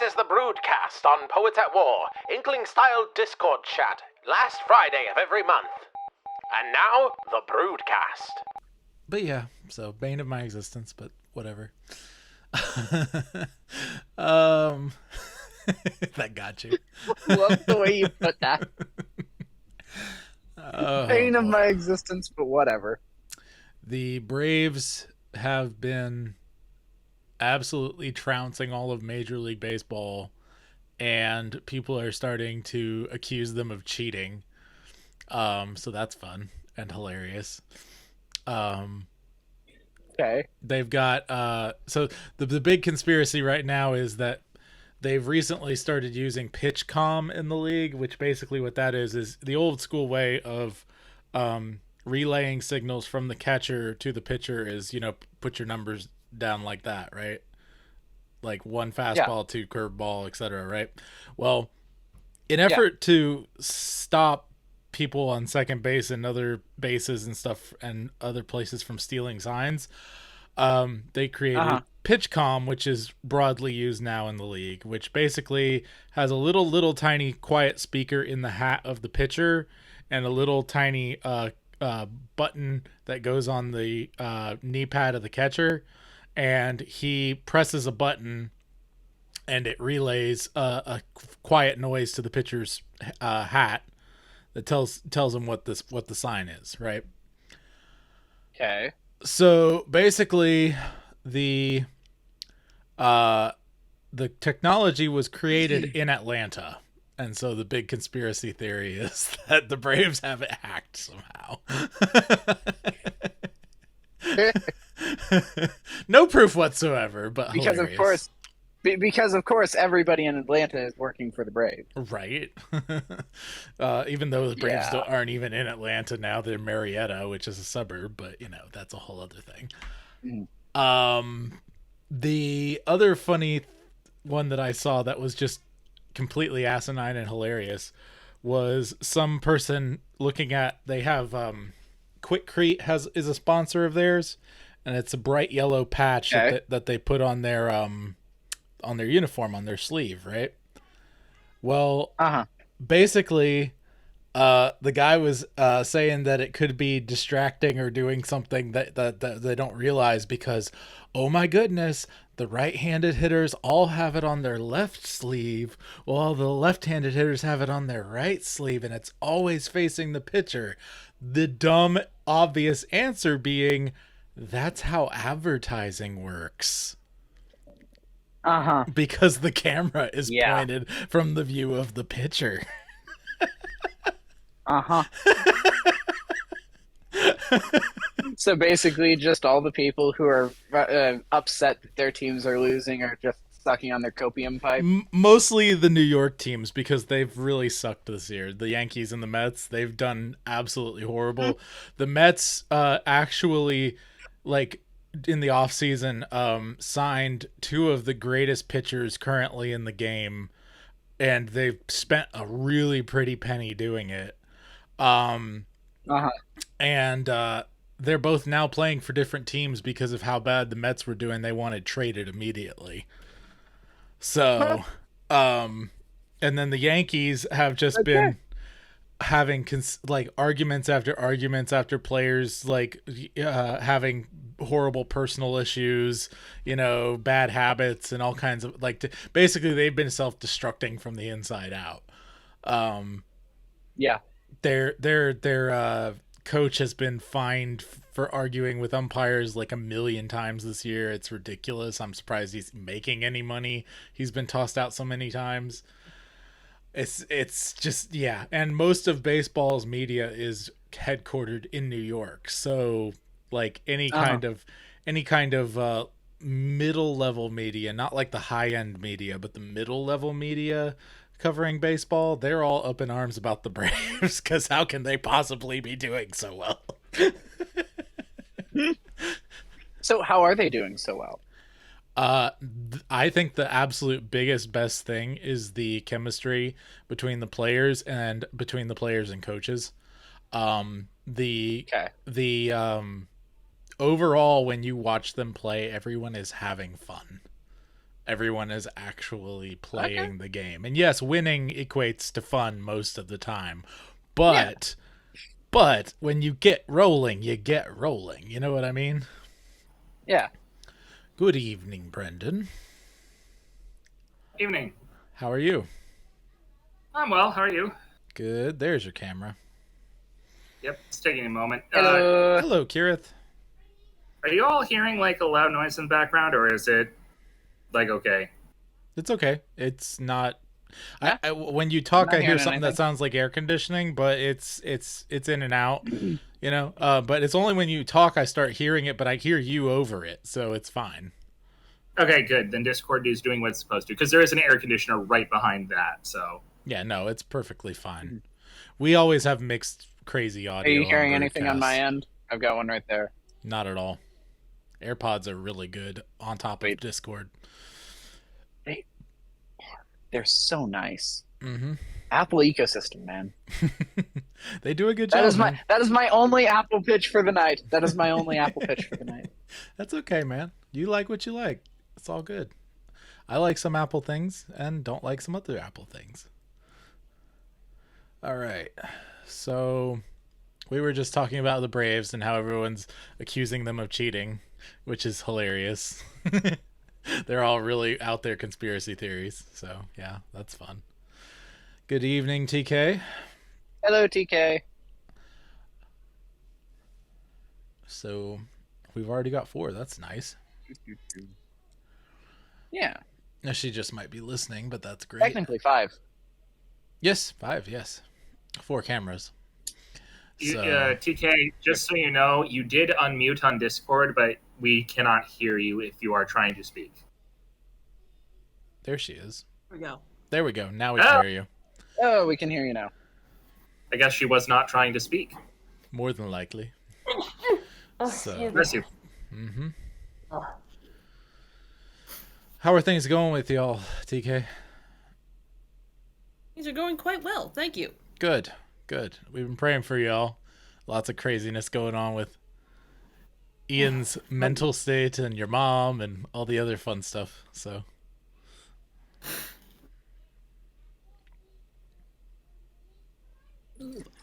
This is the Broodcast on Poets at War, Inkling-style Discord chat, last Friday of every month. And now, the Broodcast. But yeah, so bane of my existence, but whatever. That got you. Love the way you put that. Bane of my existence, but whatever. The Braves have been absolutely trouncing all of Major League Baseball, and people are starting to accuse them of cheating. So that's fun and hilarious. Okay. They've got so the big conspiracy right now is that they've recently started using pitch comm in the league, which basically what that is the old school way of relaying signals from the catcher to the pitcher is, put your numbers down like that, right? Like one fastball, two curveball, etc., right? Well, in effort to stop people on second base and other bases and stuff and other places from stealing signs, they created PitchCom, which is broadly used now in the league, which basically has a little tiny quiet speaker in the hat of the pitcher and a little tiny button that goes on the knee pad of the catcher, and he presses a button and it relays a quiet noise to the pitcher's hat that tells him what the sign is, right? Okay. So basically, the technology was created in Atlanta, and so the big conspiracy theory is that the Braves have it hacked somehow. No proof whatsoever, but because hilarious. of course everybody in Atlanta is working for the Braves, right? Even though the Braves aren't even in Atlanta now, they're Marietta, which is a suburb, but that's a whole other thing. The other funny one that I saw that was just completely asinine and hilarious was some person looking at, they have Quickcrete is a sponsor of theirs, and it's a bright yellow patch that they put on their uniform, on their sleeve, right? Well, basically, the guy was saying that it could be distracting or doing something that they don't realize because, oh my goodness, the right-handed hitters all have it on their left sleeve while the left-handed hitters have it on their right sleeve, and it's always facing the pitcher. The dumb, obvious answer being, that's how advertising works. Because the camera is pointed from the view of the pitcher. So basically, just all the people who are upset that their teams are losing are just sucking on their copium pipe. Mostly the New York teams, because they've really sucked this year. The Yankees and the Mets, they've done absolutely horrible. The Mets actually, in the offseason, signed two of the greatest pitchers currently in the game, and they've spent a really pretty penny doing it. And they're both now playing for different teams because of how bad the Mets were doing. They wanted traded immediately. So, and then the Yankees have just been having arguments after players having horrible personal issues, bad habits and all kinds of basically they've been self-destructing from the inside out. Their coach has been fined for arguing with umpires like 1 million times this year. It's ridiculous. I'm surprised he's making any money. He's been tossed out so many times. It's just, and most of baseball's media is headquartered in New York, so any kind of middle level media, not like the high end media, but the middle level media covering baseball, they're all up in arms about the Braves because how can they possibly be doing so well? So how are they doing so well? I think the absolute best thing is the chemistry between the players and coaches. Overall, when you watch them play, everyone is having fun. everyone is actually playing the game. And yes, winning equates to fun most of the time. But when you get rolling, you get rolling. You know what I mean? Yeah. Good evening, Brendan. Evening. How are you? I'm well. How are you? Good. There's your camera. Yep, it's taking a moment. Hello, Kirith. Are you all hearing like a loud noise in the background, or is it like okay? It's okay. It's not. Yeah. When you talk, I'm not I hear hearing something that anything. sounds like air conditioning, but it's in and out. You know. But it's only when you talk I start hearing it, but I hear you over it, so it's fine. Okay, good. Then Discord is doing what it's supposed to, because there is an air conditioner right behind that. So Yeah, no, it's perfectly fine. We always have mixed, crazy Are audio. you hearing on anything on my Broodcast. end? I've got one right there. Not at all. AirPods are really good on top of Discord. They're so nice. Mm-hmm. Apple ecosystem, man. They do a good job. That is my only Apple pitch for the night. That is my only Apple pitch for the night. That's okay, man. You like what you like. It's all good. I like some Apple things and don't like some other Apple things. All right. So we were just talking about the Braves and how everyone's accusing them of cheating, which is hilarious. They're all really out there conspiracy theories. So, yeah, that's fun. Good evening, TK. Hello, TK. So, we've already got 4. That's nice. Yeah. Now, she just might be listening, but that's great. Technically 5. Yes, 5, yes. 4 cameras. TK, just so you know, you did unmute on Discord, but we cannot hear you if you are trying to speak. There she is. There we go. Now we can hear you. Oh, we can hear you now. I guess she was not trying to speak. More than likely. So, Bless you. mm-hmm. How are things going with y'all, TK? Things are going quite well, thank you. Good. We've been praying for y'all. Lots of craziness going on with Ian's mental state and your mom and all the other fun stuff. So,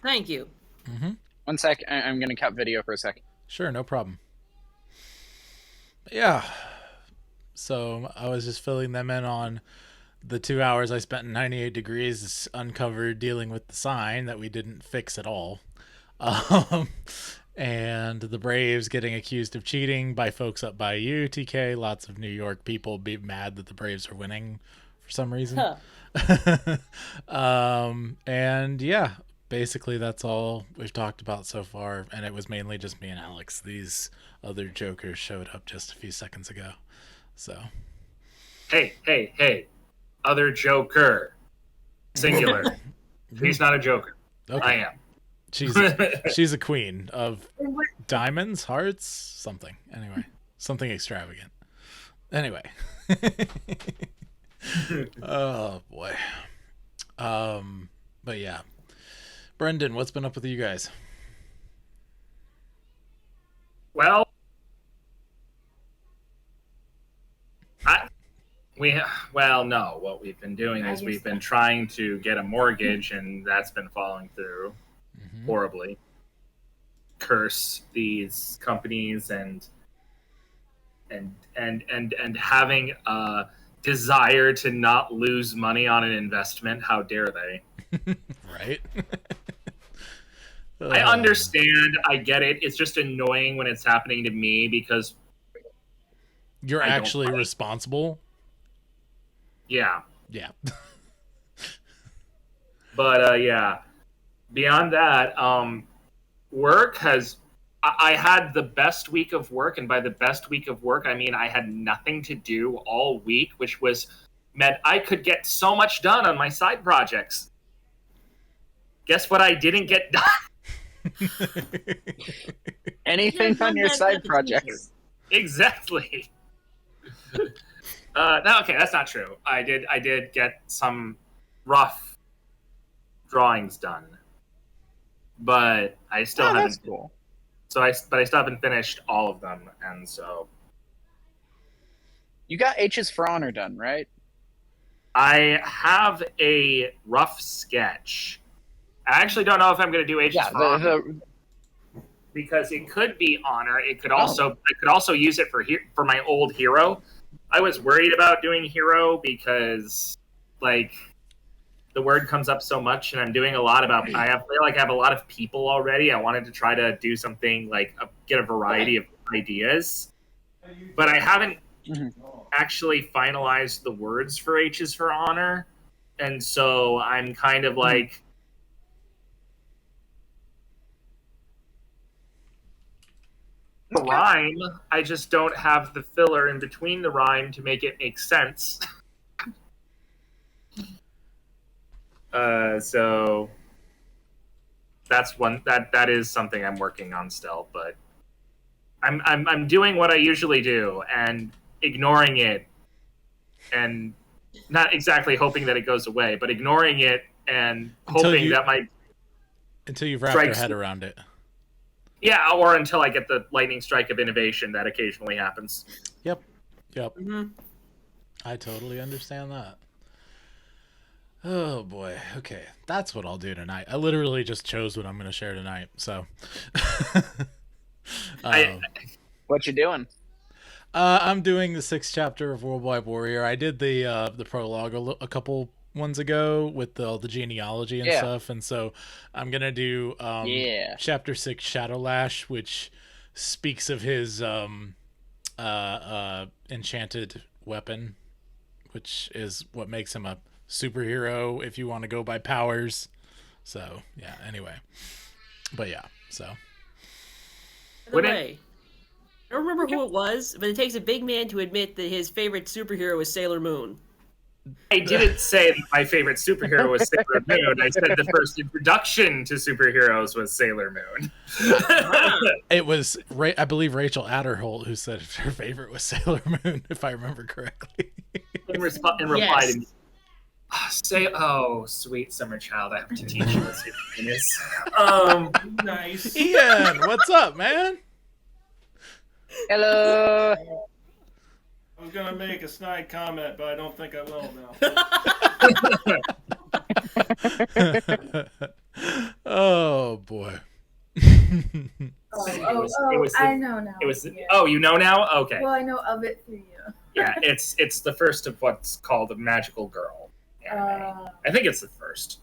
Thank you. mm-hmm. 1 sec. I'm going to cut video for a sec. Sure, no problem. Yeah. So I was just filling them in on the 2 hours I spent in 98 degrees uncovered dealing with the sign that we didn't fix at all. And the Braves getting accused of cheating by folks up by you, TK. Lots of New York people be mad that the Braves are winning for some reason. And yeah, basically that's all we've talked about so far. And it was mainly just me and Alex. These other jokers showed up just a few seconds ago. So. Hey. Other joker. Singular. He's not a joker. Okay. I am. She's a queen of diamonds, hearts, something. Anyway, something extravagant. Anyway. Oh boy. But yeah. Brendan, what's been up with you guys? Well, no. What we've been doing is we've been trying to get a mortgage, and that's been falling through horribly. Curse these companies and having a desire to not lose money on an investment. How dare they? Right? I understand. I get it. It's just annoying when it's happening to me because you're actually responsible. Yeah. Yeah. But yeah. Beyond that, work has. I had the best week of work, and by the best week of work, I mean I had nothing to do all week, which meant I could get so much done on my side projects. Guess what I didn't get done? Anything on your side projects. Exactly. No, okay, that's not true. I did get some rough drawings done, but I still haven't. That's cool. But I still haven't finished all of them, and so You got H's for Honor done, right? I have a rough sketch. I actually don't know if I'm going to do H's Yeah, for Honor, because it could be Honor. It could also I could also use it for my old hero. I was worried about doing hero because like the word comes up so much, and I'm doing a lot about. I feel like I have a lot of people already. I wanted to try to do something like get a variety of ideas, but I haven't actually finalized the words for H's for Honor, and so I'm kind of like. The rhyme, I just don't have the filler in between the rhyme to make it make sense. So that's one that is something I'm working on still, but I'm doing what I usually do and ignoring it, and not exactly hoping that it goes away, but ignoring it and hoping that my until you've wrapped your head around it. Yeah, or until I get the lightning strike of innovation that occasionally happens. Yep. Mm-hmm. I totally understand that. Oh boy. Okay, that's what I'll do tonight. I literally just chose what I'm going to share tonight. So, what you doing? I'm doing the 6th chapter of Worldwide Warrior. I did the prologue a couple ones ago with all the genealogy and stuff, and so I'm gonna do chapter 6 Shadowlash, which speaks of his enchanted weapon, which is what makes him a superhero if you want to go by powers. So yeah, anyway, but yeah, so by the way, I don't remember who it was, but it takes a big man to admit that his favorite superhero is Sailor Moon. I didn't say that my favorite superhero was Sailor Moon. I said the first introduction to superheroes was Sailor Moon. It was, I believe, Rachel Adderholt who said her favorite was Sailor Moon, if I remember correctly. In reply to me, oh, sweet summer child, I have to teach you what Sailor Moon is. Nice. Ian, what's up, man? Hello. I was gonna make a snide comment, but I don't think I will now. Oh boy. I know now. Oh, you know now? Okay. Well, I know of it through you. Yeah, it's the first of what's called a magical girl anime. I think it's the first.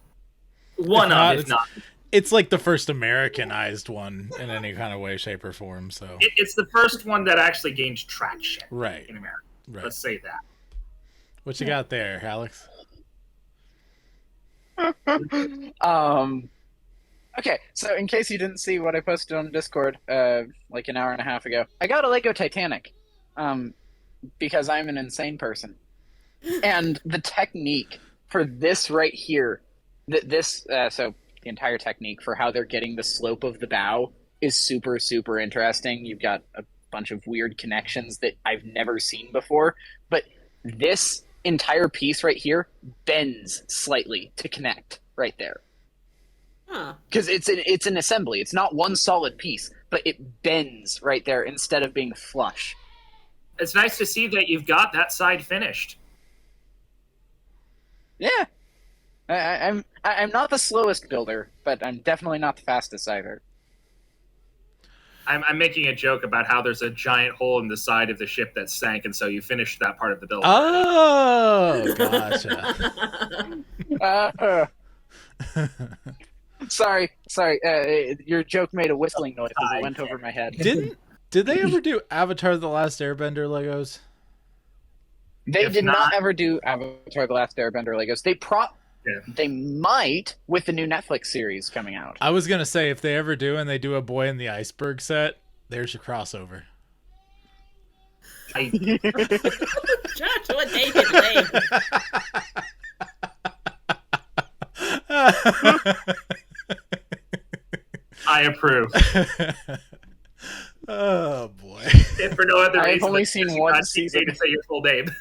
If not. It's like the first Americanized one in any kind of way, shape, or form. So it's the first one that actually gained traction, right, in America. Right. Let's say that. What you got there, Alex? Okay, so in case you didn't see what I posted on Discord like an hour and a half ago, I got a Lego Titanic because I'm an insane person. And the technique for this right here, so the entire technique for how they're getting the slope of the bow is super, super interesting. You've got a bunch of weird connections that I've never seen before, but this entire piece right here bends slightly to connect right there. Because it's an assembly. It's not one solid piece, but it bends right there instead of being flush. It's nice to see that you've got that side finished. Yeah, I'm not the slowest builder, but I'm definitely not the fastest either. I'm making a joke about how there's a giant hole in the side of the ship that sank, and so you finished that part of the build. Oh, gotcha. Sorry. Your joke made a whistling noise as it went over my head. Did they ever do Avatar: The Last Airbender Legos? They did not ever do Avatar: The Last Airbender Legos. They might with the new Netflix series coming out. I was gonna say if they ever do and they do a Boy in the Iceberg set, there's your crossover. Joshua David Lane. I approve. Oh boy! If for no other reason, I've only seen one season. To say your full name.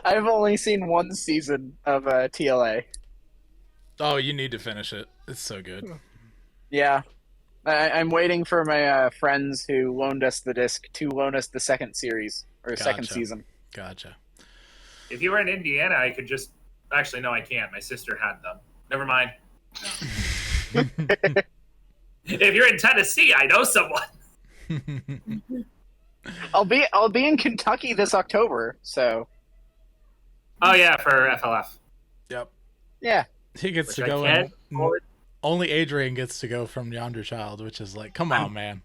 I've only seen one season of TLA. Oh, you need to finish it. It's so good. Yeah. I'm waiting for my friends who loaned us the disc to loan us the second series or second season. Gotcha. If you were in Indiana, I could just. Actually, no, I can't. My sister had them. Never mind. If you're in Tennessee, I know someone. I'll be in Kentucky this October, so. Oh yeah, for FLF. Yep. Yeah. He gets to go in. Only Adrian gets to go from Yonder Child, which is like, come on, man.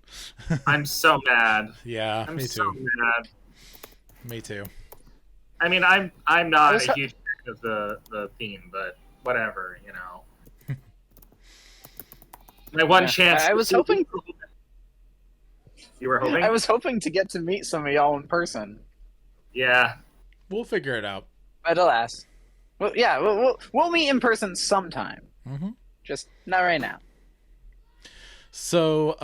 I'm so mad. Yeah, I'm me too. so mad. Me too. I mean, I'm not a huge fan of the theme, but whatever, you know. My one chance. I was hoping. You were hoping? I was hoping to get to meet some of y'all in person. Yeah. We'll figure it out. But alas. Well, yeah, we'll meet in person sometime. Mm-hmm. Just not right now. So,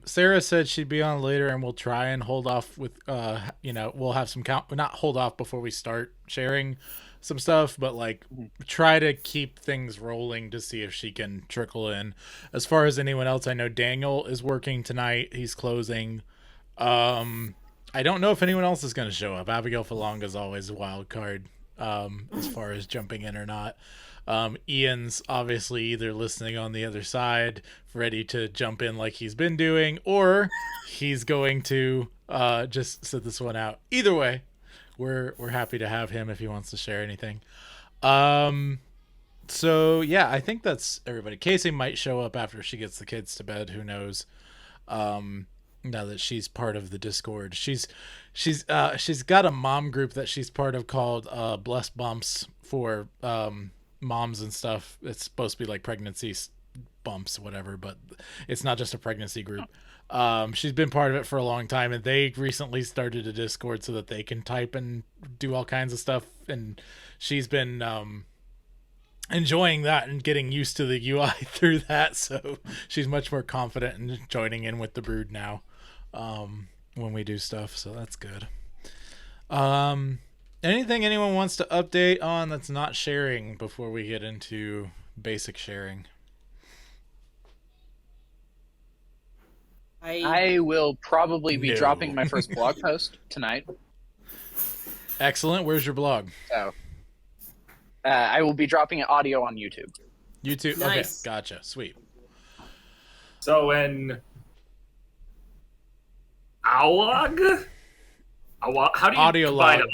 Sarah said she'd be on later, and we'll try and hold off with, we'll have some not hold off before we start sharing some stuff, but like try to keep things rolling to see if she can trickle in. As far as anyone else, I know Daniel is working tonight. He's closing. I don't know if anyone else is going to show up. Abigail Falonga is always a wild card, as far as jumping in or not. Ian's obviously either listening on the other side, ready to jump in like he's been doing, or he's going to just sit this one out. Either way, we're happy to have him if he wants to share anything. So yeah, I think that's everybody. Casey might show up after she gets the kids to bed. Who knows? Now that she's part of the Discord, she's got a mom group that she's part of called Bless Bumps for moms and stuff. It's supposed to be like pregnancy bumps, whatever, but it's not just a pregnancy group. She's been part of it for a long time, and they recently started a Discord so that they can type and do all kinds of stuff, and she's been enjoying that and getting used to the UI through that, so she's much more confident in joining in with the Brood now when we do stuff, so that's good. Anything anyone wants to update on that's not sharing before we get into basic sharing? I will probably be dropping my first blog post tonight. Excellent. Where's your blog? So, I will be dropping an audio on YouTube. YouTube? Nice. Okay, gotcha. Sweet. So when Awlog? How do you audio combine log?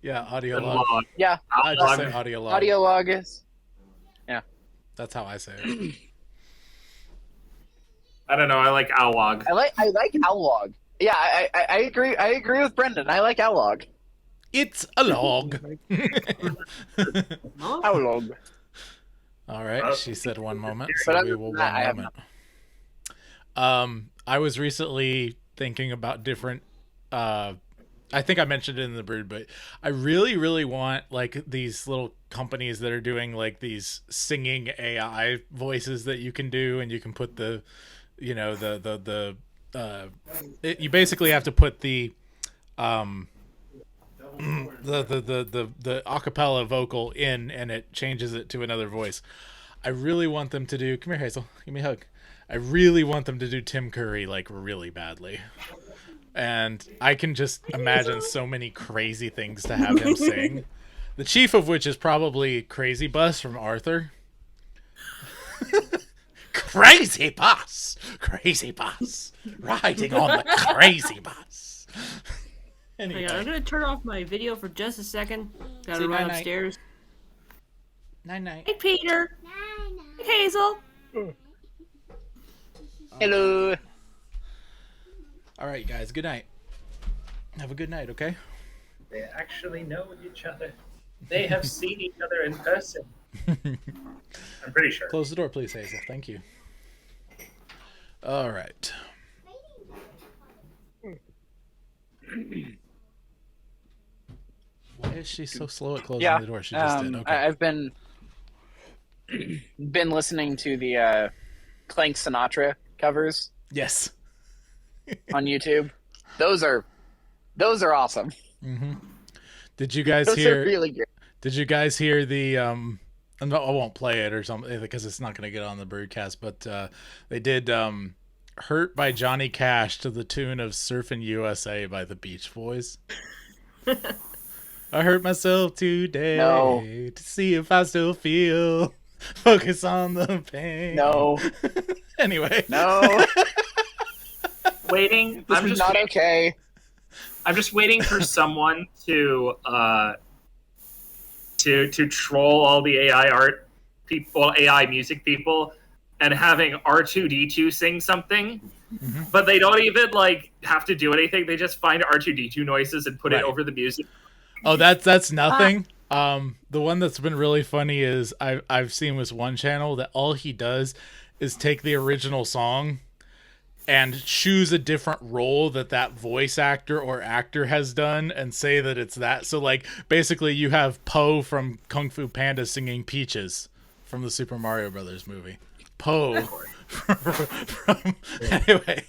Yeah, audio log. Yeah, I just say audio log. audio log is. Yeah, that's how I say it. I don't know. I like Awlog. I like Owlog. Yeah, I agree. I agree with Brendan. I like Owlog. It's a log. Owlog. All right, she said one moment, so But we will I one moment. I was recently thinking about different. I think I mentioned it in the Brood, but I really, really want like these little companies that are doing like these singing AI voices that you can do, and you can put the, you basically have to put the acapella vocal in, and it changes it to another voice. I really want them to do. Come here, Hazel. Give me a hug. I really want them to do Tim Curry like really badly. And I can just imagine so many crazy things to have him sing. The chief of which is probably Crazy Bus from Arthur. Crazy bus! Crazy bus! Riding on the crazy bus! Anyway. I'm going to turn off my video for just a second. Got to run night-night. upstairs. Night-night. Hey, Peter. Hey, Hazel. Hello. All right, guys. Good night. Have a good night, okay? They actually know each other. They have seen each other in person. I'm pretty sure. Close the door, please, Hazel. Thank you. All right. Why is she so slow at closing the door? She just did. Okay. I've been listening to the Clank Sinatra covers. Yes. On YouTube. Those are awesome. Mm-hmm. Did you guys Those hear? Are really good. Did you guys hear the? I won't play it or something because it's not going to get on the broadcast. But they did. Hurt by Johnny Cash to the tune of Surfin' USA by the Beach Boys. I hurt myself today to see if I still feel. Focus on the pain. No. Anyway. No. Waiting. This is not okay. I'm just waiting for someone to troll all the AI art people, AI music people, and having R2D2 sing something, but they don't even like have to do anything. They just find R2D2 noises and put it over the music. Oh, that's nothing. The one that's been really funny is I've seen with one channel that all he does is take the original song and choose a different role that voice actor or actor has done and say that it's that. So like basically you have Po from Kung Fu Panda singing Peaches from the Super Mario Brothers movie. Po from anyway,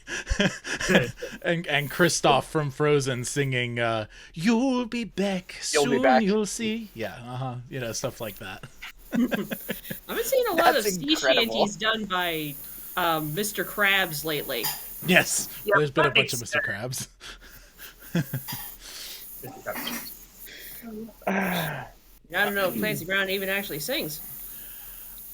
and Kristoff from Frozen singing "You'll be back soon, you'll see." Yeah, stuff like that. I've been seeing a lot of sea shanties done by Mr. Krabs lately. Yes, there's been a bunch of Mr. Krabs. I don't know if Clancy Brown even actually sings.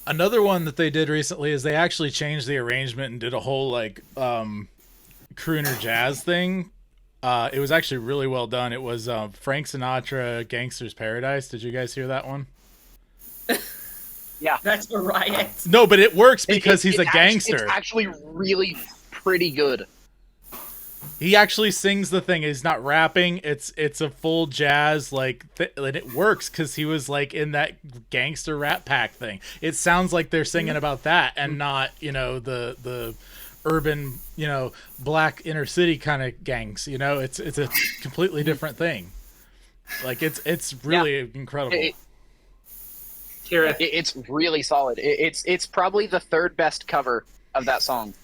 Another one that they did recently is they actually changed the arrangement and did a whole like crooner jazz thing. It was actually really well done. It was Frank Sinatra, "Gangster's Paradise." Did you guys hear that one? Yeah, that's a riot. No, but it works because he's a gangster. It's actually really pretty good. He actually sings the thing. He's not rapping. It's a full jazz and it works because he was like in that gangster rap pack thing. It sounds like they're singing about that and not the urban black inner city kind of gangs. It's a completely different thing. Like it's really incredible. It's really solid. It's probably the third best cover of that song.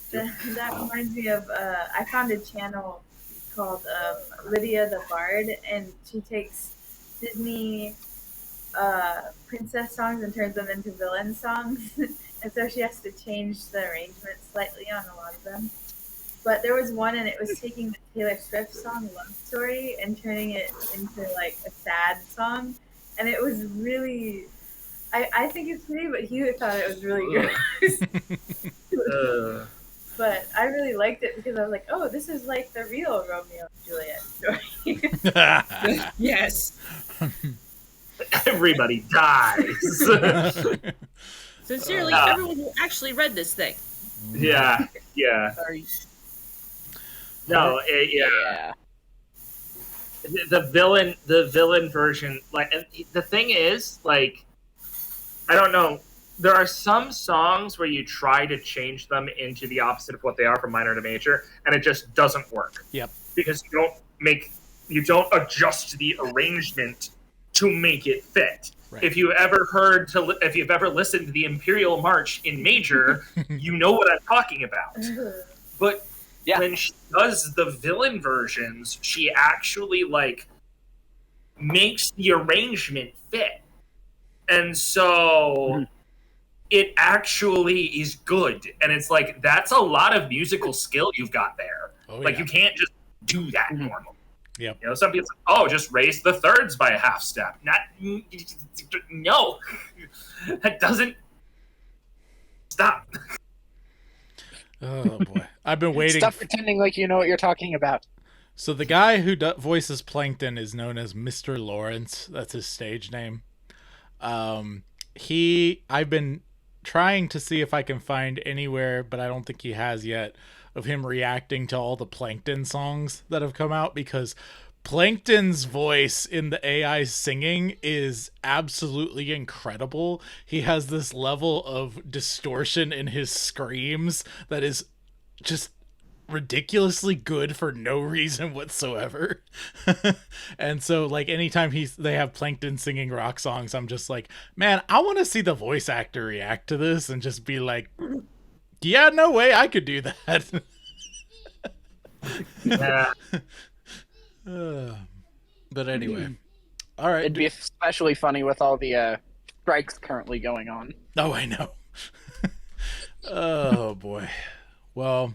That reminds me of, I found a channel called Lydia the Bard, and she takes Disney princess songs and turns them into villain songs. And so she has to change the arrangement slightly on a lot of them. But there was one, and it was taking the Taylor Swift song Love Story and turning it into like a sad song. And it was really, I think it's pretty, but he thought it was really good. But I really liked it because I was like, oh, this is like the real Romeo and Juliet story. Yes. Everybody dies. Sincerely, everyone who actually read this thing. Yeah. Sorry. No, yeah. The villain version, like, and the thing is, like, I don't know. There are some songs where you try to change them into the opposite of what they are from minor to major, and it just doesn't work. Yep. Because you don't adjust the arrangement to make it fit. Right. If you've ever listened to the Imperial March in major, you know what I'm talking about. But when she does the villain versions, she actually like makes the arrangement fit. And so it actually is good. And it's like, that's a lot of musical skill you've got there. You can't just do that normally. Yep. Some people say, just raise the thirds by a half step. No. That doesn't stop. Oh boy. I've been waiting. Stop pretending like you know what you're talking about. So the guy who voices Plankton is known as Mr. Lawrence. That's his stage name. I've been trying to see if I can find anywhere, but I don't think he has yet, of him reacting to all the Plankton songs that have come out, because Plankton's voice in the AI singing is absolutely incredible. He has this level of distortion in his screams that is just ridiculously good for no reason whatsoever. And so like anytime they have Plankton singing rock songs, I'm just like, man, I want to see the voice actor react to this and just be like, yeah, no way I could do that. Yeah. But anyway, all right. It'd be especially funny with all the strikes currently going on. Oh, I know. Oh boy. Well,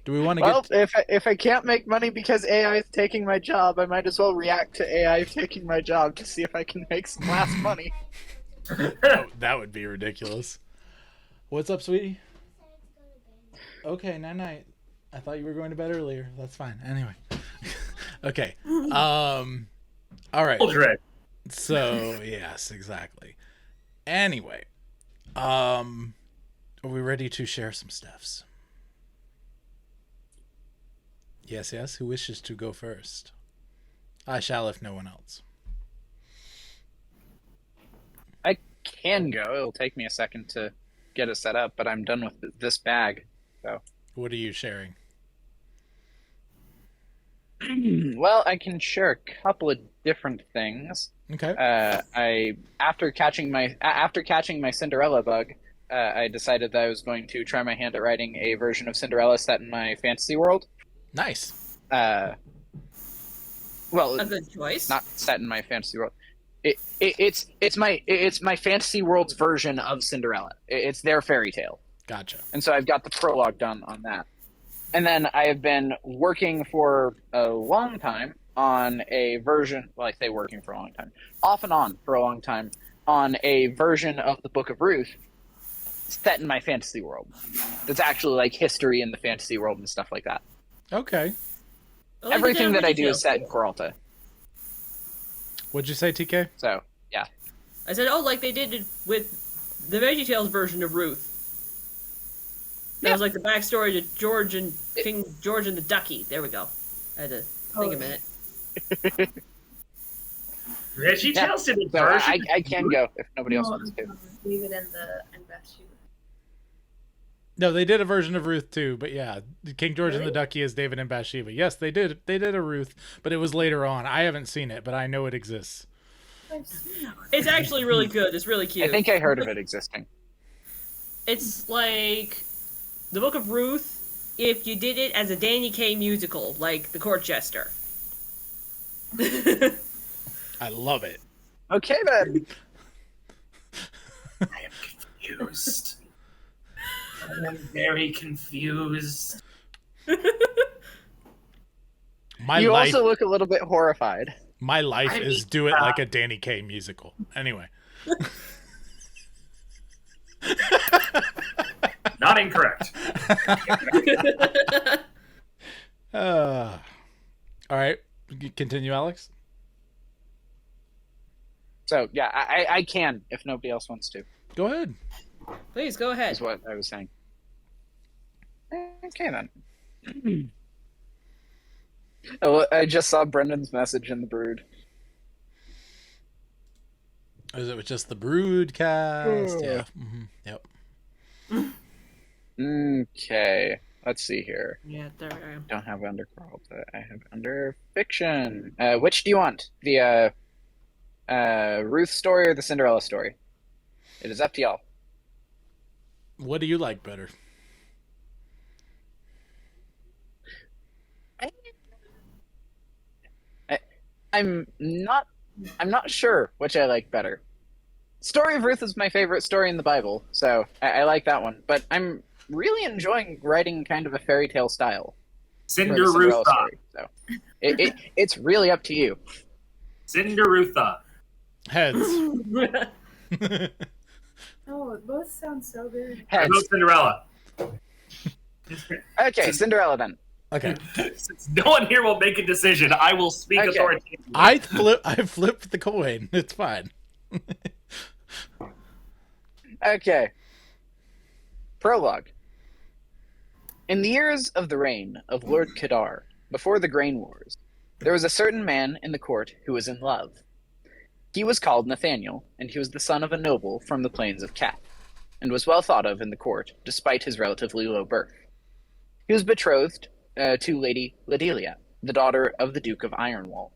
do we want to Well, get? if I can't make money because AI is taking my job, I might as well react to AI taking my job to see if I can make some last money. That would be ridiculous. What's up, sweetie? Okay, night. I thought you were going to bed earlier. That's fine. Anyway. Okay. All right. Children. So, yes, exactly. Anyway, are we ready to share some stuffs? Yes. Who wishes to go first? I shall if no one else. I can go. It'll take me a second to get it set up, but I'm done with this bag. So, What are you sharing? well, I can share a couple of different things. Okay. After catching my Cinderella bug, I decided that I was going to try my hand at writing a version of Cinderella set in my fantasy world. Nice. Well, A good choice. not set in my fantasy world. It's my fantasy world's version of Cinderella. It's their fairy tale, Gotcha. and so I've got the prologue done on that. And then I have been working for a long time on a version. Well, I say working for a long time, off and on for a long time, on a version of the Book of Ruth set in my fantasy world. That's actually like history in the fantasy world and stuff like that. Okay. I like Everything the that I do is details. set in Coralta. What'd you say, TK? So yeah. I said, oh, like they did it with the VeggieTales version of Ruth. That was like the backstory to George and King George and the Ducky. There we go. I had to think a minute. Reggie Tales did a So version. I can go if nobody else wants to. David and Bathsheba. No, they did a version of Ruth too, but yeah, King George and the Ducky is David and Bathsheba. Yes, they did. They did a Ruth, but it was later on. I haven't seen it, but I know it exists. I've seen that one. It's actually really good. It's really cute. I think I heard of it existing. It's like the Book of Ruth if you did it as a Danny Kaye musical, like The Court Jester. I love it. Okay then. I am confused. I am very confused. My You life, also look a little bit horrified. my life I is mean, do it like a Danny Kaye musical. Anyway. Not incorrect. All right, continue, Alex. So yeah, I can if nobody else wants to. Go ahead. Please go ahead. Is what I was saying. Okay then. Oh, I just saw Brendan's message in the Brood. Is it just the Broodcast? Yeah. Yep. Okay, let's see here. Yeah, there I am. Don't have under Coralta. I have under fiction. Which do you want? The Ruth story or the Cinderella story? It is up to y'all. What do you like better? I'm not sure which I like better. Story of Ruth is my favorite story in the Bible, so I like that one. But I'm really enjoying writing kind of a fairy tale style for the Cinderella Cinderutha. story. So it's really up to you. Cinderutha. Heads. Oh, both sound so good. I Heads. vote Cinderella. Okay, Cinderella then. Okay. Since no one here will make a decision, I will speak Okay. authoritatively. I flipped the coin. It's fine. Okay. Prologue. In the years of the reign of Lord Kadar, before the Grain Wars, there was a certain man in the court who was in love. He was called Nathaniel, and he was the son of a noble from the plains of Kath, and was well thought of in the court, despite his relatively low birth. He was betrothed to Lady Ladelia, the daughter of the Duke of Ironwall,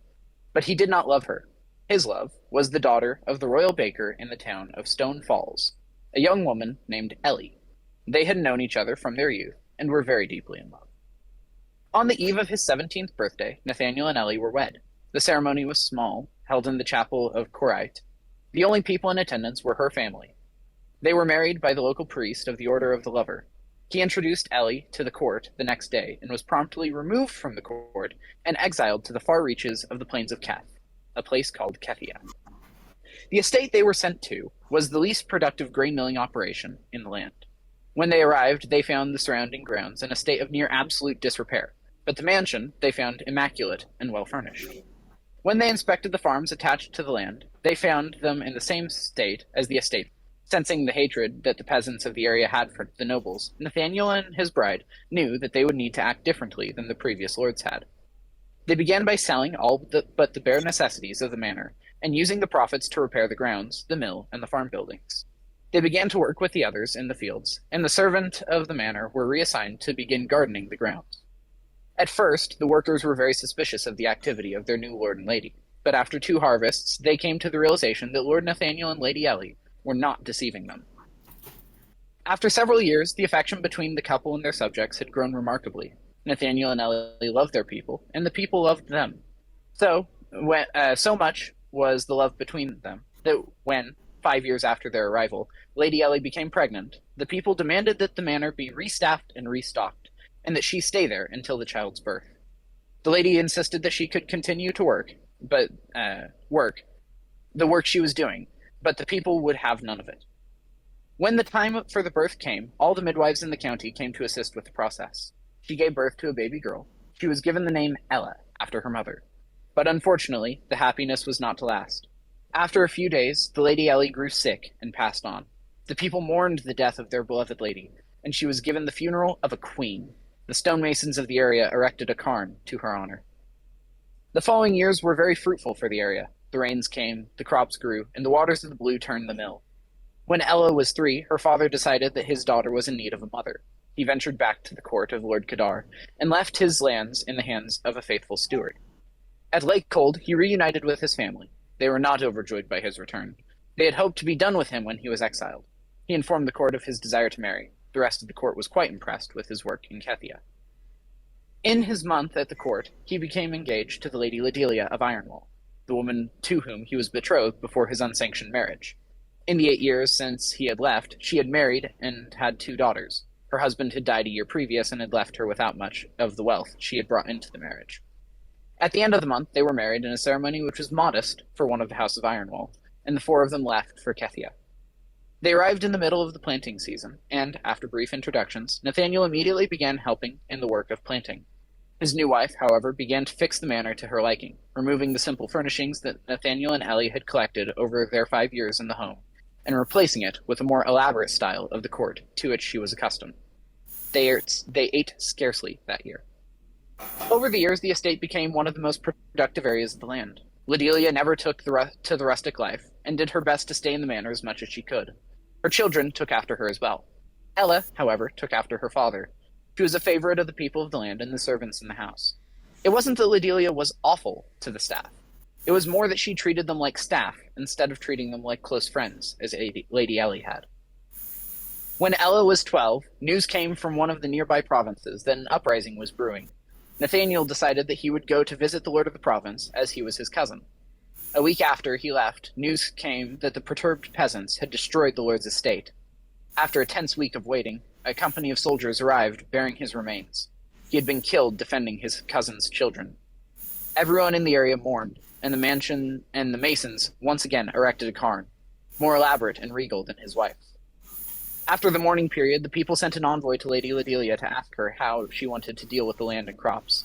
but he did not love her. His love was the daughter of the royal baker in the town of Stone Falls, a young woman named Ellie. They had known each other from their youth, and were very deeply in love. On the eve of his 17th birthday, Nathaniel and Ellie were wed. The ceremony was small, held in the chapel of Corite. The only people in attendance were her family. They were married by the local priest of the Order of the Lover. He introduced Ellie to the court the next day and was promptly removed from the court and exiled to the far reaches of the plains of Keth, a place called Kethia. The estate they were sent to was the least productive grain milling operation in the land. When they arrived, they found the surrounding grounds in a state of near absolute disrepair, but the mansion they found immaculate and well furnished. When they inspected the farms attached to the land, they found them in the same state as the estate. Sensing the hatred that the peasants of the area had for the nobles, Nathaniel and his bride knew that they would need to act differently than the previous lords had. They began by selling all but the bare necessities of the manor, and using the profits to repair the grounds, the mill, and the farm buildings. They began to work with the others in the fields, and the servant of the manor were reassigned to begin gardening the grounds. At first, the workers were very suspicious of the activity of their new lord and lady, but after 2 harvests, they came to the realization that Lord Nathaniel and Lady Ellie were not deceiving them. After several years, the affection between the couple and their subjects had grown remarkably. Nathaniel and Ellie loved their people, and the people loved them. So much was the love between them that when, 5 years after their arrival, Lady Ellie became pregnant, the people demanded that the manor be restaffed and restocked, and that she stay there until the child's birth. The lady insisted that she could continue to work the work she was doing, but the people would have none of it. When the time for the birth came, all the midwives in the county came to assist with the process. She gave birth to a baby girl. She was given the name Ella, after her mother. But unfortunately, the happiness was not to last. After a few days, the Lady Ellie grew sick and passed on. The people mourned the death of their beloved lady, and she was given the funeral of a queen. The stonemasons of the area erected a cairn to her honor. The following years were very fruitful for the area. The rains came, the crops grew, and the waters of the blue turned the mill. When Ella was 3, her father decided that his daughter was in need of a mother. He ventured back to the court of Lord Kadar, and left his lands in the hands of a faithful steward. At Lake Cold, he reunited with his family. They were not overjoyed by his return. They had hoped to be done with him when he was exiled. He informed the court of his desire to marry. The rest of the court was quite impressed with his work in Kethia. In his month at the court, he became engaged to the Lady Lydelia of Ironwall, the woman to whom he was betrothed before his unsanctioned marriage. In the 8 years since he had left, she had married and had 2 daughters. Her husband had died a year previous and had left her without much of the wealth she had brought into the marriage. At the end of the month, they were married in a ceremony which was modest for one of the House of Ironwall, and the 4 of them left for Kethia. They arrived in the middle of the planting season, and, after brief introductions, Nathaniel immediately began helping in the work of planting. His new wife, however, began to fix the manor to her liking, removing the simple furnishings that Nathaniel and Ellie had collected over their 5 years in the home, and replacing it with a more elaborate style of the court to which she was accustomed. They ate scarcely that year. Over the years, the estate became one of the most productive areas of the land. Lydelia never took to the rustic life, and did her best to stay in the manor as much as she could. Her children took after her as well. Ella, however, took after her father. She was a favorite of the people of the land and the servants in the house. It wasn't that Lydelia was awful to the staff. It was more that she treated them like staff instead of treating them like close friends, as Lady Ellie had. When Ella was 12, news came from one of the nearby provinces that an uprising was brewing. Nathaniel decided that he would go to visit the lord of the province, as he was his cousin. A week after he left, news came that the perturbed peasants had destroyed the lord's estate. After a tense week of waiting, a company of soldiers arrived bearing his remains. He had been killed defending his cousin's children. Everyone in the area mourned, and the mansion and the masons once again erected a cairn, more elaborate and regal than his wife's. After the mourning period, the people sent an envoy to Lady Lydelia to ask her how she wanted to deal with the land and crops.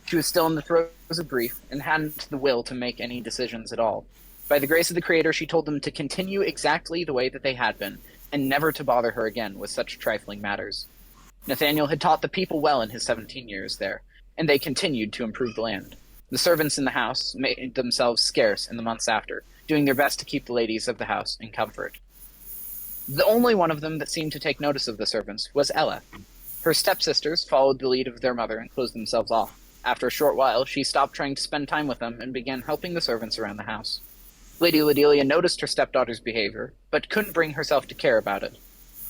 She was still in the throes of grief and hadn't the will to make any decisions at all. By the grace of the Creator, she told them to continue exactly the way that they had been, and never to bother her again with such trifling matters. Nathaniel had taught the people well in his 17 years there, and they continued to improve the land. The servants in the house made themselves scarce in the months after, doing their best to keep the ladies of the house in comfort. The only one of them that seemed to take notice of the servants was Ella. Her stepsisters followed the lead of their mother and closed themselves off. After a short while, she stopped trying to spend time with them and began helping the servants around the house. Lady Lydelia noticed her stepdaughter's behavior, but couldn't bring herself to care about it.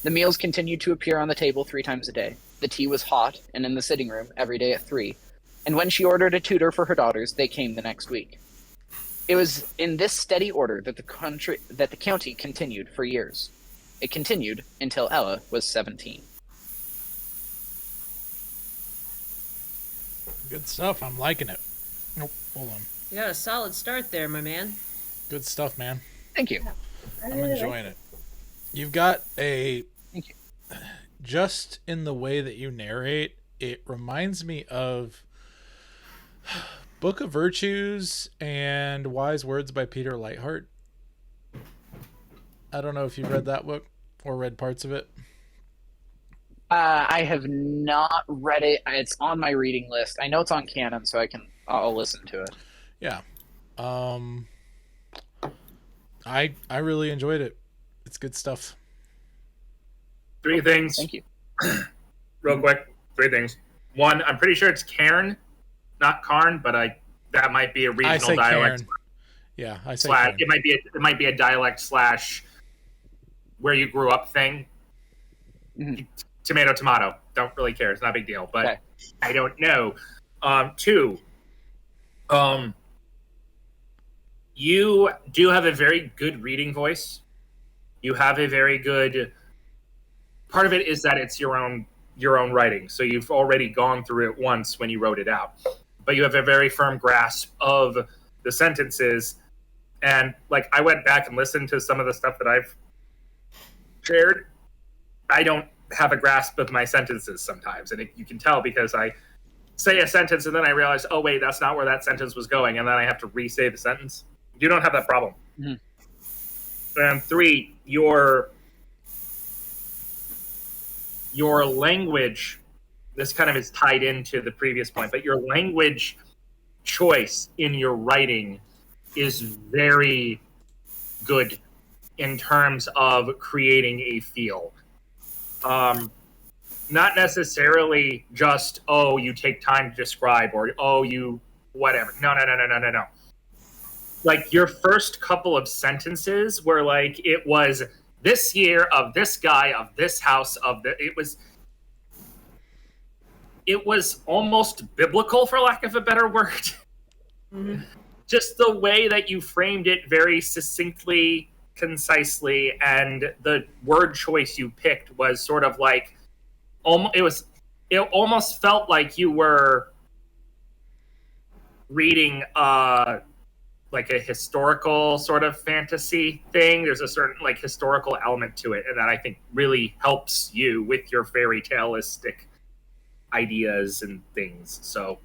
The meals continued to appear on the table 3 times a day. The tea was hot and in the sitting room every day at 3, and when she ordered a tutor for her daughters, they came the next week. It was in this steady order that the county continued for years. It continued until Ella was 17. Good stuff. I'm liking it. Nope. Hold on. You got a solid start there, my man. Good stuff, man. Thank you. I'm enjoying it. You've got a... Thank you. Just in the way that you narrate, it reminds me of Book of Virtues and Wise Words by Peter Lightheart. I don't know if you've read that book or read parts of it. I have not read it. It's on my reading list. I know it's on Canon, so I'll listen to it. Yeah. I really enjoyed it. It's good stuff. 3 things. Thank you. Real quick. 3 things. 1, I'm pretty sure it's Cairn, not Karn, but that might be a regional I say dialect. Cairn. Yeah, I say Slash, Cairn. it might be a dialect slash where you grew up thing. Mhm. Tomato, tomato. Don't really care. It's not a big deal. But Okay. I don't know. 2, you do have a very good reading voice. You have a very good... Part of it is that it's your own writing. So you've already gone through it once when you wrote it out. But you have a very firm grasp of the sentences. And like, I went back and listened to some of the stuff that I've shared. I don't have a grasp of my sentences sometimes. And you can tell because I say a sentence and then I realize, oh, wait, that's not where that sentence was going. And then I have to re-say the sentence. You don't have that problem. Mm-hmm. And 3, your language, this kind of is tied into the previous point, but your language choice in your writing is very good in terms of creating a feel. Not necessarily just, oh, you take time to describe, or, oh, you whatever. No. Like, your first couple of sentences were like, it was this year of this guy of this house it was almost biblical, for lack of a better word. Mm-hmm. Just the way that you framed it very succinctly, concisely, and the word choice you picked was sort of like, it almost felt like you were reading like a historical sort of fantasy thing. There's a certain like historical element to it, and that I think really helps you with your fairy tale-istic ideas and things. So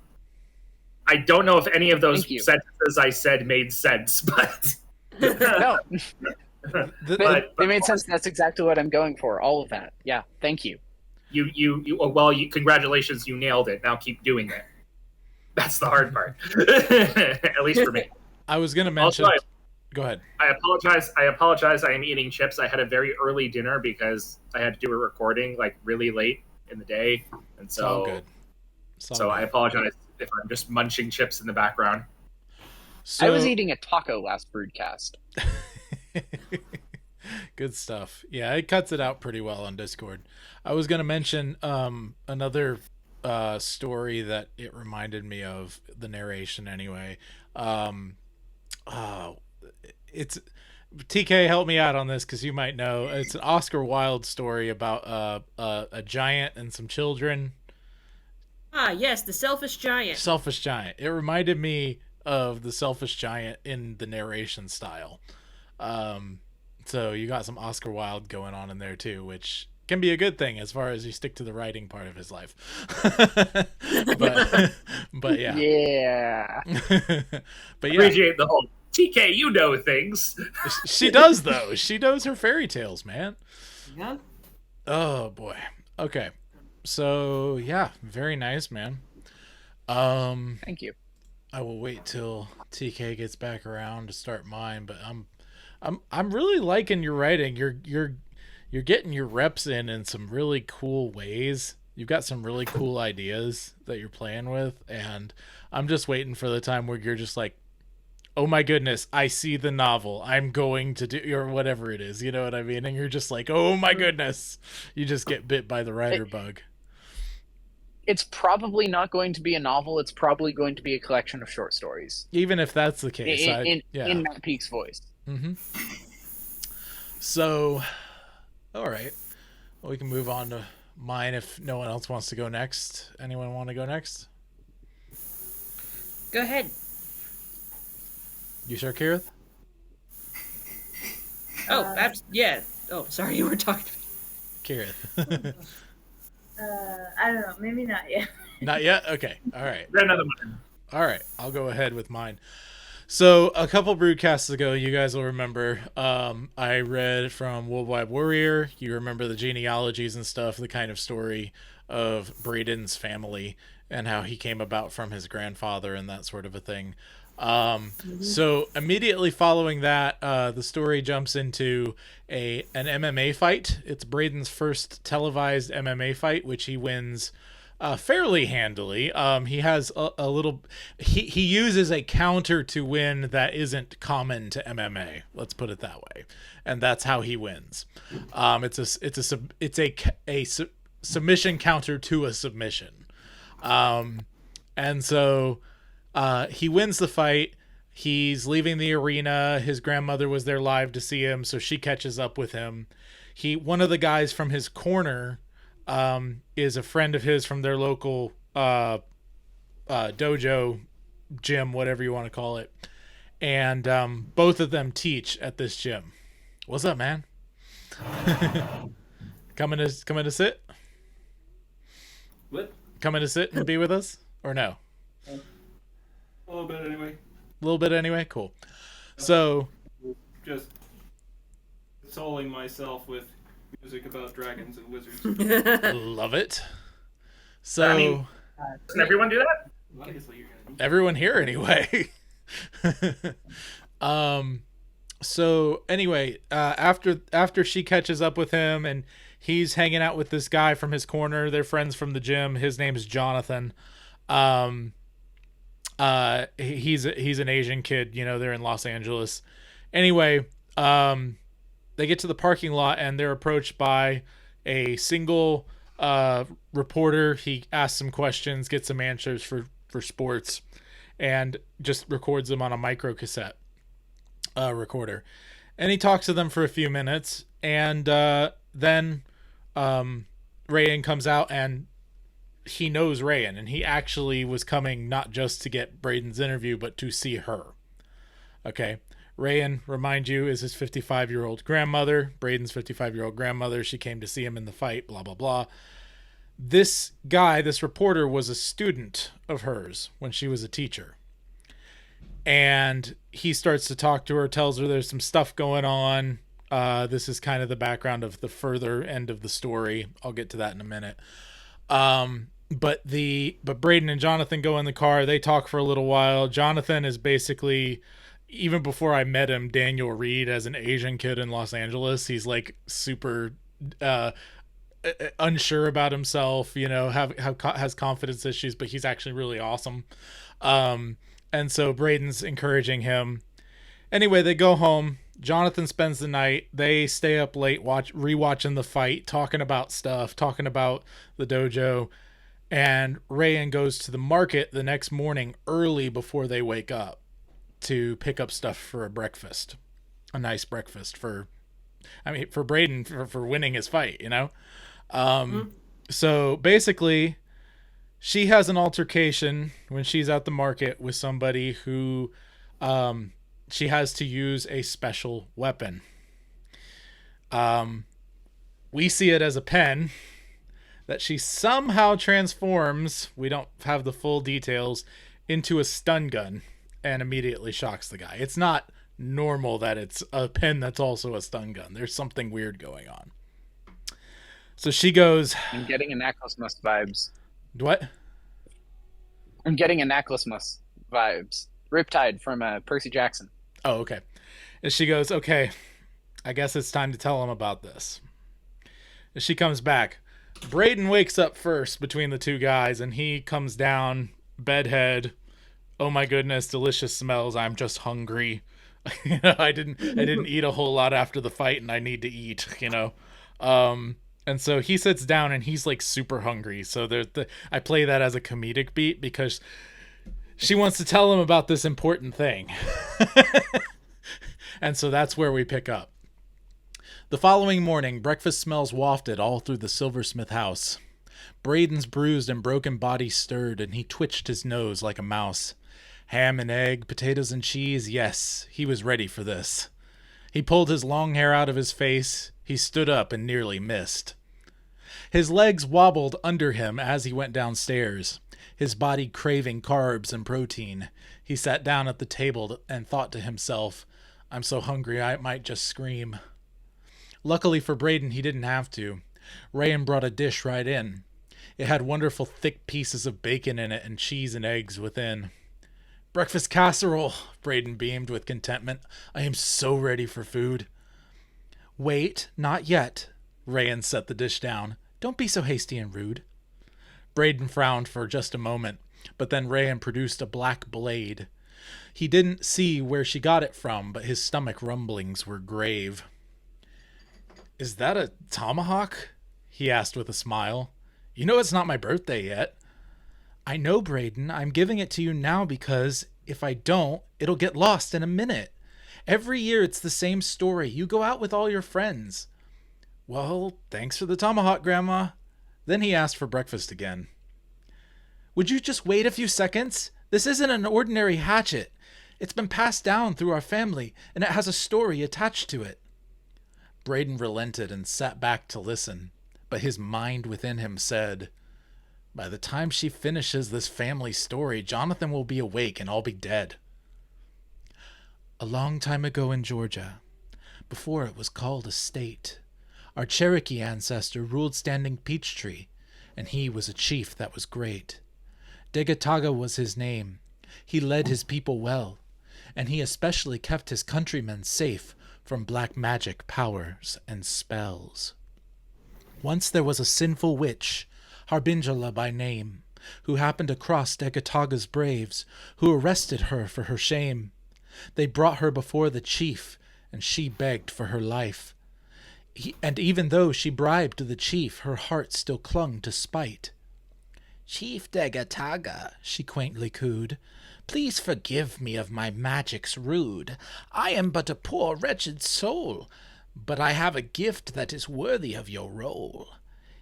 I don't know if any of those sentences I said made sense, but No, but they made sense. That's exactly what I'm going for. All of that. Yeah. Thank you. Congratulations, you nailed it. Now keep doing it. That's the hard part, at least for me. I was going to mention... Also, Go ahead. I apologize. I am eating chips. I had a very early dinner because I had to do a recording like really late in the day, and so all good. I apologize if I'm just munching chips in the background. So... I was eating a taco last broadcast. Good stuff. Yeah, it cuts it out pretty well on Discord. I was going to mention another story that it reminded me of, the narration anyway. It's TK, help me out on this because you might know. It's an Oscar Wilde story about a giant and some children. Ah, yes, the Selfish Giant. Selfish Giant. It reminded me of the Selfish Giant in the narration style. So you got some Oscar Wilde going on in there too, which can be a good thing as far as you stick to the writing part of his life. but yeah. Yeah. But yeah. Appreciate the whole TK, you know things. She does though. She knows her fairy tales, man. Yeah. Oh boy. Okay. So yeah, very nice, man. Thank you. I will wait till TK gets back around to start mine, but I'm really liking your writing. You're getting your reps in some really cool ways. You've got some really cool ideas that you're playing with, and I'm just waiting for the time where you're just like, oh my goodness, I see the novel. I'm going to do, or whatever it is. You know what I mean? And you're just like, oh my goodness. You just get bit by the writer bug. It's probably not going to be a novel. It's probably going to be a collection of short stories. Even if that's the case. In Matt Peake's voice. Mm-hmm. So, All right. Well, we can move on to mine if no one else wants to go next. Anyone want to go next? Go ahead. You sure, Kirith? Oh, yeah. Oh, sorry, you were talking to me. Kirith. I don't know. Maybe not yet. Not yet? Okay. All right. Got another one. All right. I'll go ahead with mine. So a couple broadcasts ago, you guys will remember, I read from Worldwide Warrior. You remember the genealogies and stuff, the kind of story of Braden's family and how he came about from his grandfather and that sort of a thing. So immediately following that, the story jumps into an MMA fight. It's Braden's first televised MMA fight, which he wins fairly handily. He has a little. He uses a counter to win that isn't common to MMA. Let's put it that way, and that's how he wins. It's a submission counter to a submission, and so he wins the fight. He's leaving the arena. His grandmother was there live to see him, so she catches up with him. One of the guys from his corner is a friend of his from their local dojo, gym, whatever you want to call it. And both of them teach at this gym. What's up, man? Coming to sit? What? Coming to sit and be with us? Or no? A little bit anyway. A little bit anyway? Cool. So... Just consoling myself with music about dragons and wizards. Love it. So... I mean, doesn't everyone do that? Obviously you're gonna do everyone here anyway. So anyway, after she catches up with him and he's hanging out with this guy from his corner, they're friends from the gym. His name's Jonathan. He's an Asian kid, they're in Los Angeles. Anyway, they get to the parking lot and they're approached by a single reporter. He asks some questions, gets some answers for sports, and just records them on a micro cassette recorder. And he talks to them for a few minutes, and then Rayan comes out, and he knows Rayan, and he actually was coming not just to get Braden's interview, but to see her. Okay. Rayan, remind you, is his 55-year-old grandmother, Braden's 55-year-old grandmother. She came to see him in the fight, blah, blah, blah. This guy, this reporter, was a student of hers when she was a teacher. And he starts to talk to her, tells her there's some stuff going on. This is kind of the background of the further end of the story. I'll get to that in a minute. But Braden and Jonathan go in the car. They talk for a little while. Jonathan is basically, even before I met him, Daniel Reed as an Asian kid in Los Angeles. He's like super unsure about himself, has confidence issues, but he's actually really awesome. And so Braden's encouraging him. Anyway, they go home. Jonathan spends the night. They stay up late rewatching the fight, talking about stuff, talking about the dojo. And Rayan goes to the market the next morning early before they wake up to pick up stuff for a breakfast. A nice breakfast for Braden for winning his fight, So basically, she has an altercation when she's at the market with somebody who she has to use a special weapon. We see it as a pen that she somehow transforms, we don't have the full details, into a stun gun and immediately shocks the guy. It's not normal that it's a pen that's also a stun gun. There's something weird going on. So she goes... I'm getting Anaclosmus vibes. What? I'm getting Anaclosmus vibes. Riptide from Percy Jackson. Oh, okay. And she goes, okay, I guess it's time to tell him about this. And she comes back. Braden wakes up first between the two guys, and he comes down, bedhead. Oh my goodness, delicious smells. I'm just hungry. I didn't eat a whole lot after the fight, and I need to eat, And so he sits down and he's like super hungry. So I play that as a comedic beat because she wants to tell him about this important thing. And so that's where we pick up. The following morning, breakfast smells wafted all through the silversmith house. Braden's bruised and broken body stirred, and he twitched his nose like a mouse. Ham and egg, potatoes and cheese, yes, he was ready for this. He pulled his long hair out of his face. He stood up and nearly missed. His legs wobbled under him as he went downstairs, his body craving carbs and protein. He sat down at the table and thought to himself, I'm so hungry I might just scream. Luckily for Braden, he didn't have to. Rayan brought a dish right in. It had wonderful thick pieces of bacon in it and cheese and eggs within. Breakfast casserole, Braden beamed with contentment. I am so ready for food. Wait, not yet. Rayan set the dish down. Don't be so hasty and rude. Braden frowned for just a moment, but then Rayan produced a black blade. He didn't see where she got it from, but his stomach rumblings were grave. Is that a tomahawk? He asked with a smile. You know it's not my birthday yet. I know, Braden. I'm giving it to you now because if I don't, it'll get lost in a minute. Every year it's the same story. You go out with all your friends. Well, thanks for the tomahawk, Grandma. Then he asked for breakfast again. Would you just wait a few seconds? This isn't an ordinary hatchet. It's been passed down through our family, and it has a story attached to it. Braden relented and sat back to listen, but his mind within him said, by the time she finishes this family story, Jonathan will be awake and I'll be dead. A long time ago in Georgia, before it was called a state, our Cherokee ancestor ruled Standing Peachtree, and he was a chief that was great. Degataga was his name. He led his people well, and he especially kept his countrymen safe from black magic powers and spells. Once there was a sinful witch, Harbingela by name, who happened across Degataga's braves, who arrested her for her shame. They brought her before the chief, and she begged for her life. And even though she bribed the chief, her heart still clung to spite. Chief Degataga, she quaintly cooed, please forgive me of my magic's rude. I am but a poor wretched soul, but I have a gift that is worthy of your role.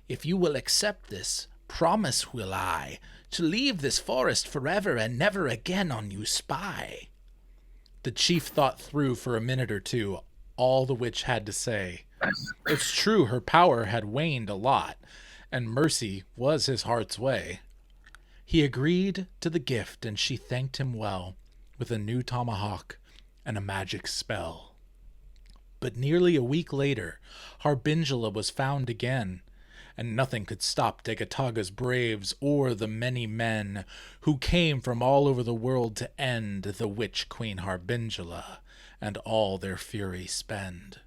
If you will accept this, promise will I, to leave this forest forever and never again on you spy. The chief thought through for a minute or two all the witch had to say. It's true her power had waned a lot, and mercy was his heart's way. He agreed to the gift, and she thanked him well, with a new tomahawk and a magic spell. But nearly a week later, Harbingela was found again, and nothing could stop Degataga's braves or the many men who came from all over the world to end the witch Queen Harbingela and all their fury spend.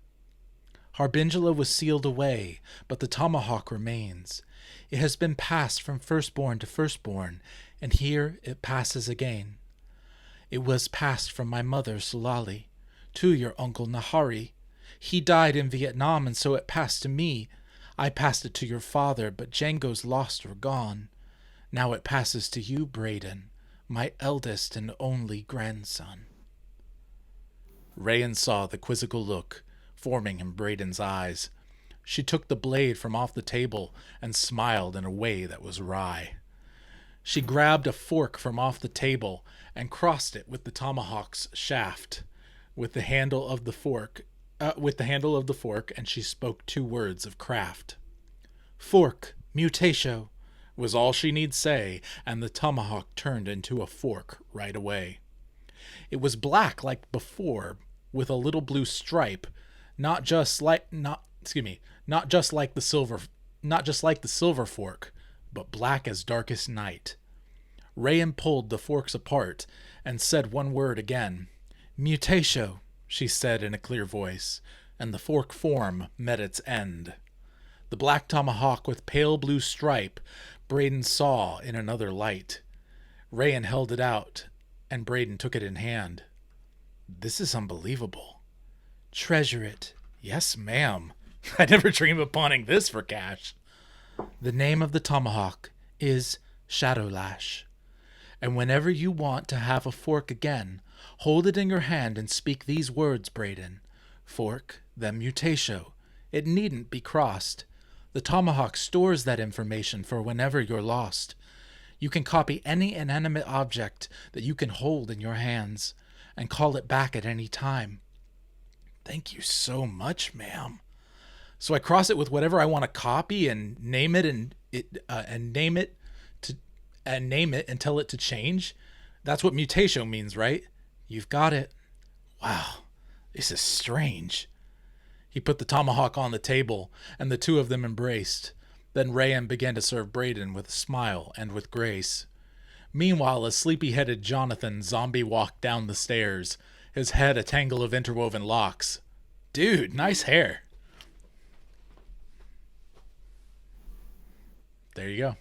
Harbingela was sealed away, but the tomahawk remains. It has been passed from firstborn to firstborn, and here it passes again. It was passed from my mother, Sulali, to your uncle Nahari. He died in Vietnam, and so it passed to me. I passed it to your father, but Django's lost or gone. Now it passes to you, Braden, my eldest and only grandson. Rayan saw the quizzical look forming in Braden's eyes. She took the blade from off the table and smiled in a way that was wry. She grabbed a fork from off the table and crossed it with the tomahawk's shaft, with the handle of the fork, and she spoke 2 words of craft. Fork, mutatio, was all she need say, and the tomahawk turned into a fork right away. It was black like before, with a little blue stripe, not just like the silver fork, but black as darkest night. Rayan pulled the forks apart and said 1 word again. Mutatio, she said in a clear voice, and the fork form met its end. The black tomahawk with pale blue stripe Braden saw in another light. Rayan held it out, and Braden took it in hand. This is unbelievable. Treasure it. Yes, ma'am. I never dreamed of pawning this for cash. The name of the tomahawk is Shadowlash. And whenever you want to have a fork again, hold it in your hand and speak these words, Braden. Fork, then mutatio. It needn't be crossed. The tomahawk stores that information for whenever you're lost. You can copy any inanimate object that you can hold in your hands and call it back at any time. Thank you so much, ma'am. So I cross it with whatever I want to copy and name it and name it and tell it to change. That's what mutatio means, right? You've got it. Wow, this is strange. He put the tomahawk on the table, and the two of them embraced. Then Rayan began to serve Brayden with a smile and with grace. Meanwhile, a sleepy-headed Jonathan zombie walked down the stairs, his head a tangle of interwoven locks. Dude, nice hair. There you go.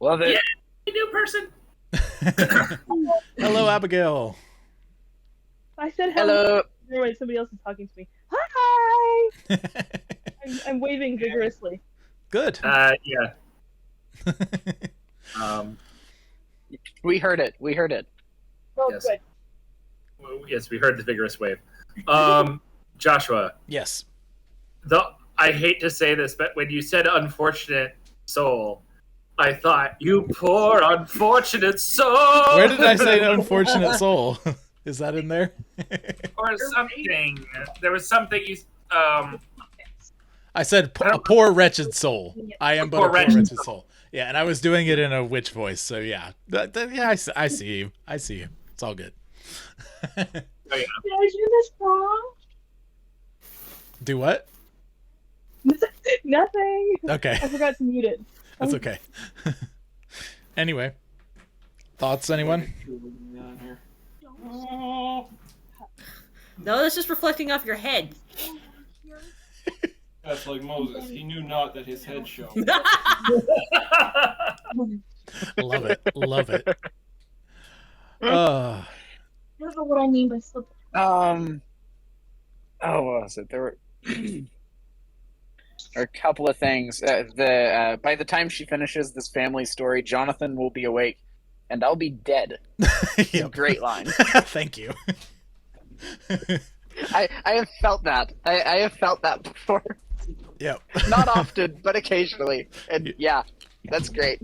Love it. Yeah, new person. Hello, Abigail. I said Hello. when somebody else is talking to me. Hi! I'm waving vigorously. Good. Yeah. We heard it. We heard it. Oh, Yes. good. Yes, we heard the vigorous wave. Joshua, Yes. I hate to say this, but when you said unfortunate soul, I thought, you poor unfortunate soul! Where did I say unfortunate soul? Is that in there? Or something. There was something you... I said a poor wretched soul. I am but a poor wretched soul. Yeah, and I was doing it in a witch voice, so yeah. Yeah, I see you. I see you. It's all good. Oh, yeah. Did I do this wrong? Do what? Nothing. Okay. I forgot to mute it. That's okay. Anyway. Thoughts, anyone? Oh, No, that's just reflecting off your head. that's like Moses. He knew not that his head showed. Love it. Love it. I don't know what I mean by slip. Oh, what was it? There were a couple of things. By the time she finishes this family story, Jonathan will be awake, and I'll be dead. It's a great line. Thank you. I have felt that. I have felt that before. Yep. Not often, but occasionally. And yeah, that's great.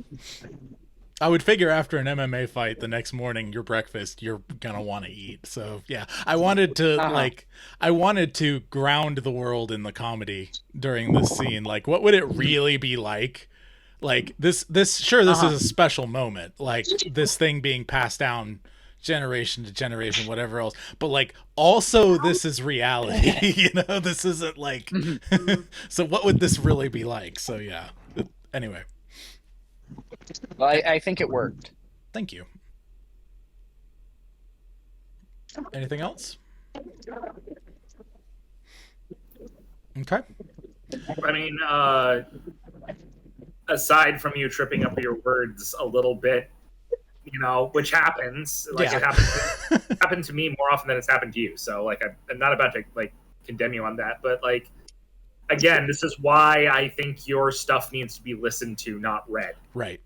I would figure after an MMA fight the next morning, your breakfast, you're gonna want to eat. So yeah, I wanted to ground the world in the comedy during this scene. Like, what would it really be like? Like this is a special moment. Like this thing being passed down generation to generation, whatever else. But like, also this is reality. You know, this isn't like. So what would this really be like? So yeah. Anyway. Well, I think it worked. Thank you. Anything else? Okay. I mean, aside from you tripping up your words a little bit, you know, which happens, like Yeah. it happened to me more often than it's happened to you. So, like, I'm not about to like condemn you on that, but like, again, this is why I think your stuff needs to be listened to, not read. Right.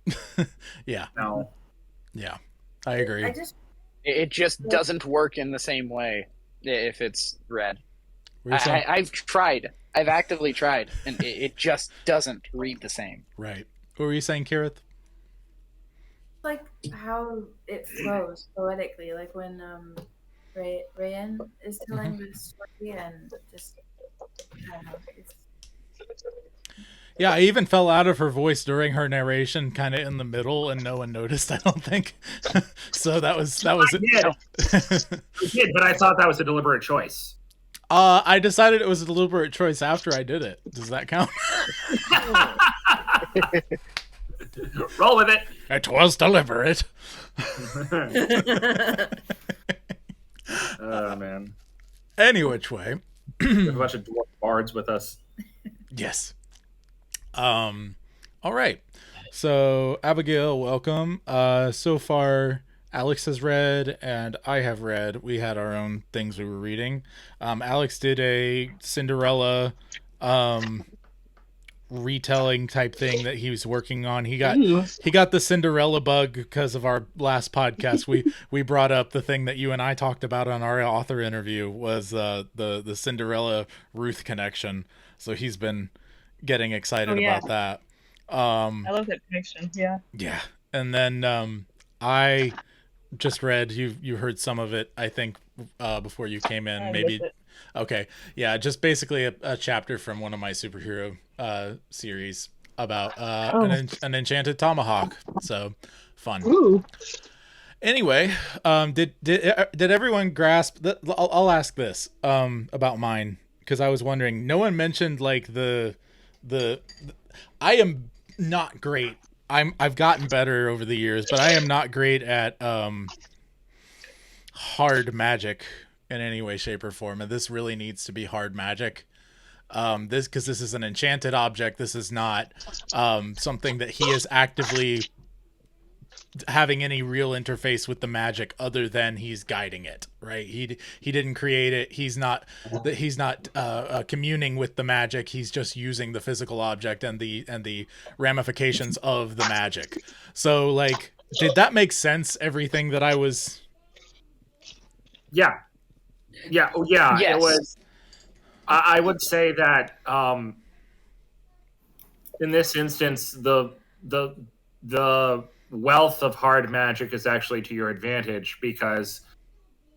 Yeah. No. Yeah. I agree. It just doesn't work in the same way if it's read. What were you saying? I've tried. I've actively tried, and it just doesn't read the same. Right. What were you saying, Kirith? Like how it flows poetically, like when Rayan is telling the story and just I don't know, Yeah, I even fell out of her voice during her narration, kind of in the middle, and no one noticed. I don't think. So that was. I did, but I thought that was a deliberate choice. I decided it was a deliberate choice after I did it. Does that count? Roll with it. It was deliberate. Oh man. Any which way. We have a bunch of dwarf bards with us. Yes. All right. So Abigail, welcome. So far, Alex has read and I have read. We had our own things we were reading. Alex did a Cinderella retelling type thing that he was working on. He got the Cinderella bug because of our last podcast. We brought up the thing that you and I talked about on our author interview was the Cinderella Ruth connection. So he's been getting excited about that. I love that connection. Yeah. Yeah. And then I just read, you heard some of it, I think, before you came in. Maybe. Okay. Yeah, just basically a chapter from one of my superhero series about an enchanted tomahawk. So fun. Ooh. Anyway, did everyone grasp that? I'll ask this about mine, because I was wondering, no one mentioned like the I am not great. I've gotten better over the years, but I am not great at hard magic in any way, shape, or form, and this really needs to be hard magic. Because this is an enchanted object. This is not something that he is actively having any real interface with the magic other than he's guiding it, right? He didn't create it. He's not communing with the magic. He's just using the physical object and the ramifications of the magic. So, like, did that make sense? Everything that I was. Yeah. Yes. It was. I would say that in this instance, the wealth of hard magic is actually to your advantage, because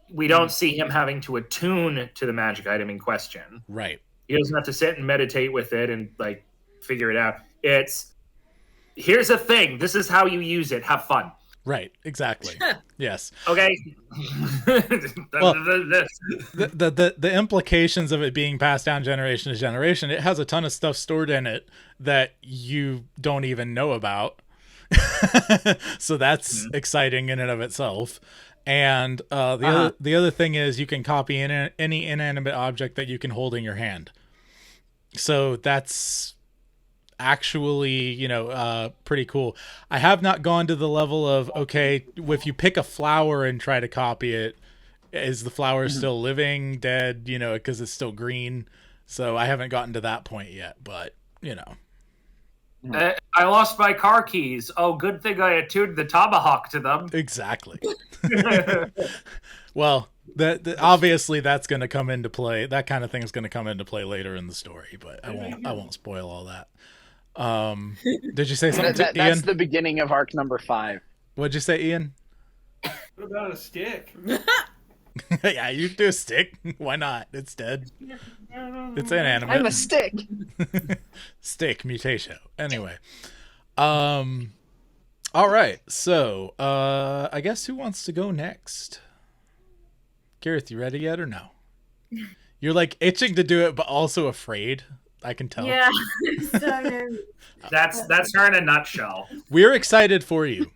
we don't see him having to attune to the magic item in question. Right. He doesn't have to sit and meditate with it and like figure it out. It's, here's a thing. This is how you use it. Have fun. Right, exactly. Yes. Okay. Well, the implications of it being passed down generation to generation, it has a ton of stuff stored in it that you don't even know about. So that's exciting in and of itself. And the other thing is you can copy any inanimate object that you can hold in your hand. So that's actually, pretty cool. I have not gone to the level of, okay, if you pick a flower and try to copy it, is the flower still living, dead, because it's still green. So I haven't gotten to that point yet, but I lost my car keys. Oh, good thing I attuned the tomahawk to them. Exactly. Well, that obviously that's going to come into play. That kind of thing is going to come into play later in the story, but I won't spoil all that. Did you say something, Ian? That's the beginning of arc number 5. What'd you say, Ian? What about a stick? Yeah, you can do a stick. Why not? It's dead. It's inanimate. I'm a stick. Stick mutation. Anyway. All right. So, I guess who wants to go next? Gareth, you ready yet or no? You're like itching to do it, but also afraid. I can tell. Yeah. So nervous. That's her in a nutshell. We're excited for you.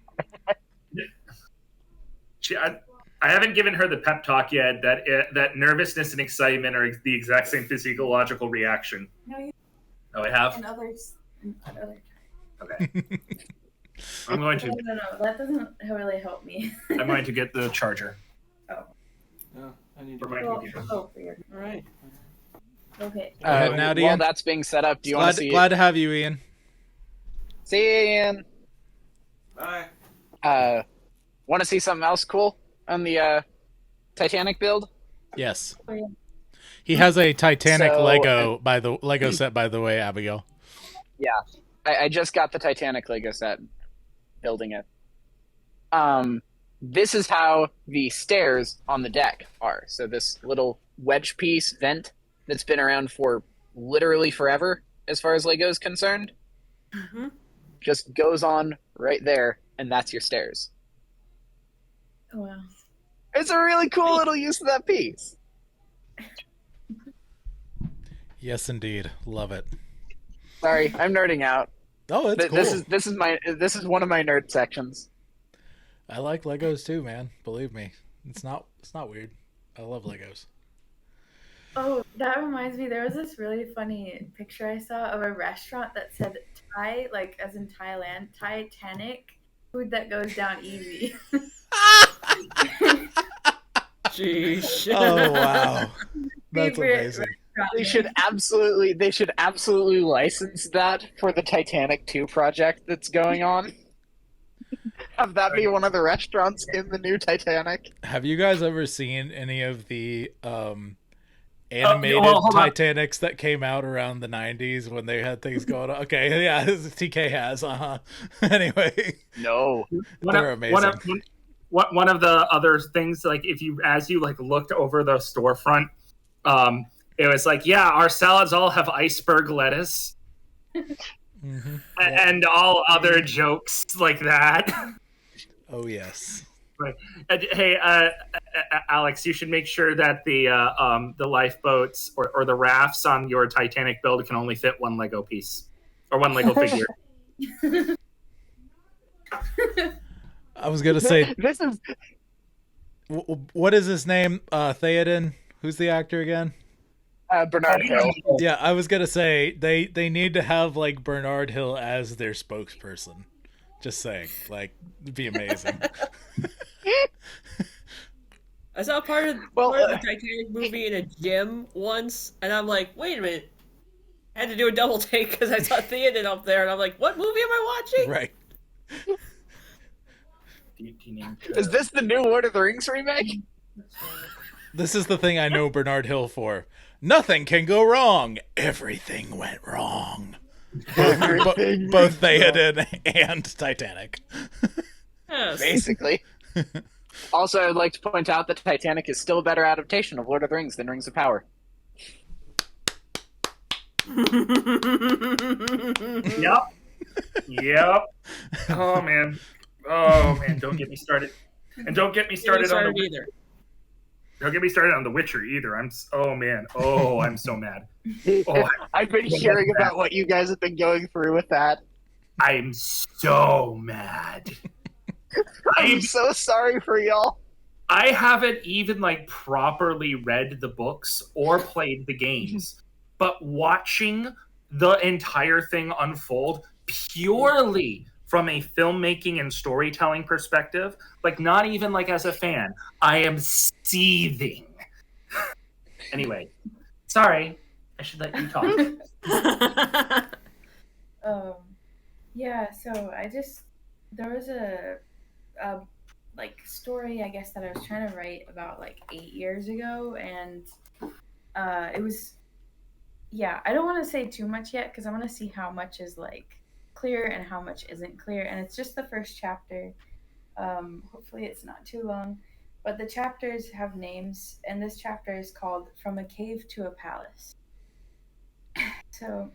I haven't given her the pep talk yet that nervousness and excitement are the exact same physiological reaction. No, you. Oh, I have? And others. Okay. I'm going to. No, that doesn't really help me. I'm going to get the charger. Oh. No, I need For to. my computer. Oh, for your. All right. Okay. Now, While Ian. that's being set up, do you want to see? Glad to have you, Ian. See you, Ian. Bye. Want to see something else cool on the Titanic build? Yes. Oh, yeah. He has a Titanic So, Lego set, by the way, Abigail. Yeah, I just got the Titanic Lego set, building it. This is how the stairs on the deck are. So this little wedge piece vent that's been around for literally forever, as far as Lego is concerned, just goes on right there, and that's your stairs. Oh, wow. It's a really cool little use of that piece. Yes, indeed. Love it. Sorry, I'm nerding out. Oh, it's cool. This is one of my nerd sections. I like Legos too, man. Believe me. It's not weird. I love Legos. Oh, that reminds me. There was this really funny picture I saw of a restaurant that said Thai, like as in Thailand, Titanic, food that goes down easy. Jeez. Oh, wow. That's amazing. They should absolutely license that for the Titanic 2 project that's going on. Have that be one of the restaurants in the new Titanic. Have you guys ever seen any of the animated hold on. Titanics that came out around the 90s when they had things going on? Okay, yeah, TK has. Anyway, No. they're amazing. One of the other things, like as you like looked over the storefront, it was like, yeah, our salads all have iceberg lettuce. Mm-hmm. And all other jokes like that. Oh yes. Right. Hey, Alex, you should make sure that the lifeboats or the rafts on your Titanic build can only fit one Lego piece or one Lego figure. I was gonna say, This is what is his name? Theoden. Who's the actor again? Bernard Hill. Yeah, I was gonna say they need to have like Bernard Hill as their spokesperson. Just saying, like, it'd be amazing. I saw part of the Titanic movie in a gym once, and I'm like, wait a minute. I had to do a double take because I saw Theoden up there, and I'm like, what movie am I watching? Right. Is this the new Lord of the Rings remake? This is the thing I know Bernard Hill for. Nothing can go wrong. Everything went wrong. Both Theoden and Titanic. Yes. Basically. Also, I'd like to point out that Titanic is still a better adaptation of Lord of the Rings than Rings of Power. Yep. Oh man, don't get me started. And don't get me started on the either. Don't get me started on The Witcher either. I'm so mad. Oh, I've been hearing about what you guys have been going through with that. I'm so mad. I'm so sorry for y'all. I haven't even like properly read the books or played the games, but watching the entire thing unfold purely from a filmmaking and storytelling perspective, like not even like as a fan, I am seething. Anyway, sorry, I should let you talk. Yeah, so there was a like story, I guess, that I was trying to write about like 8 years ago, and it was, yeah, I don't want to say too much yet because I want to see how much is like clear and how much isn't clear, and it's just the first chapter. Hopefully it's not too long, but the chapters have names, and this chapter is called From a Cave to a Palace. So,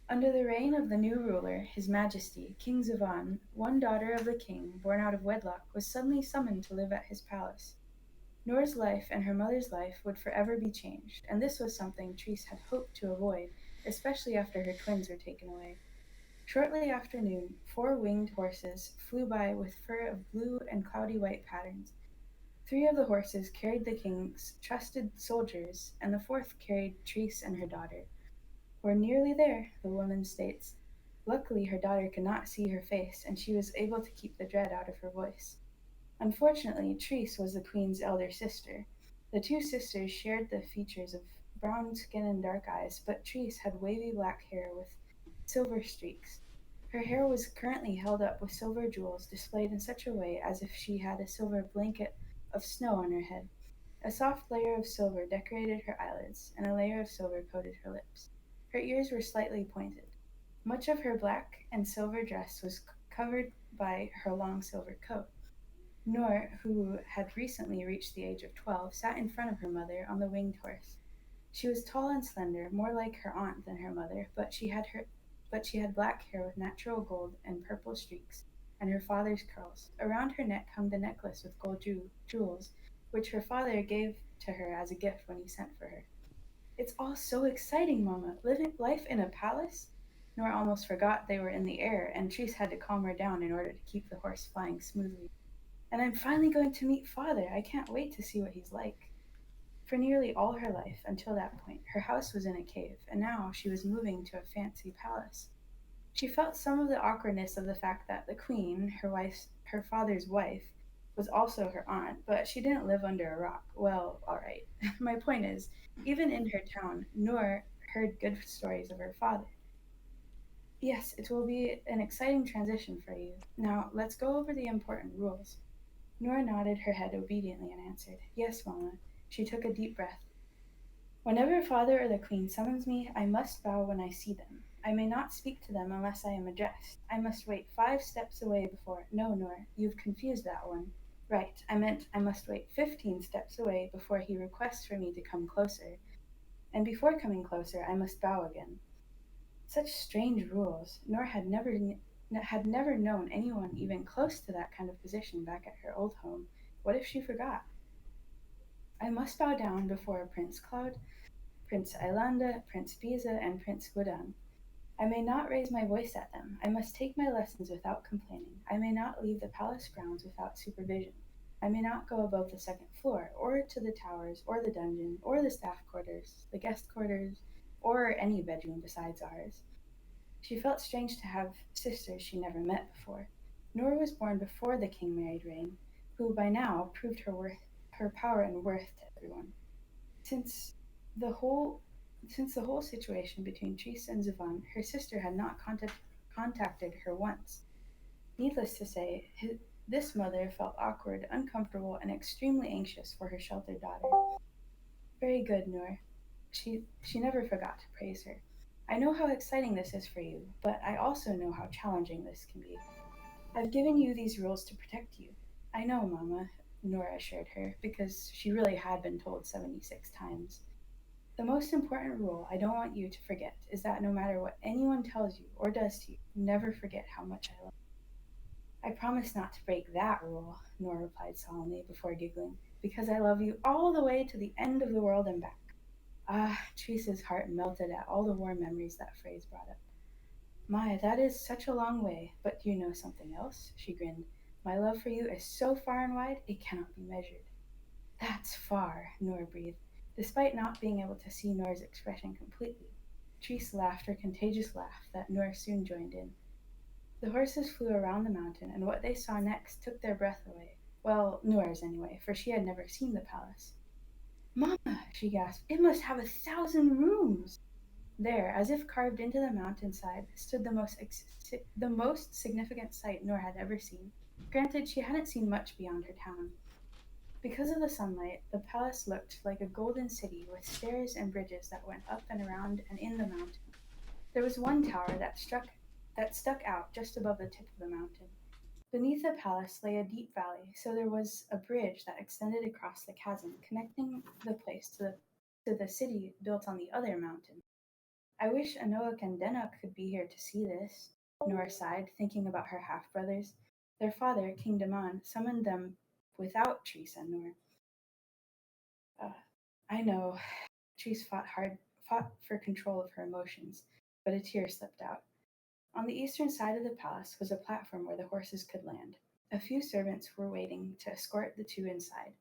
under the reign of the new ruler, His Majesty, King Zuvan, one daughter of the king, born out of wedlock, was suddenly summoned to live at his palace. Nora's life and her mother's life would forever be changed, and this was something Therese had hoped to avoid, especially after her twins were taken away. Shortly after noon, 4 winged horses flew by with fur of blue and cloudy white patterns. 3 of the horses carried the king's trusted soldiers, and the 4th carried Therese and her daughter. "We're nearly there," the woman states. Luckily, her daughter could not see her face, and she was able to keep the dread out of her voice. Unfortunately, Therese was the queen's elder sister. The 2 sisters shared the features of brown skin and dark eyes, but Therese had wavy black hair with silver streaks. Her hair was currently held up with silver jewels displayed in such a way as if she had a silver blanket of snow on her head. A soft layer of silver decorated her eyelids, and a layer of silver coated her lips. Her ears were slightly pointed. Much of her black and silver dress was covered by her long silver coat. Noor, who had recently reached the age of 12, sat in front of her mother on the winged horse. She was tall and slender, more like her aunt than her mother, but she had black hair with natural gold and purple streaks, and her father's curls. Around her neck hung the necklace with gold jewels, which her father gave to her as a gift when he sent for her. "It's all so exciting, Mama. Living life in a palace?" Nora almost forgot they were in the air, and Therese had to calm her down in order to keep the horse flying smoothly. "And I'm finally going to meet Father. I can't wait to see what he's like." For nearly all her life, until that point, her house was in a cave, and now she was moving to a fancy palace. She felt some of the awkwardness of the fact that the queen, her father's wife, was also her aunt, but she didn't live under a rock. Well, alright. My point is, even in her town, Noor heard good stories of her father. Yes, it will be an exciting transition for you. Now, let's go over the important rules. Noor nodded her head obediently and answered, Yes, Mama. She took a deep breath. Whenever father or the queen summons me, I must bow when I see them. I may not speak to them unless I am addressed. I must wait 5 steps away before. No, Noor, you've confused that one. Right, I meant I must wait 15 steps away before he requests for me to come closer. And before coming closer, I must bow again. Such strange rules. Noor had never known anyone even close to that kind of position back at her old home. What if she forgot? I must bow down before Prince Claude, Prince Ailanda, Prince Biza, and Prince Gudan. I may not raise my voice at them. I must take my lessons without complaining. I may not leave the palace grounds without supervision. I may not go above the second floor, or to the towers, or the dungeon, or the staff quarters, the guest quarters, or any bedroom besides ours. She felt strange to have sisters she never met before. Noor was born before the king married Rain, who by now proved her power and worth to everyone. Since the whole since the whole situation between Tris and Zuvan, her sister had not contacted her once. Needless to say, this mother felt awkward, uncomfortable, and extremely anxious for her sheltered daughter. Very good, Noor. She never forgot to praise her. I know how exciting this is for you, but I also know how challenging this can be. I've given you these rules to protect you. I know, Mama, Nora assured her, because she really had been told 76 times. The most important rule I don't want you to forget is that no matter what anyone tells you or does to you, never forget how much I love you. I promise not to break that rule, Nora replied solemnly before giggling, because I love you all the way to the end of the world and back. Ah, Teresa's heart melted at all the warm memories that phrase brought up. My, that is such a long way, but do you know something else? She grinned. My love for you is so far and wide, it cannot be measured. That's far, Nora breathed, despite not being able to see Nora's expression completely. Therese laughed her contagious laugh that Nora soon joined in. The horses flew around the mountain, and what they saw next took their breath away. Well, Nora's anyway, for she had never seen the palace. Mama, she gasped, it must have 1,000 rooms. There, as if carved into the mountainside, stood the most significant sight Nora had ever seen. Granted, she hadn't seen much beyond her town. Because of the sunlight, the palace looked like a golden city with stairs and bridges that went up and around and in the mountain. There was one tower that stuck out just above the tip of the mountain. Beneath the palace lay a deep valley, so there was a bridge that extended across the chasm, connecting the place to the city built on the other mountain. I wish Anoak and Denuk could be here to see this, Nora sighed, thinking about her half-brothers. Their father, King Daman, summoned them without Therese and Nor. Uh, I know. Therese fought for control of her emotions, but a tear slipped out. On the eastern side of the palace was a platform where the horses could land. A few servants were waiting to escort the two inside.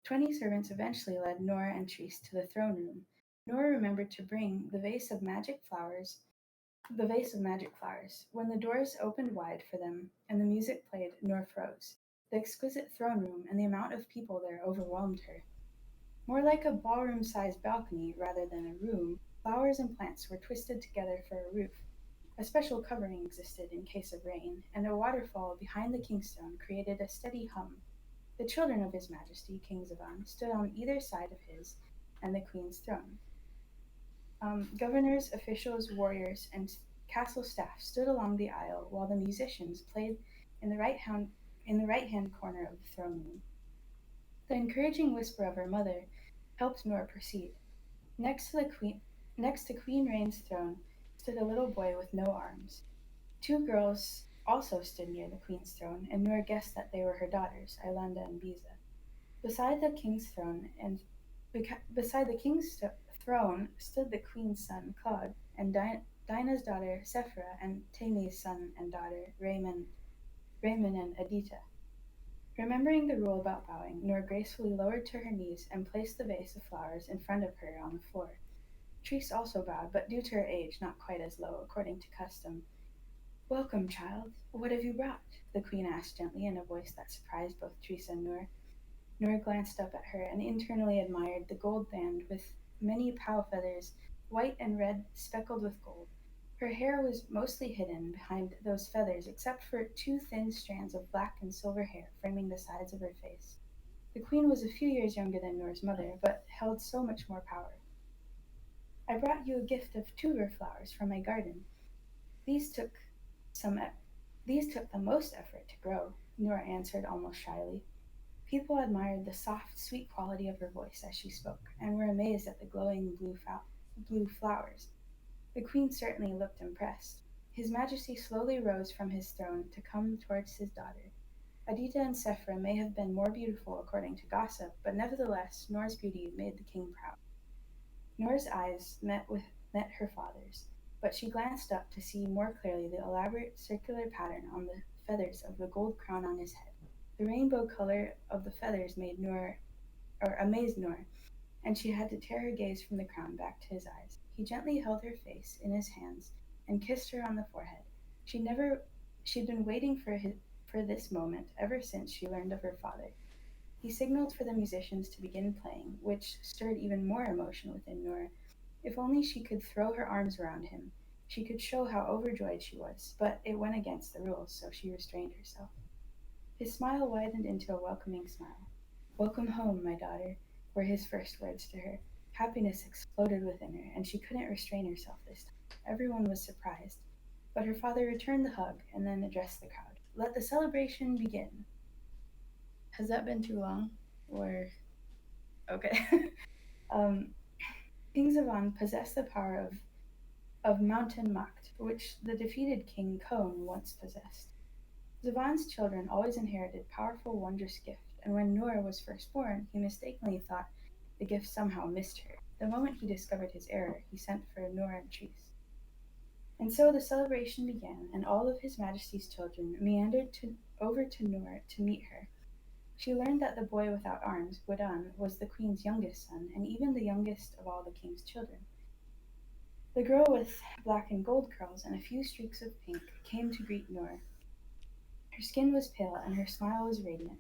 20 servants eventually led Nora and Therese to the throne room. Nora remembered to bring the vase of magic flowers. When the doors opened wide for them and the music played, Nora froze. The exquisite throne room and the amount of people there overwhelmed her. More like a ballroom-sized balcony rather than a room, flowers and plants were twisted together for a roof. A special covering existed in case of rain, and a waterfall behind the kingstone created a steady hum. The children of His Majesty, King Zavan, stood on either side of his and the Queen's throne. Governors, officials, warriors, and castle staff stood along the aisle while the musicians played in the right-hand corner of the throne room. The encouraging whisper of her mother helped Nora proceed. Next to Queen Rain's throne stood a little boy with no arms. Two girls also stood near the Queen's throne, and Nora guessed that they were her daughters, Ailanda and Biza. Beside the king's throne stood the queen's son, Claude, and Dinah's daughter, Sephra, and Tammy's son and daughter, Raymond and Adita. Remembering the rule about bowing, Nora gracefully lowered to her knees and placed the vase of flowers in front of her on the floor. Therese also bowed, but due to her age, not quite as low, according to custom. Welcome, child. What have you brought? The queen asked gently in a voice that surprised both Teresa and Noor. Noor glanced up at her and internally admired the gold band with many pow feathers, white and red, speckled with gold. Her hair was mostly hidden behind those feathers, except for two thin strands of black and silver hair framing the sides of her face. The queen was a few years younger than Noor's mother, but held so much more power. I brought you a gift of tuber flowers from my garden. These took some e- these took the most effort to grow, Noor answered almost shyly. People admired the soft, sweet quality of her voice as she spoke, and were amazed at the glowing blue flowers. The queen certainly looked impressed. His Majesty slowly rose from his throne to come towards his daughter. Adita and Sephra may have been more beautiful according to gossip, but nevertheless Noor's beauty made the king proud. Noor's eyes met her father's, but she glanced up to see more clearly the elaborate circular pattern on the feathers of the gold crown on his head. The rainbow color of the feathers made Noor, or amazed Noor, and she had to tear her gaze from the crown back to his eyes. He gently held her face in his hands and kissed her on the forehead. She'd been waiting for this moment ever since she learned of her father. He signaled for the musicians to begin playing, which stirred even more emotion within Noor. If only she could throw her arms around him, she could show how overjoyed she was, but it went against the rules, so she restrained herself. His smile widened into a welcoming smile. Welcome home, my daughter, were his first words to her. Happiness exploded within her, and she couldn't restrain herself this time. Everyone was surprised, but her father returned the hug and then addressed the crowd. Let the celebration begin. Has that been too long? Or okay. um, King Zavan possessed the power of Mountain Macht, which the defeated King Kone once possessed. Zavan's children always inherited powerful, wondrous gift, and when Noor was first born, he mistakenly thought the gift somehow missed her. The moment he discovered his error, he sent for Noor and Tris. And so the celebration began, and all of His Majesty's children meandered over to Noor to meet her. She learned that the boy without arms, Guadan, was the queen's youngest son, and even the youngest of all the king's children. The girl with black and gold curls and a few streaks of pink came to greet Noor. Her skin was pale and her smile was radiant.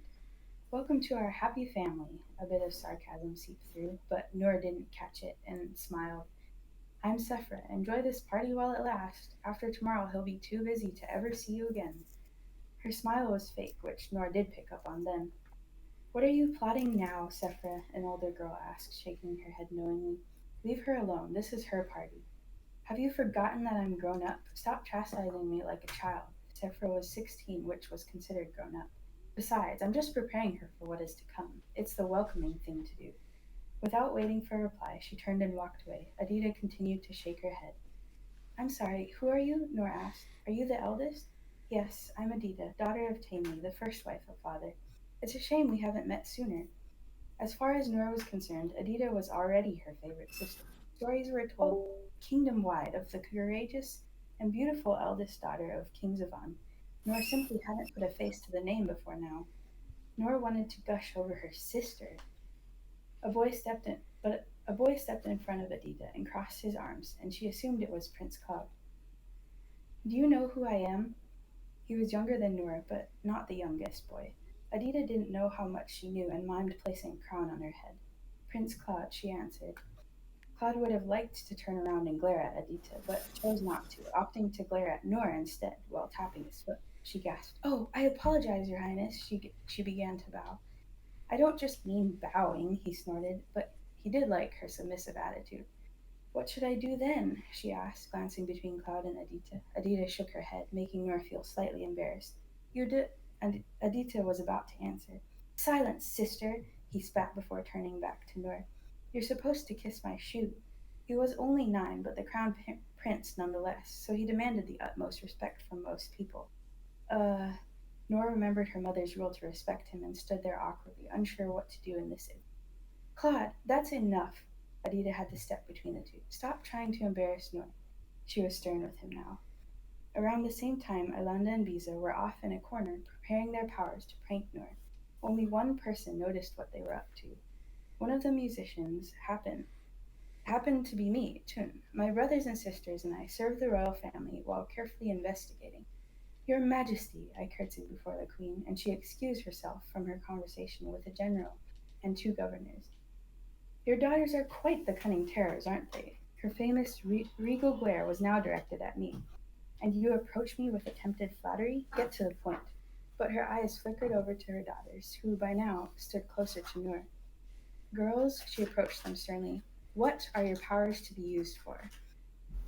Welcome to our happy family, a bit of sarcasm seeped through, but Noor didn't catch it and smiled. I'm Sephra. Enjoy this party while it lasts. After tomorrow, he'll be too busy to ever see you again. Her smile was fake, which Noor did pick up on then. What are you plotting now, Sephra? An older girl asked, shaking her head knowingly. Leave her alone. This is her party. Have you forgotten that I'm grown up? Stop chastising me like a child. Sephra was 16, which was considered grown up. Besides, I'm just preparing her for what is to come. It's the welcoming thing to do. Without waiting for a reply, she turned and walked away. Adita continued to shake her head. I'm sorry, who are you? Noor asked. Are you the eldest? Yes, I'm Adita, daughter of Tammy, the first wife of father. It's a shame we haven't met sooner. As far as Noor was concerned, Adita was already her favorite sister. Stories were told kingdom-wide of the courageous and beautiful eldest daughter of King Zavan. Noor simply hadn't put a face to the name before now. Noor wanted to gush over her sister. A boy stepped in front of Adita and crossed his arms, and she assumed it was Prince Claude. Do you know who I am? He was younger than Noor, but not the youngest boy. Adita didn't know how much she knew and mimed placing a crown on her head. Prince Claude, she answered. Claude would have liked to turn around and glare at Adita, but chose not to, opting to glare at Noor instead while tapping his foot. She gasped. Oh, I apologize, Your Highness, she began to bow. I don't just mean bowing, he snorted, but he did like her submissive attitude. What should I do then? She asked, glancing between Claude and Adita. Adita shook her head, making Noor feel slightly embarrassed. And Adita was about to answer. Silence, sister, he spat before turning back to Noor. You're supposed to kiss my shoe. He was only 9, but the crown prince nonetheless, so he demanded the utmost respect from most people. Noor remembered her mother's rule to respect him and stood there awkwardly, unsure what to do in this. Claude, that's enough. Adita had to step between the two. Stop trying to embarrass Noor. She was stern with him now. Around the same time, Alanda and Biza were off in a corner, preparing their powers to prank Noor. Only one person noticed what they were up to. One of the musicians happened to be me, Tun. My brothers and sisters and I served the royal family while carefully investigating. Your Majesty, I curtsied before the queen, and she excused herself from her conversation with a general and 2 governors. Your daughters are quite the cunning terrors, aren't they? Her famous regal glare was now directed at me. And you approach me with attempted flattery? Get to the point. But her eyes flickered over to her daughters, who by now stood closer to Noor. Girls, she approached them sternly, what are your powers to be used for?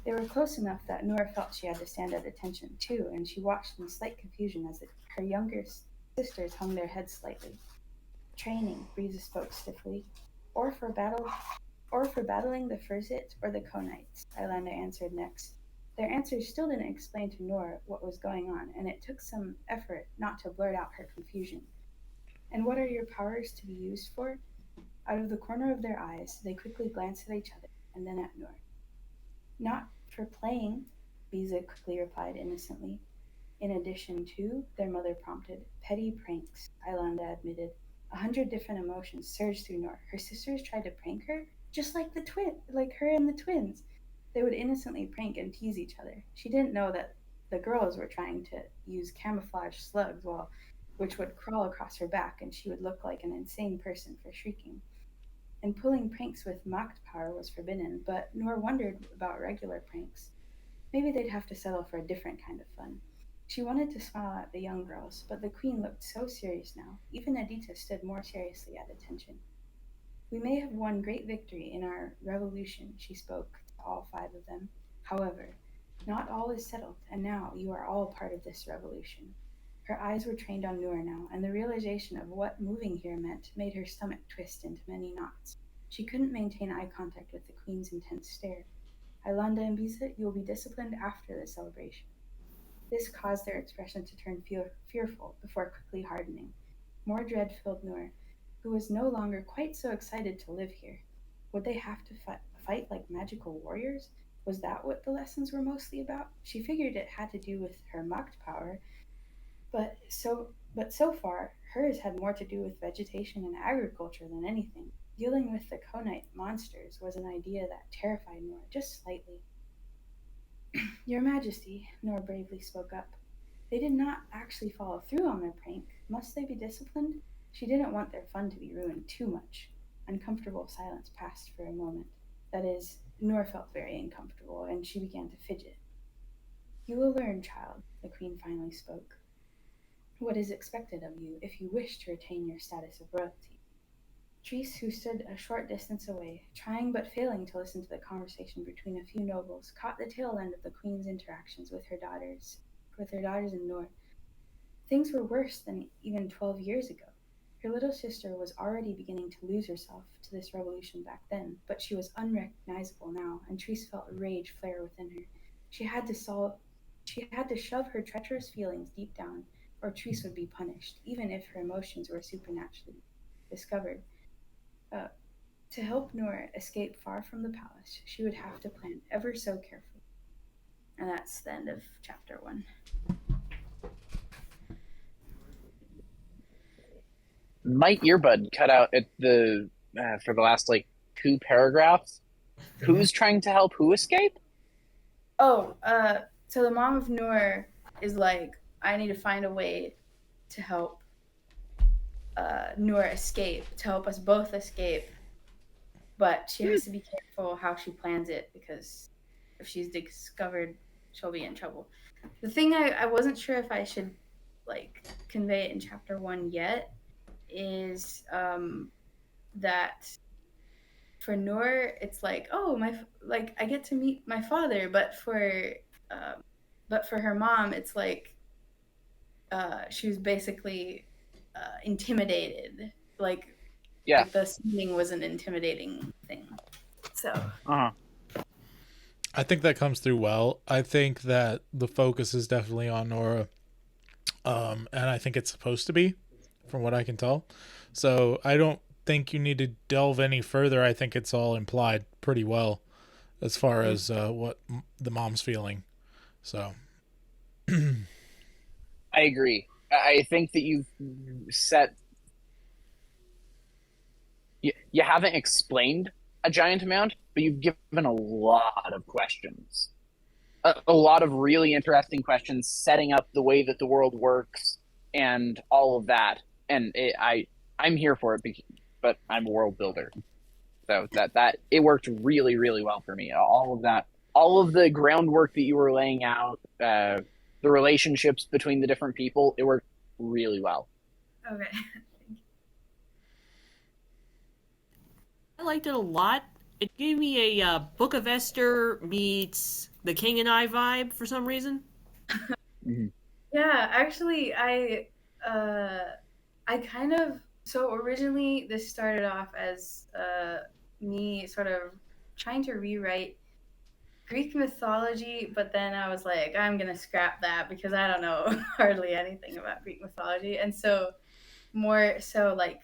They were close enough that Noor felt she had to stand at attention, too, and she watched in slight confusion as her younger sisters hung their heads slightly. Training, Breeza spoke stiffly. Or for battling the Furzit or the Konites, Iolanda answered next. Their answers still didn't explain to Noor what was going on, and it took some effort not to blurt out her confusion. And what are your powers to be used for? Out of the corner of their eyes, they quickly glanced at each other, and then at Noor. Not for playing, Biza quickly replied innocently. In addition to, their mother prompted. Petty pranks, Iolanda admitted. 100 different emotions surged through Noor. Her sisters tried to prank her, just like like her and the twins. They would innocently prank and tease each other. She didn't know that the girls were trying to use camouflage slugs, which would crawl across her back, and she would look like an insane person for shrieking. And pulling pranks with Macht power was forbidden, but Noor wondered about regular pranks. Maybe they'd have to settle for a different kind of fun. She wanted to smile at the young girls, but the queen looked so serious now. Even Edita stood more seriously at attention. We may have won great victory in our revolution, she spoke to all 5 of them. However, not all is settled, and now you are all part of this revolution. Her eyes were trained on Noor now, and the realization of what moving here meant made her stomach twist into many knots. She couldn't maintain eye contact with the queen's intense stare. Iolanda and Biza, you will be disciplined after the celebration. This caused their expression to turn fearful before quickly hardening. More dread filled Noor, who was no longer quite so excited to live here. Would they have to fight like magical warriors? Was that what the lessons were mostly about? She figured it had to do with her Macht power, but so far, hers had more to do with vegetation and agriculture than anything. Dealing with the Konite monsters was an idea that terrified Noor just slightly. Your Majesty, Noor bravely spoke up. They did not actually follow through on their prank. Must they be disciplined? She didn't want their fun to be ruined too much. Uncomfortable silence passed for a moment. That is, Noor felt very uncomfortable, and she began to fidget. You will learn, child, the queen finally spoke. What is expected of you if you wish to retain your status of royalty? Treese, who stood a short distance away, trying but failing to listen to the conversation between a few nobles, caught the tail end of the queen's interactions with her daughters and Noor. Things were worse than even 12 years ago. Her little sister was already beginning to lose herself to this revolution back then, but she was unrecognizable now, and Treese felt rage flare within her. She had to shove her treacherous feelings deep down, or Treese would be punished, even if her emotions were supernaturally discovered. To help Noor escape far from the palace, she would have to plan ever so carefully. And that's the end of chapter 1. My earbud cut out at the for the last 2 paragraphs. Who's trying to help who escape? Oh, so the mom of Noor is like, I need to find a way to help Noor escape, to help us both escape. But she has to be careful how she plans it, because if she's discovered, she'll be in trouble. The thing I wasn't sure if I should convey it in chapter 1 yet is that for Noor it's I get to meet my father, but for her mom it's she was basically intimidated. Yeah. The singing was an intimidating thing. So. I think that comes through well. I think that the focus is definitely on Nora, and I think it's supposed to be, from what I can tell. So I don't think you need to delve any further. I think it's all implied pretty well as far as what the mom's feeling. So I agree. I think that you've set... You haven't explained a giant amount, but you've given a lot of questions. a lot of really interesting questions, setting up the way that the world works and all of that. And I'm here for it, but I'm a world builder, so that it worked really, really well for me. All of that, all of the groundwork that you were laying out, the relationships between the different people, it worked really well. Okay. I liked it a lot. It gave me a Book of Esther meets The King and I vibe for some reason. Mm-hmm. Yeah, actually, I kind of, so originally this started off as me sort of trying to rewrite Greek mythology, but then I was like, I'm gonna scrap that because I don't know hardly anything about Greek mythology, and so more so like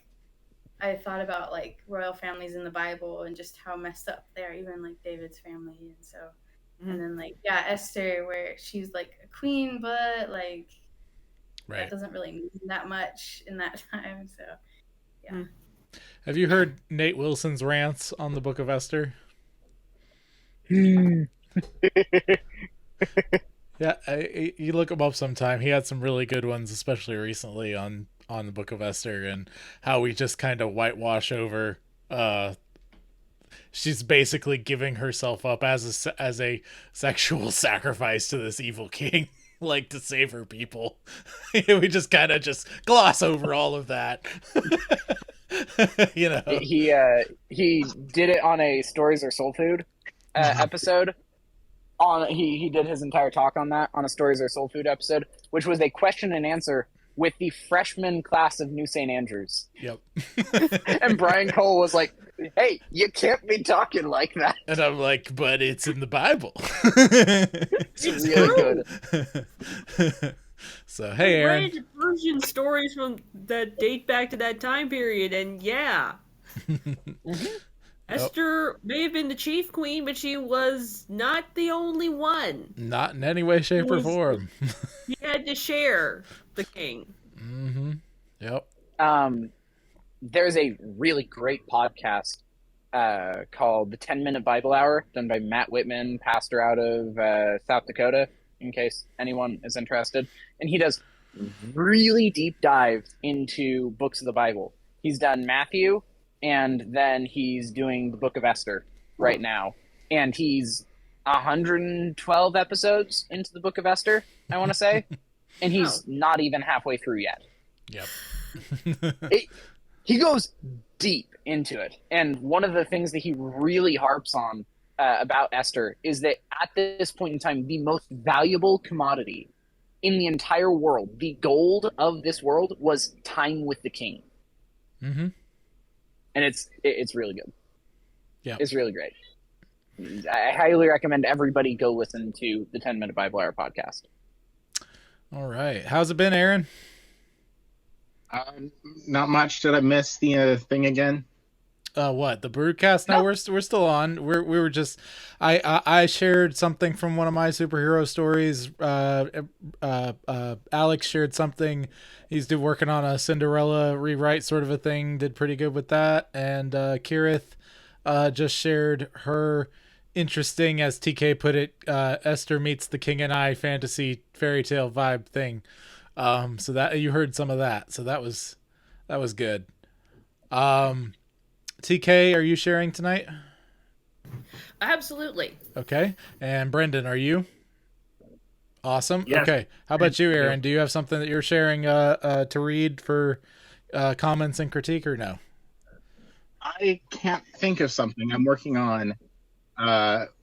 I thought about like royal families in the Bible and just how messed up they are, even like David's family, and so. And then like Esther, where she's like a queen, but like that doesn't really mean that much in that time. So yeah. Have you heard Nate Wilson's rants on the Book of Esther? Yeah, you look him up sometime. He had some really good ones, especially recently on the Book of Esther, and how we just kind of whitewash over. She's basically giving herself up as a sexual sacrifice to this evil king, like to save her people. We just kind of just gloss over all of that. You know, he did it on a Stories Are Soul Food episode. He did his entire talk on that on a Stories Are Soul Food episode, which was a question and answer with the freshman class of New St. Andrews. Yep. And Brian Cole was like, "Hey, you can't be talking like that." And I'm like, "But it's in the Bible." It's really good. So hey, Aaron. Version stories from that date back to that time period, and yeah. Esther may have been the chief queen, but she was not the only one. Not in any way, shape, or form. He had to share the king. Mm-hmm. Yep. There's a really great podcast called The 10-Minute Bible Hour, done by Matt Whitman, pastor out of South Dakota, in case anyone is interested. And he does really deep dives into books of the Bible. He's done Matthew, and then he's doing the Book of Esther right now. And he's 112 episodes into the Book of Esther, I want to say. And he's not even halfway through yet. Yep. He goes deep into it. And one of the things that he really harps on about Esther is that at this point in time, the most valuable commodity in the entire world, the gold of this world, was time with the king. Mm-hmm. And it's really good. Yeah, it's really great. I highly recommend everybody go listen to the 10-Minute Bible Hour podcast. All right, how's it been, Aaron? Not much. Did I miss the thing again? What, the Broodcast? No, we're still on. We were just I shared something from one of my superhero stories. Alex shared something. He's working on a Cinderella rewrite sort of a thing. Did pretty good with that. And Kirith just shared her interesting, as TK put it, Esther meets the King and I fantasy fairy tale vibe thing. So that you heard some of that. So that was good. TK, are you sharing tonight? Absolutely. Okay. And Brendan, are you? Awesome. Yes. Okay. How about you, Aaron? Do you have something that you're sharing to read for comments and critique, or no? I can't think of something. I'm working on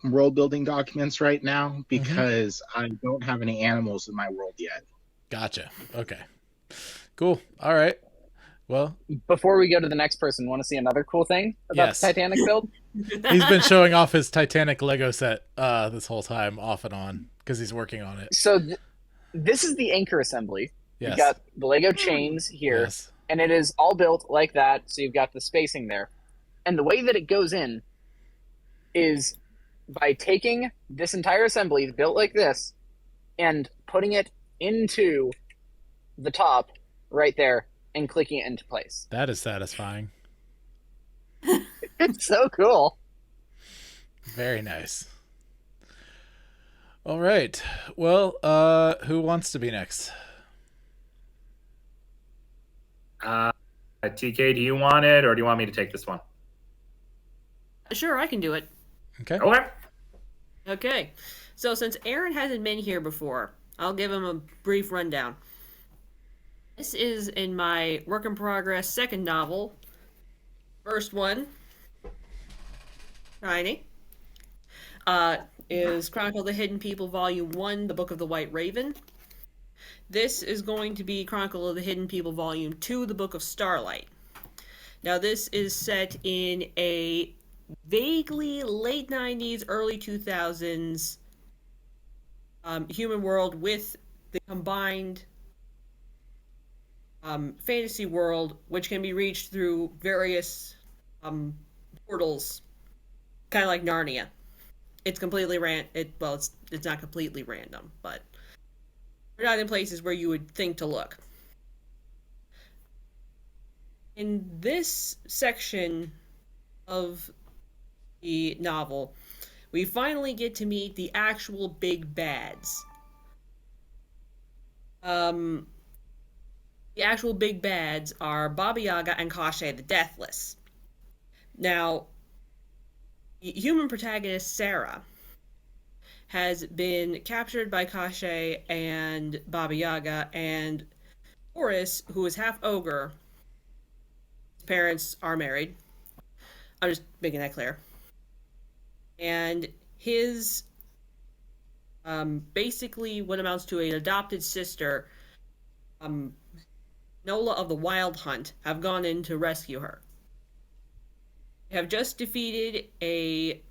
world building documents right now because I don't have any animals in my world yet. Gotcha. Okay. Cool. All right. Well, before we go to the next person, want to see another cool thing about the Titanic build? He's been showing off his Titanic Lego set this whole time, off and on, because he's working on it. So this is the anchor assembly. Yes. You've got the Lego chains here, and it is all built like that, so you've got the spacing there. And the way that it goes in is by taking this entire assembly built like this and putting it into the top right there and clicking it into place. That is satisfying. It's so cool. Very nice. All right. Well, who wants to be next? TK, do you want it, or do you want me to take this one? Sure, I can do it. Okay. Okay. Okay. So since Aaron hasn't been here before, I'll give him a brief rundown. This is in my work in progress second novel. First one, Tiny, is Chronicle of the Hidden People, Volume 1, The Book of the White Raven. This is going to be Chronicle of the Hidden People, Volume 2, The Book of Starlight. Now, this is set in a vaguely late 90s, early 2000s human world with the combined fantasy world, which can be reached through various portals, kind of like Narnia. It's completely it's not completely random, but we're not in places where you would think to look. In this section of the novel, we finally get to meet the actual big bads. The actual big bads are Baba Yaga and Kashe the Deathless. Now, the human protagonist Sarah has been captured by Kashe and Baba Yaga, and Boris, who is half ogre, his parents are married. I'm just making that clear. And his basically what amounts to an adopted sister, Nola of the Wild Hunt, have gone in to rescue her. They have just defeated a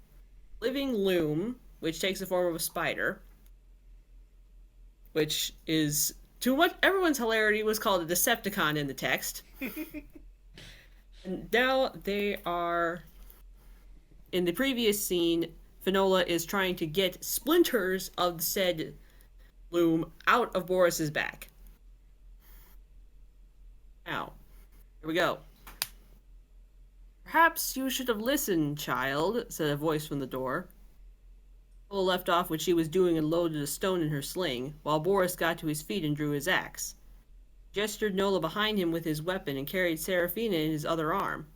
living loom, which takes the form of a spider, which is, to what everyone's hilarity, was called a Decepticon in the text. And now they are, in the previous scene, Finola is trying to get splinters of the said loom out of Boris's back. Now, here we go. Perhaps you should have listened, child, said a voice from the door. Finola left off what she was doing and loaded a stone in her sling, while Boris got to his feet and drew his axe. He gestured Nola behind him with his weapon and carried Serafina in his other arm.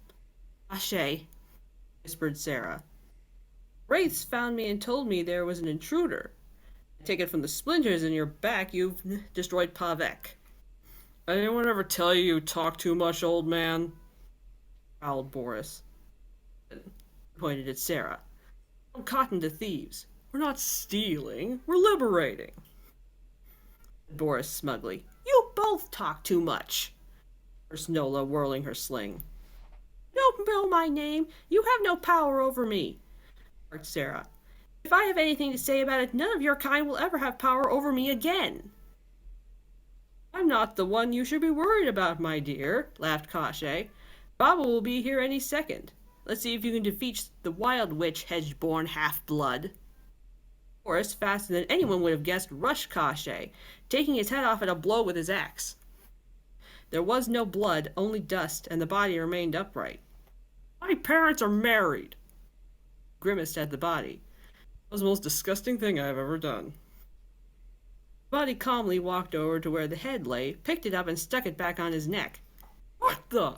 Ashe, whispered Sarah. Wraiths found me and told me there was an intruder. I take it from the splinters in your back you've destroyed Pavek. Anyone ever tell you talk too much, old man? Growled Boris. Pointed at Sarah. I'm cotton to thieves. We're not stealing, we're liberating. Boris smugly. You both talk too much. Cursed Nola, whirling her sling. You don't know my name. You have no power over me. Barked Sarah. If I have anything to say about it, none of your kind will ever have power over me again. I'm not the one you should be worried about, my dear, laughed Kashe. Baba will be here any second. Let's see if you can defeat the wild witch, hedge-born half-blood. Boris, faster than anyone would have guessed, rushed Kashe, taking his head off at a blow with his axe. There was no blood, only dust, and the body remained upright. My parents are married. Grimaced at the body. That was the most disgusting thing I've ever done. The body calmly walked over to where the head lay, picked it up, and stuck it back on his neck. What the?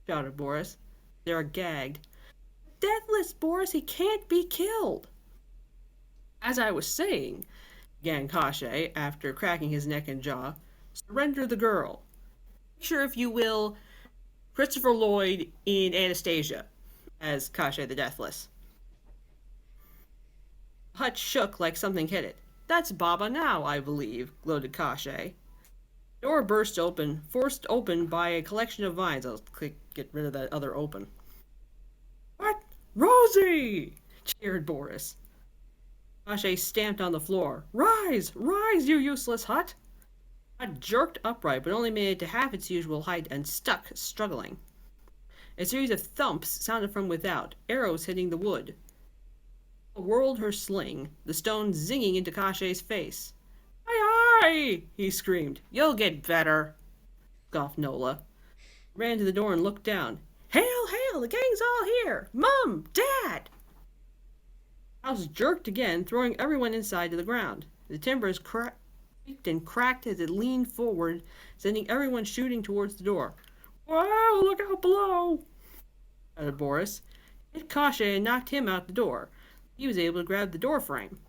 Shouted Boris. Sarah gagged. Deathless, Boris, he can't be killed. As I was saying, began Kashe, after cracking his neck and jaw, surrender the girl. Picture, if you will, Christopher Lloyd in Anastasia, as Kashe the Deathless. The hut shook like something hit it. That's Baba now, I believe, gloated Kashe. The door burst open, forced open by a collection of vines. I'll get rid of that other open. What? Rosie! Cheered Boris. Kashe stamped on the floor. Rise! Rise, you useless hut! The hut jerked upright, but only made it to half its usual height and stuck, struggling. A series of thumps sounded from without, arrows hitting the wood. Whirled her sling, the stone zinging into Kashe's face. Aye, he screamed. You'll get better, scoffed Nola. Ran to the door and looked down. Hail, hail, the gang's all here! Mum! Dad! House jerked again, throwing everyone inside to the ground. The timbers creaked and cracked as it leaned forward, sending everyone shooting towards the door. Wow, look out below! Shouted Boris. Hit Kasha and knocked him out the door. He was able to grab the door frame.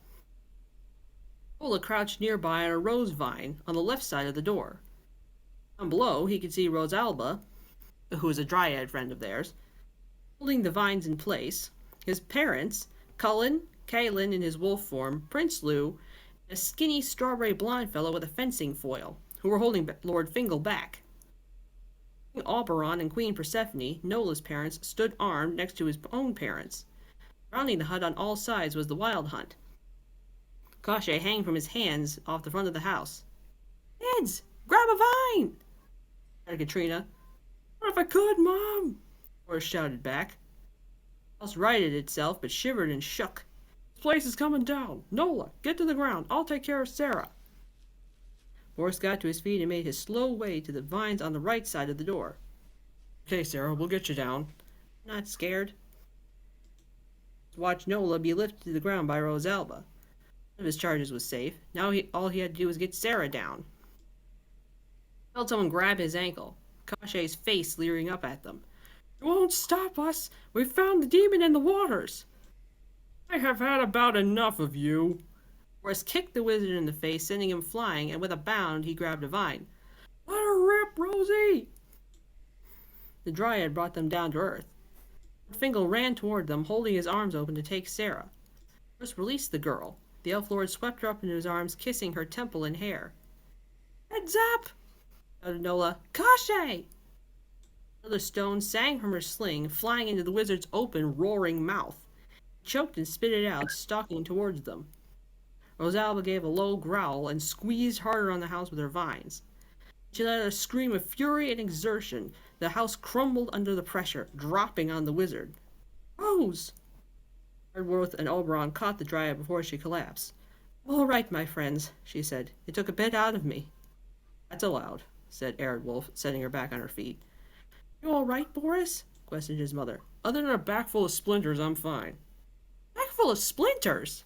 Ola crouched nearby on a rose vine on the left side of the door. Down below, he could see Rosalba, who was a dryad friend of theirs, holding the vines in place. His parents, Cullen, Caitlin in his wolf form, Prince Lou, and a skinny strawberry blonde fellow with a fencing foil, who were holding Lord Fingal back. King Oberon and Queen Persephone, Nola's parents, stood armed next to his own parents. Surrounding the hut on all sides was the Wild Hunt. Kasha hanging from his hands off the front of the house. Kids, grab a vine! Shouted Katrina. What if I could, Mom? Boris shouted back. The house righted itself, but shivered and shook. This place is coming down. Nola, get to the ground. I'll take care of Sarah. Boris got to his feet and made his slow way to the vines on the right side of the door. Okay, Sarah, we'll get you down. Not scared. Watch Nola be lifted to the ground by Rosalba. None of his charges was safe. Now all he had to do was get Sarah down. He felt someone grab his ankle. Kasha's face leering up at them. You won't stop us. We found the demon in the waters. I have had about enough of you. Boris kicked the wizard in the face, sending him flying, and with a bound he grabbed a vine. Let her rip, Rosie! The dryad brought them down to earth. Fingal ran toward them, holding his arms open to take Sarah. Boris released the girl. The elf lord swept her up into his arms, kissing her temple and hair. Heads up! Shouted Nola. Kasha! Another stone sang from her sling, flying into the wizard's open, roaring mouth. He choked and spit it out, stalking towards them. Rosalba gave a low growl and squeezed harder on the house with her vines. She let out a scream of fury and exertion. The house crumbled under the pressure, dropping on the wizard. Rose! Hardworth and Oberon caught the dryad before she collapsed. All right, my friends, she said. It took a bit out of me. That's allowed, said Eredwolf, setting her back on her feet. You all right, Boris? Questioned his mother. Other than a back full of splinters, I'm fine. Back full of splinters?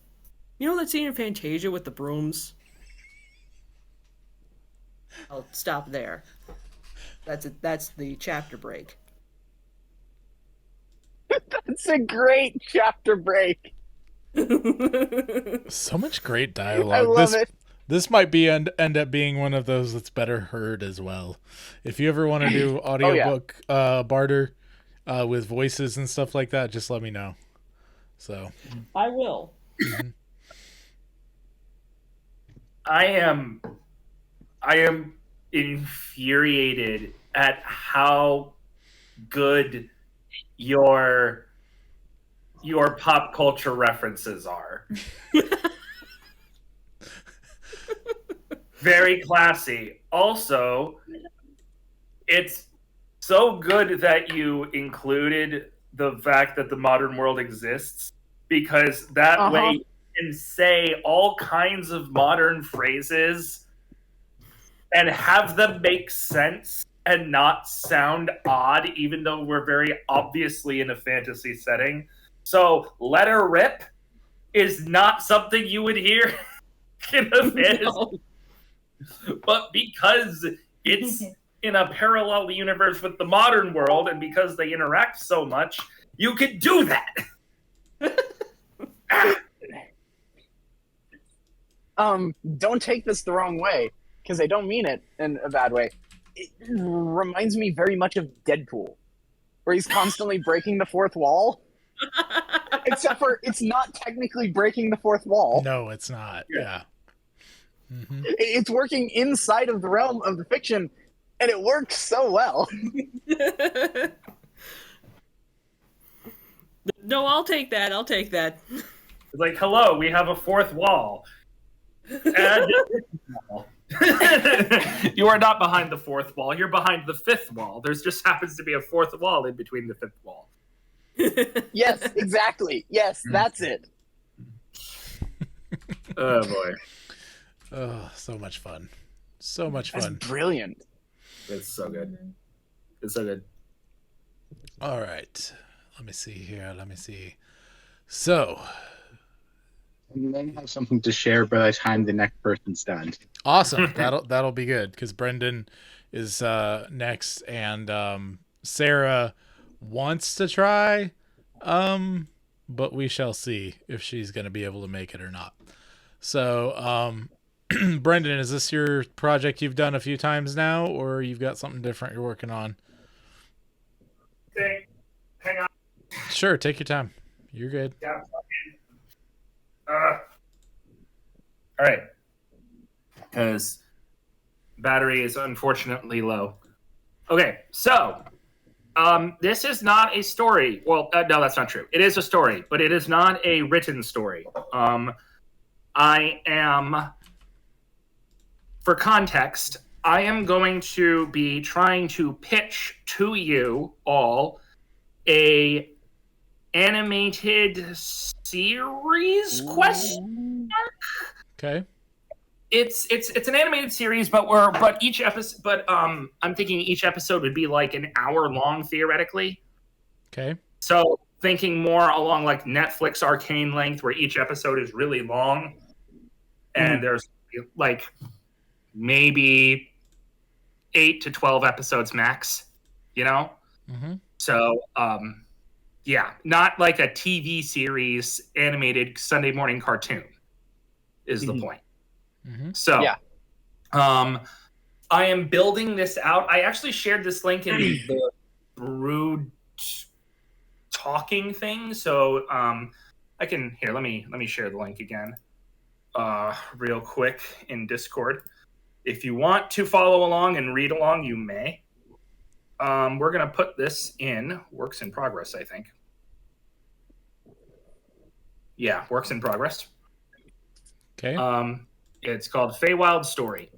You know that scene in Fantasia with the brooms? I'll stop there. That's the chapter break. That's a great chapter break. So much great dialogue. I love it. This might be end up being one of those that's better heard as well. If you ever want to do audiobook barter with voices and stuff like that, just let me know. So I will. I am infuriated at how good your pop culture references are. Very classy. Also, it's so good that you included the fact that the modern world exists, because that way you can say all kinds of modern phrases and have them make sense and not sound odd, even though we're very obviously in a fantasy setting. So, let her rip is not something you would hear in a fantasy. No. But because it's in a parallel universe with the modern world, and because they interact so much, you can do that. Don't take this the wrong way, because I don't mean it in a bad way. It reminds me very much of Deadpool, where he's constantly breaking the fourth wall. Except for it's not technically breaking the fourth wall. No, it's not. Yeah. Mm-hmm. It's working inside of the realm of the fiction, and it works so well. No, I'll take that. It's like, hello, we have a fourth wall. And you are not behind the fourth wall. You're behind the fifth wall. There just happens to be a fourth wall in between the fifth wall. Yes, exactly. Yes, that's it. Oh, boy. Oh, so much fun. So much fun. That's brilliant. It's so good. It's so good. All right. Let me see here. So, And then have something to share by the time the next person's done. Awesome. That'll be good because Brendan is next, and Sarah wants to try, but we shall see if she's going to be able to make it or not. So, Brendan, is this your project you've done a few times now, or you've got something different you're working on? Okay, hang on. Sure, take your time. You're good. Yeah. All right. Because battery is unfortunately low. Okay, so this is not a story. Well, no, that's not true. It is a story, but it is not a written story. I am, for context, I am going to be trying to pitch to you all a animated series question mark. Okay. It's an animated series, but each episode I'm thinking each episode would be like an hour long theoretically. Okay. So thinking more along like Netflix Arcane length, where each episode is really long, and there's like maybe 8 to 12 episodes max. You know. Mm-hmm. So yeah, not like a TV series animated Sunday morning cartoon is the point. Mm-hmm. So, yeah. I am building this out. I actually shared this link in the Brood talking thing. So, I can here. Let me share the link again, real quick in Discord. If you want to follow along and read along, you may. We're gonna put this in works in progress, I think. Yeah, works in progress. Okay. It's called Feywild Story.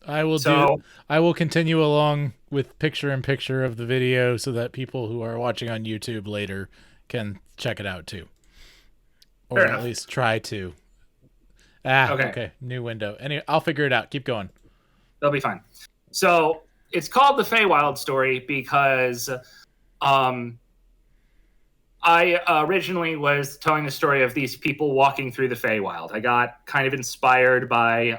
I will continue along with picture-in-picture of the video so that people who are watching on YouTube later can check it out too. Or at least try to. Okay. New window. Anyway, I'll figure it out. Keep going. They'll be fine. So it's called the Feywild Story because I originally was telling the story of these people walking through the Feywild. I got kind of inspired by,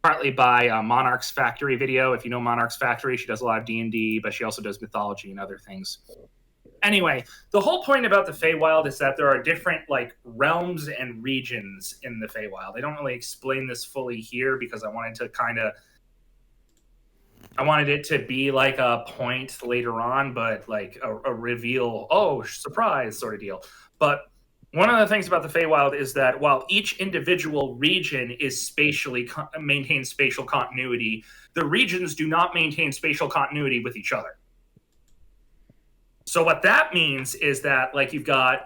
partly by Monarch's Factory video. If you know Monarch's Factory, she does a lot of D&D, but she also does mythology and other things. Anyway, the whole point about the Feywild is that there are different like realms and regions in the Feywild. I don't really explain this fully here because I wanted it to be like a point later on, but like a reveal, oh, surprise sort of deal. But one of the things about the Feywild is that while each individual region is spatially maintains spatial continuity, the regions do not maintain spatial continuity with each other. So what that means is that like you've got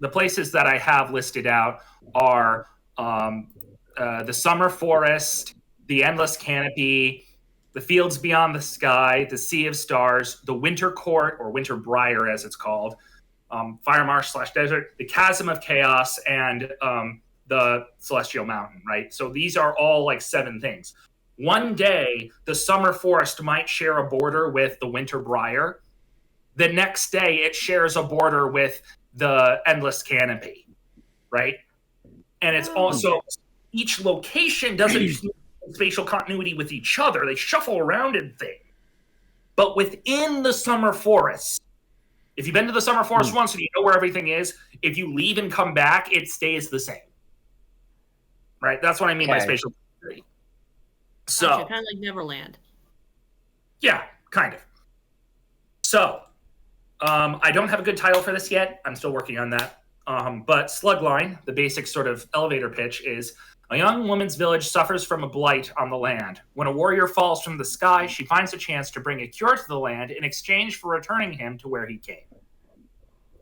the places that I have listed out are the Summer Forest, the Endless Canopy, the Fields Beyond the Sky, the Sea of Stars, the Winter Court, or Winter Briar as it's called, Fire Marsh / Desert, the Chasm of Chaos, and the Celestial Mountain, right? So these are all like 7 things. One day, the Summer Forest might share a border with the Winter Briar. The next day, it shares a border with the Endless Canopy, right? And it's also, each location doesn't spatial continuity with each other. They shuffle around in things. But within the Summer Forest, if you've been to the Summer Forest once and you know where everything is, if you leave and come back, it stays the same. Right? That's what I mean by spatial continuity. So, gotcha, kind of like Neverland. Yeah, kind of. So, I don't have a good title for this yet. I'm still working on that. But Slugline, the basic sort of elevator pitch is, a young woman's village suffers from a blight on the land. When a warrior falls from the sky, she finds a chance to bring a cure to the land in exchange for returning him to where he came.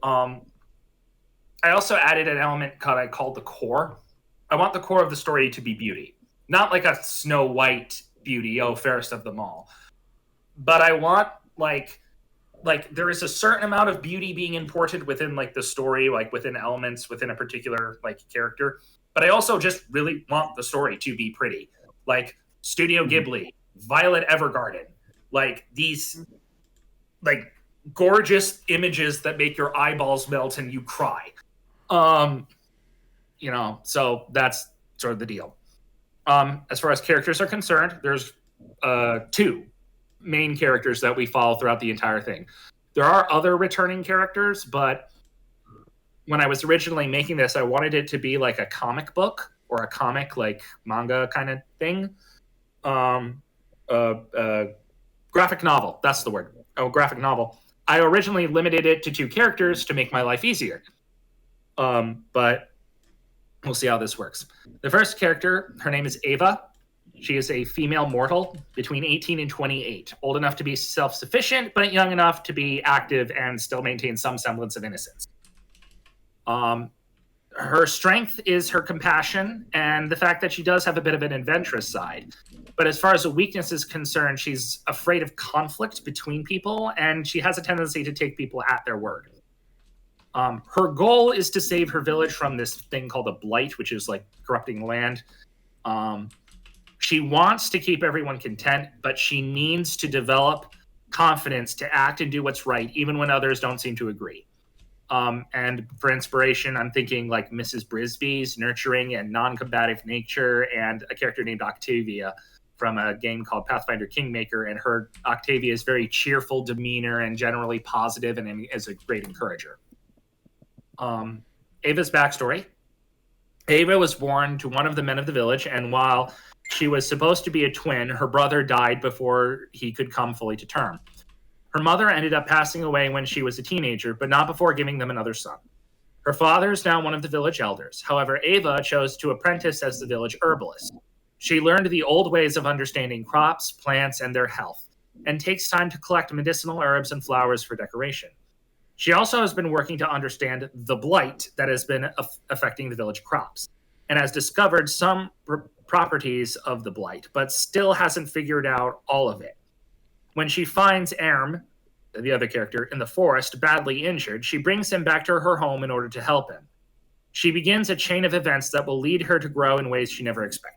I also added an element I called the core. I want the core of the story to be beauty. Not like a Snow White beauty, oh, fairest of them all. But I want, like there is a certain amount of beauty being imported within, like, the story, like, within elements, within a particular, like, character. But I also just really want the story to be pretty. Like Studio Ghibli, Violet Evergarden. Like these like gorgeous images that make your eyeballs melt and you cry. So that's sort of the deal. As far as characters are concerned, there's 2 main characters that we follow throughout the entire thing. There are other returning characters, but when I was originally making this, I wanted it to be like a comic book or a comic, like manga kind of thing. Graphic novel, that's the word. Graphic novel. I originally limited it to 2 characters to make my life easier. But we'll see how this works. The first character, her name is Ava. She is a female mortal between 18 and 28, old enough to be self-sufficient, but young enough to be active and still maintain some semblance of innocence. Her strength is her compassion and the fact that she does have a bit of an adventurous side. But as far as a weakness is concerned, she's afraid of conflict between people, and she has a tendency to take people at their word. Her goal is to save her village from this thing called a blight, which is like corrupting land. She wants to keep everyone content, but she needs to develop confidence to act and do what's right, even when others don't seem to agree. And for inspiration, I'm thinking like Mrs. Brisby's nurturing and non-combative nature, and a character named Octavia from a game called Pathfinder Kingmaker. And her Octavia's very cheerful demeanor and generally positive, and is a great encourager. Ava's backstory. Ava was born to one of the men of the village, and while she was supposed to be a twin, her brother died before he could come fully to term. Her mother ended up passing away when she was a teenager, but not before giving them another son. Her father is now one of the village elders. However, Ava chose to apprentice as the village herbalist. She learned the old ways of understanding crops, plants, and their health, and takes time to collect medicinal herbs and flowers for decoration. She also has been working to understand the blight that has been affecting the village crops, and has discovered some properties of the blight, but still hasn't figured out all of it. When she finds Erm, the other character, in the forest, badly injured, she brings him back to her home in order to help him. She begins a chain of events that will lead her to grow in ways she never expected.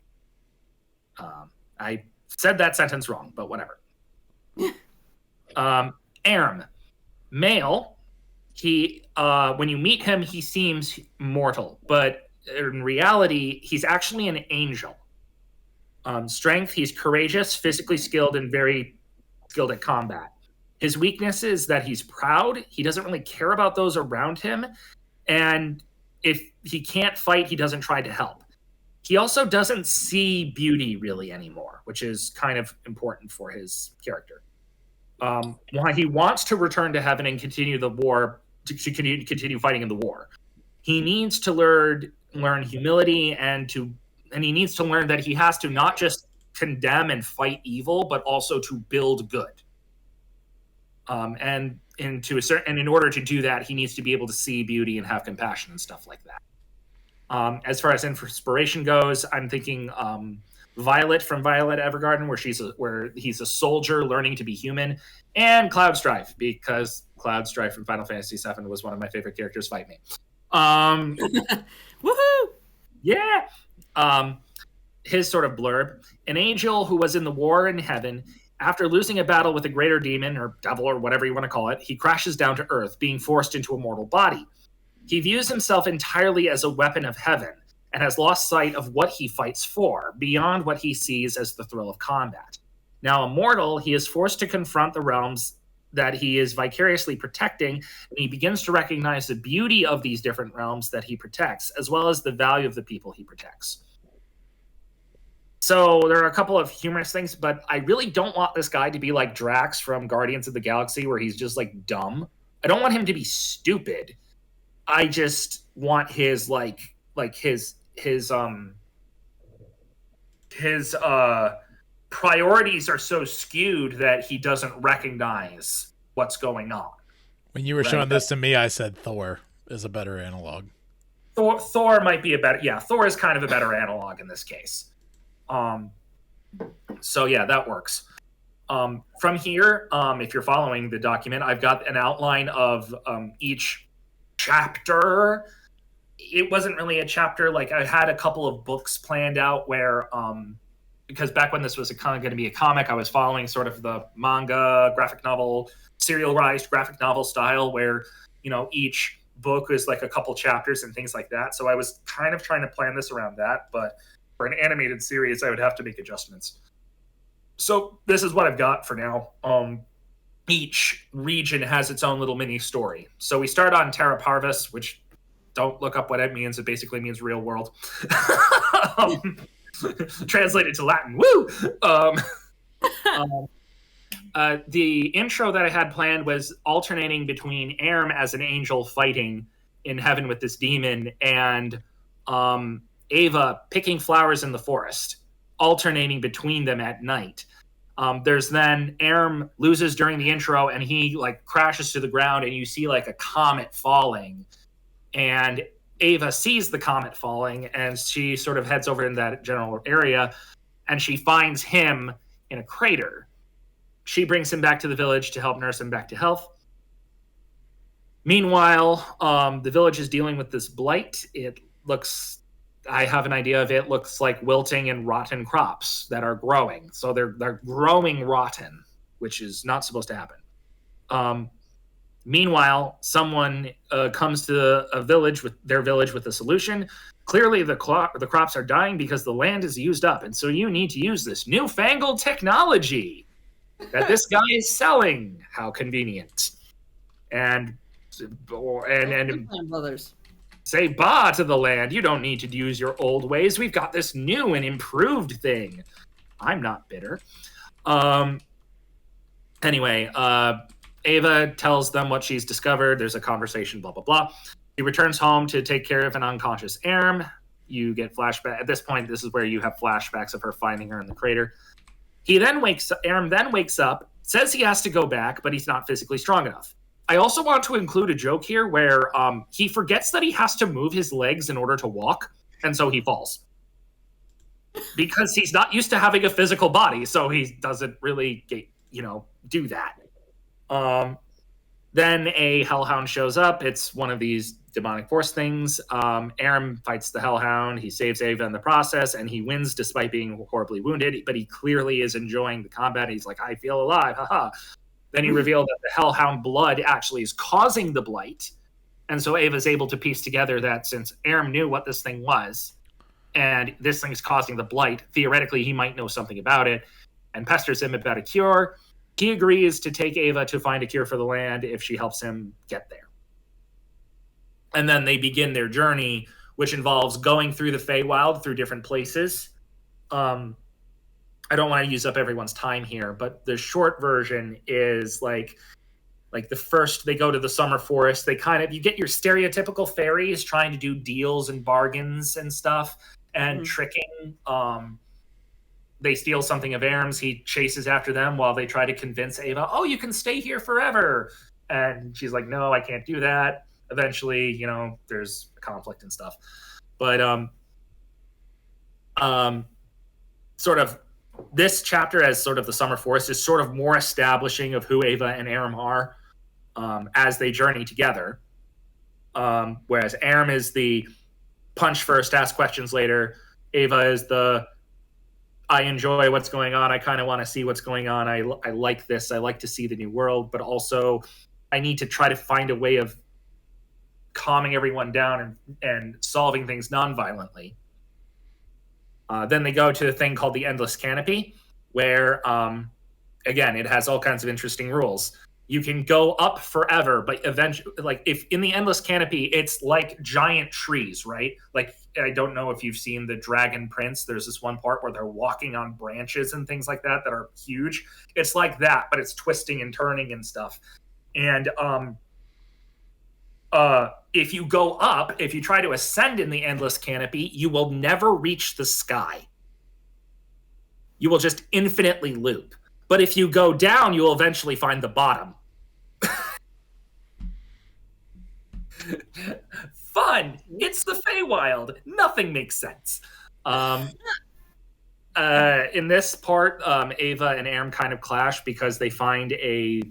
I said that sentence wrong, but whatever. Erm, male. He, when you meet him, he seems mortal, but in reality, he's actually an angel. Strength, he's courageous, physically skilled, and very skilled at combat. His weakness is that he's proud. He doesn't really care about those around him. And if he can't fight, he doesn't try to help. He also doesn't see beauty really anymore, which is kind of important for his character. While he wants to return to heaven and continue the war, to continue fighting in the war, he needs to learn humility, and he needs to learn that he has to not just condemn and fight evil, but also to build good. And in order to do that, he needs to be able to see beauty and have compassion and stuff like that. As far as inspiration goes, I'm thinking Violet from Violet Evergarden, where he's a soldier learning to be human, and Cloudstrife, because Cloudstrife from Final Fantasy VII was one of my favorite characters. Fight me. Woohoo! Yeah. His sort of blurb: an angel who was in the war in heaven, after losing a battle with a greater demon or devil or whatever you want to call it, he crashes down to earth, being forced into a mortal body. He views himself entirely as a weapon of heaven and has lost sight of what he fights for, beyond what he sees as the thrill of combat. Now, a mortal, he is forced to confront the realms that he is vicariously protecting, and he begins to recognize the beauty of these different realms that he protects, as well as the value of the people he protects. So there are a couple of humorous things, but I really don't want this guy to be like Drax from Guardians of the Galaxy, where he's just like dumb. I don't want him to be stupid. I just want his his priorities are so skewed that he doesn't recognize what's going on. When you were showing this to me, I said Thor is a better analog. Thor might be a better, Thor is kind of a better analog in this case. So yeah, that works. From here, if you're following the document, I've got an outline of each chapter. It wasn't really a chapter. Like, I had a couple of books planned out where, because back when this was kind of going to be a comic, I was following sort of the manga, graphic novel, serialized graphic novel style, where, each book is like a couple chapters and things like that. So I was kind of trying to plan this around that, but for an animated series, I would have to make adjustments. So this is what I've got for now. Each region has its own little mini story. So we start on Terra Parvis, which don't look up what it means. It basically means real world. Translated to Latin. Woo! The intro that I had planned was alternating between Aram as an angel fighting in heaven with this demon and Ava picking flowers in the forest, alternating between them at night. There's then Aram loses during the intro and he like crashes to the ground and you see like a comet falling, and Ava sees the comet falling and she sort of heads over in that general area and she finds him in a crater. She brings him back to the village to help nurse him back to health. Meanwhile, the village is dealing with this blight. It looks, I have an idea of it, looks like wilting and rotten crops that are growing. So they're growing rotten, which is not supposed to happen. Meanwhile, someone comes to their village with a solution. Clearly, the crops are dying because the land is used up, and so you need to use this newfangled technology that this guy is selling. How convenient! And brothers say bah to the land. You don't need to use your old ways. We've got this new and improved thing. I'm not bitter. Anyway, Ava tells them what she's discovered. There's a conversation, blah, blah, blah. He returns home to take care of an unconscious Aram. You get flashback. At this point, this is where you have flashbacks of her finding her in the crater. Aram then wakes up, says he has to go back, but he's not physically strong enough. I also want to include a joke here where he forgets that he has to move his legs in order to walk, and so he falls. Because he's not used to having a physical body, so he doesn't really, do that. Then a hellhound shows up. It's one of these demonic force things. Aram fights the hellhound. He saves Ava in the process, and he wins despite being horribly wounded. But he clearly is enjoying the combat. He's like, I feel alive, haha. Then he revealed that the hellhound blood actually is causing the blight. And so Ava's able to piece together that since Aram knew what this thing was, and this thing is causing the blight, theoretically he might know something about it, and pesters him about a cure. He agrees to take Ava to find a cure for the land if she helps him get there. And then they begin their journey, which involves going through the Feywild, through different places. I don't want to use up everyone's time here, but the short version is like the first, they go to the summer forest. You get your stereotypical fairies trying to do deals and bargains and stuff and tricking. They steal something of Aram's. He chases after them while they try to convince Ava, oh, you can stay here forever. And she's like, no, I can't do that. Eventually, there's conflict and stuff. But sort of this chapter as sort of the summer forest is sort of more establishing of who Ava and Aram are as they journey together. Whereas Aram is the punch first, ask questions later. Ava is the I enjoy what's going on. I kind of want to see what's going on. I like this. I like to see the new world, but also I need to try to find a way of calming everyone down and solving things non-violently. Then they go to a thing called the Endless Canopy, where, again, it has all kinds of interesting rules. You can go up forever, but eventually, like if in the Endless Canopy, it's like giant trees, right? Like, I don't know if you've seen the Dragon Prince. There's this one part where they're walking on branches and things like that are huge. It's like that, but it's twisting and turning and stuff. And if you go up, if you try to ascend in the Endless Canopy, you will never reach the sky. You will just infinitely loop. But if you go down, you will eventually find the bottom. Fun! It's the Feywild. Nothing makes sense. In this part, Ava and Aram kind of clash because they find a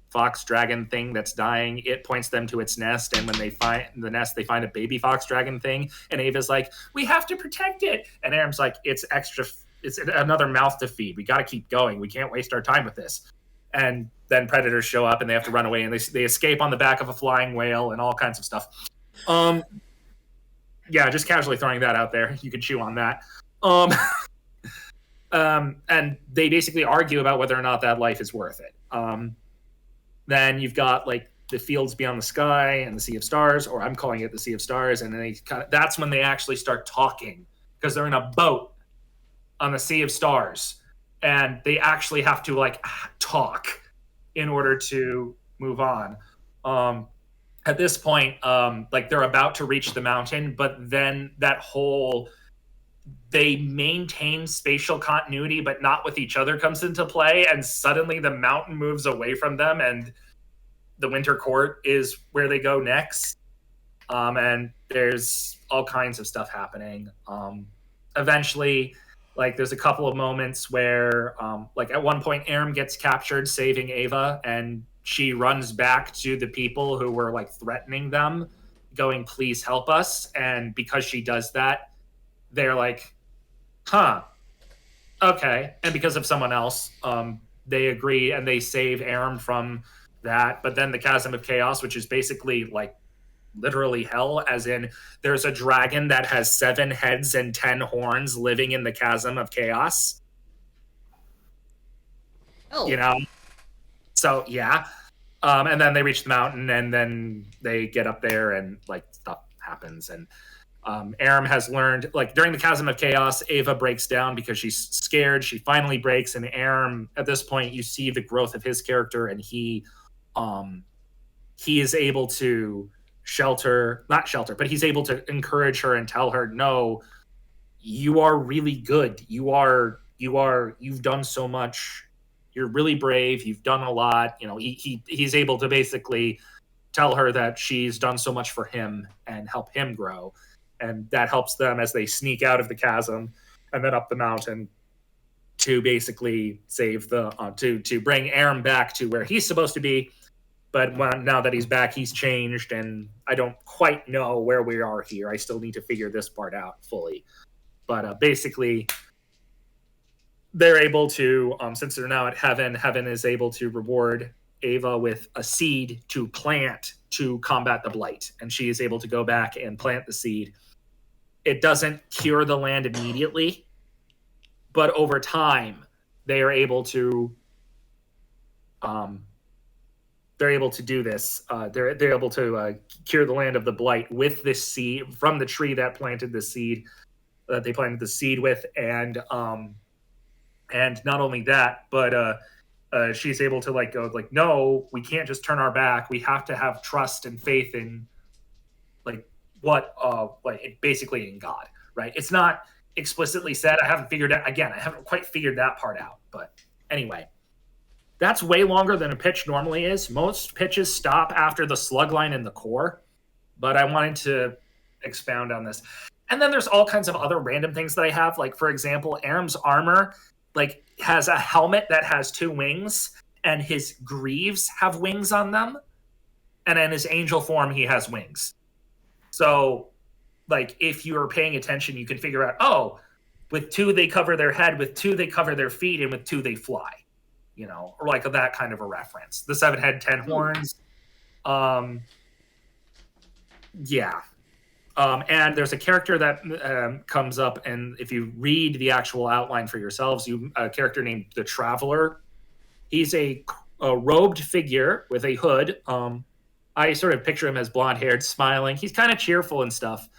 fox dragon thing that's dying. It points them to its nest, and when they find the nest, they find a baby fox dragon thing, and Ava's like, we have to protect it, and Aram's like, it's another mouth to feed, we got to keep going, we can't waste our time with this. and then predators show up and they have to run away, and they escape on the back of a flying whale and all kinds of stuff. Yeah, just casually throwing that out there. You can chew on that. And they basically argue about whether or not that life is worth it. Then you've got like the fields beyond the sky and the sea of stars, or I'm calling it the sea of stars. And then that's when they actually start talking, because they're in a boat on the sea of stars, and they actually have to like talk in order to move on. At this point, like they're about to reach the mountain, but then they maintain spatial continuity, but not with each other comes into play, and suddenly the mountain moves away from them, and the Winter Court is where they go next. And there's all kinds of stuff happening. Eventually, like there's a couple of moments where, like at one point, Aram gets captured saving Ava, and she runs back to the people who were like threatening them, going, "Please help us." And because she does that, they're like, "Huh, okay." And because of someone else, they agree and they save Aram from that. But then the Chasm of Chaos, which is basically like literally hell, as in there's a dragon that has 7 heads and 10 horns living in the Chasm of Chaos. Oh. You know? So, yeah. And then they reach the mountain, and then they get up there, and like stuff happens. And Aram has learned, like during the Chasm of Chaos, Ava breaks down because she's scared. She finally breaks, and Aram, at this point, you see the growth of his character, and he is able to but he's able to encourage her and tell her, "No, you are really good. You've done so much. You're really brave. You've done a lot." You know, he's able to basically tell her that she's done so much for him and help him grow. And that helps them as they sneak out of the chasm and then up the mountain to basically save to bring Aram back to where he's supposed to be. But now that he's back, he's changed, and I don't quite know where we are here. I still need to figure this part out fully. But basically, they're able to, since they're now at heaven is able to reward Ava with a seed to plant to combat the blight. And she is able to go back and plant the seed. It doesn't cure the land immediately, but over time, they are able to do this. They're able to cure the land of the blight with this seed from the tree that planted the seed that they planted the seed with, and not only that, but she's able to like go like, "No, we can't just turn our back. We have to have trust and faith in like what basically in God, right?" It's not explicitly said. I haven't quite figured that part out. But anyway. That's way longer than a pitch normally is. Most pitches stop after the slug line in the core, but I wanted to expound on this. And then there's all kinds of other random things that I have. Like, for example, Aram's armor like has a helmet that has 2 wings, and his greaves have wings on them. And in his angel form, he has wings. So, like, if you're paying attention, you can figure out, oh, with 2, they cover their head, with 2, they cover their feet, and with 2, they fly. You know, or like that kind of a reference. The 7 head, 10 horns. Yeah. And there's a character that comes up, and if you read the actual outline for yourselves, a character named the Traveler. He's a robed figure with a hood. I sort of picture him as blonde-haired, smiling. He's kind of cheerful and stuff.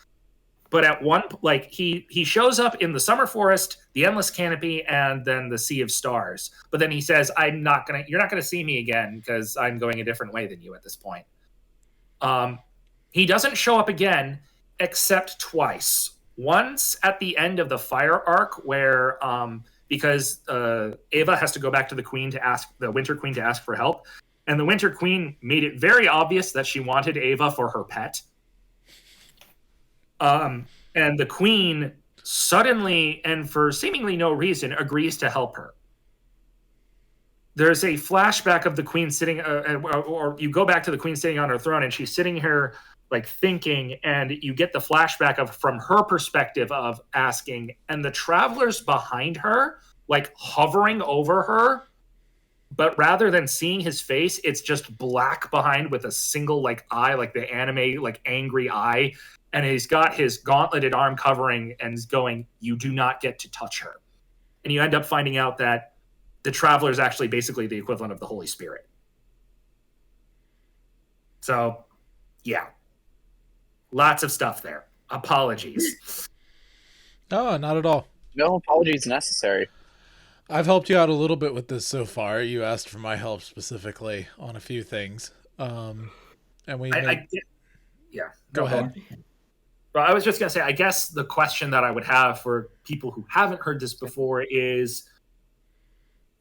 But at one, like he shows up in the Summer Forest, the Endless Canopy, and then the Sea of Stars. But then he says, you're not gonna see me again because I'm going a different way than you at this point. He doesn't show up again except twice. Once at the end of the Fire Arc, where because Ava has to go back to the Winter Queen to ask for help, and the Winter Queen made it very obvious that she wanted Ava for her pet. And the Queen suddenly, and for seemingly no reason, agrees to help her. There's a flashback of the Queen sitting, or you go back to the Queen sitting on her throne, and she's sitting here like thinking, and you get the flashback from her perspective of asking, and the Travelers behind her, like hovering over her, but rather than seeing his face, it's just black behind with a single like eye, like the anime like angry eye, and he's got his gauntleted arm covering and is going, "You do not get to touch her." And you end up finding out that the Traveler is actually basically the equivalent of the Holy Spirit. So, yeah. Lots of stuff there. Apologies. Oh, not at all. No apologies necessary. I've helped you out a little bit with this so far. You asked for my help specifically on a few things. And we yeah. Go ahead. Well, I was just going to say, I guess the question that I would have for people who haven't heard this before is,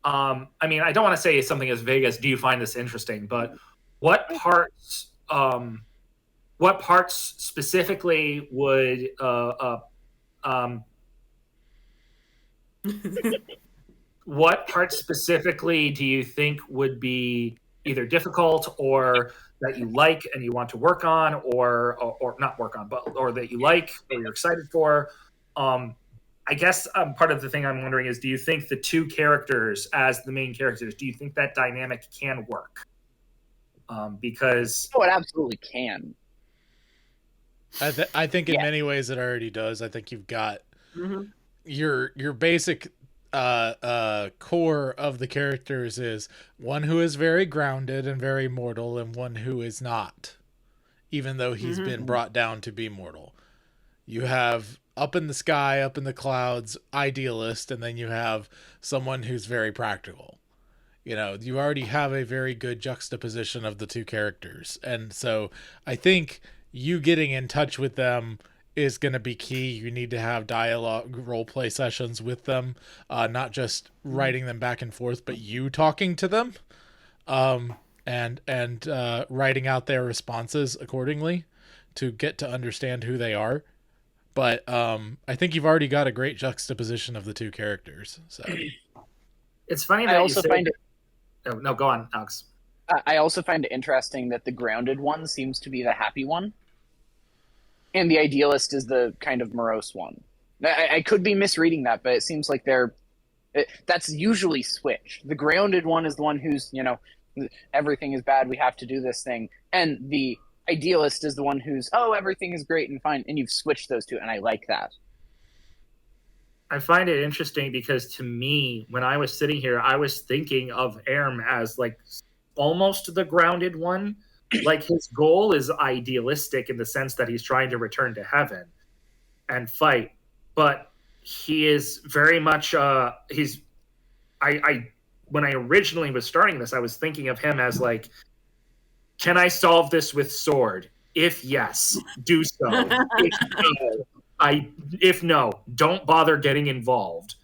I mean, I don't want to say something as vague as, do you find this interesting? But what parts specifically would, what parts specifically do you think would be either difficult or that you like and you want to work on, or not work on, but or that you like or you're excited for? I guess part of the thing I'm wondering is, do you think the two characters as the main characters, do you think that dynamic can work? Because it absolutely can. I think in many ways it already does. I think you've got your basic core of the characters is one who is very grounded and very mortal, and one who is not, even though he's been brought down to be mortal. You have up in the sky, up in the clouds, idealist, and then you have someone who's very practical. You know, you already have a very good juxtaposition of the two characters. And so I think you getting in touch with them is going to be key. You need to have dialogue, role play sessions with them, not just writing them back and forth, but you talking to them, and writing out their responses accordingly to get to understand who they are. But I think you've already got a great juxtaposition of the two characters. So it's funny that I also find it. Oh, no, go on, Alex. I also find it interesting that the grounded one seems to be the happy one, and the idealist is the kind of morose one. I could be misreading that, but it seems like that's usually switched. The grounded one is the one who's, you know, everything is bad, we have to do this thing. And the idealist is the one who's, oh, everything is great and fine. And you've switched those two, and I like that. I find it interesting because to me, when I was sitting here, I was thinking of Erm as like almost the grounded one. Like his goal is idealistic in the sense that he's trying to return to heaven and fight, but he is very much when I originally was starting this, I was thinking of him as like, can I solve this with sword? If yes, do so. If no, don't bother getting involved,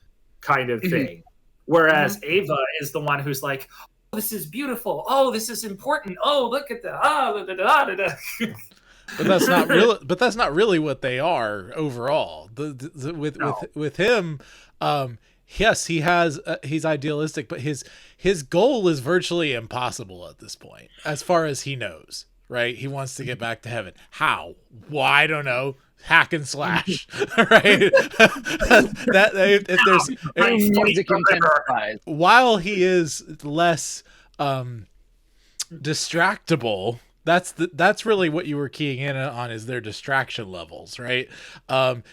kind of thing. Whereas Ava is the one who's like, oh, this is beautiful. Oh, this is important. Oh, look at that. But that's not real. But that's not really what they are overall. With him, yes, he's idealistic, but his goal is virtually impossible at this point, as far as he knows. Right? He wants to get back to heaven. How? Why? I don't know. Hack and slash, right? While he is less distractible, that's really what you were keying in on, is their distraction levels, right?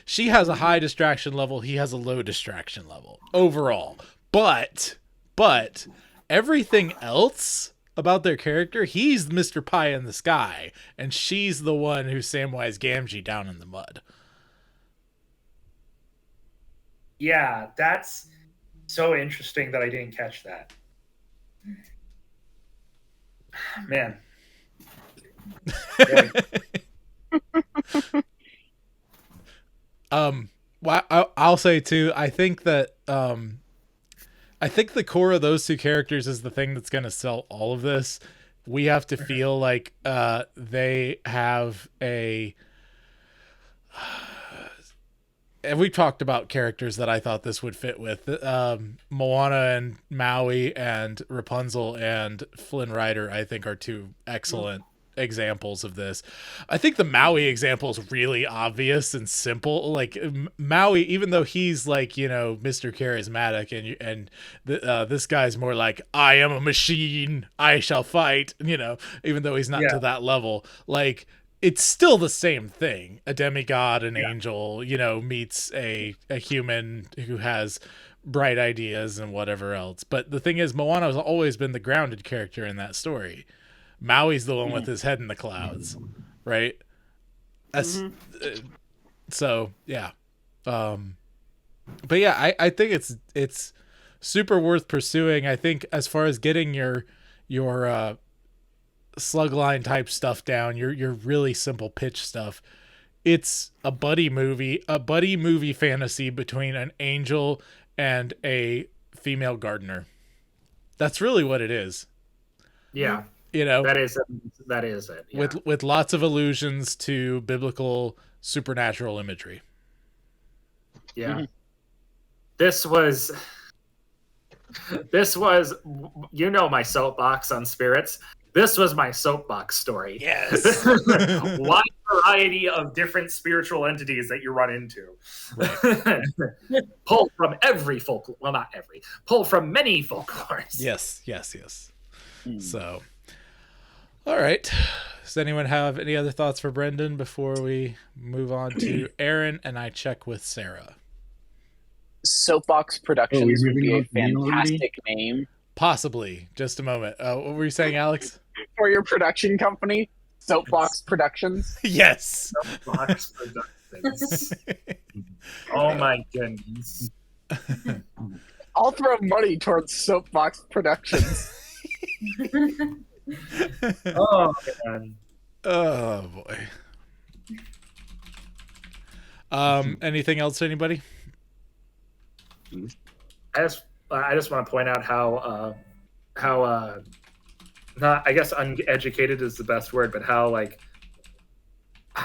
She has a high distraction level, he has a low distraction level overall, but everything else about their character, he's Mr. Pie in the sky, and she's the one who's Samwise Gamgee down in the mud. Yeah, that's so interesting that I didn't catch that. Man. Well, I'll say too, I think that I think the core of those two characters is the thing that's going to sell all of this. We have to feel like they have and we talked about characters that I thought this would fit with. Moana and Maui and Rapunzel and Flynn Rider, I think, are two excellent examples of this. I think the Maui example is really obvious and simple. Like Maui, even though he's like, you know, Mr. Charismatic, and this guy's more like, I am a machine, I shall fight, you know, even though he's not to that level. Like, it's still the same thing. A demigod, an angel, you know, meets a human who has bright ideas and whatever else. But the thing is, Moana has always been the grounded character in that story. Maui's the one with his head in the clouds, right? That's so yeah. But yeah, I think it's super worth pursuing. I think as far as getting your slugline type stuff down, your really simple pitch stuff, it's a buddy movie fantasy between an angel and a female gardener. That's really what it is. Yeah. You know, that is it. Yeah. With lots of allusions to biblical supernatural imagery. Yeah. This was, you know, my soapbox on spirits. This was my soapbox story. Yes. Wide variety of different spiritual entities that you run into. Right. Pulled from every folklore. Well, not every. Pulled from many folklores. Yes. So, all right. Does anyone have any other thoughts for Brendan before we move on to Aaron and I check with Sarah? Soapbox Productions would be a fantastic name. Possibly. Just a moment. What were you saying, Alex? For your production company, Soapbox Productions. Yes. Soapbox Productions. Oh my goodness. I'll throw money towards Soapbox Productions. Oh man. Oh boy. Anything else, anybody? I just want to point out how not, I guess uneducated is the best word, but how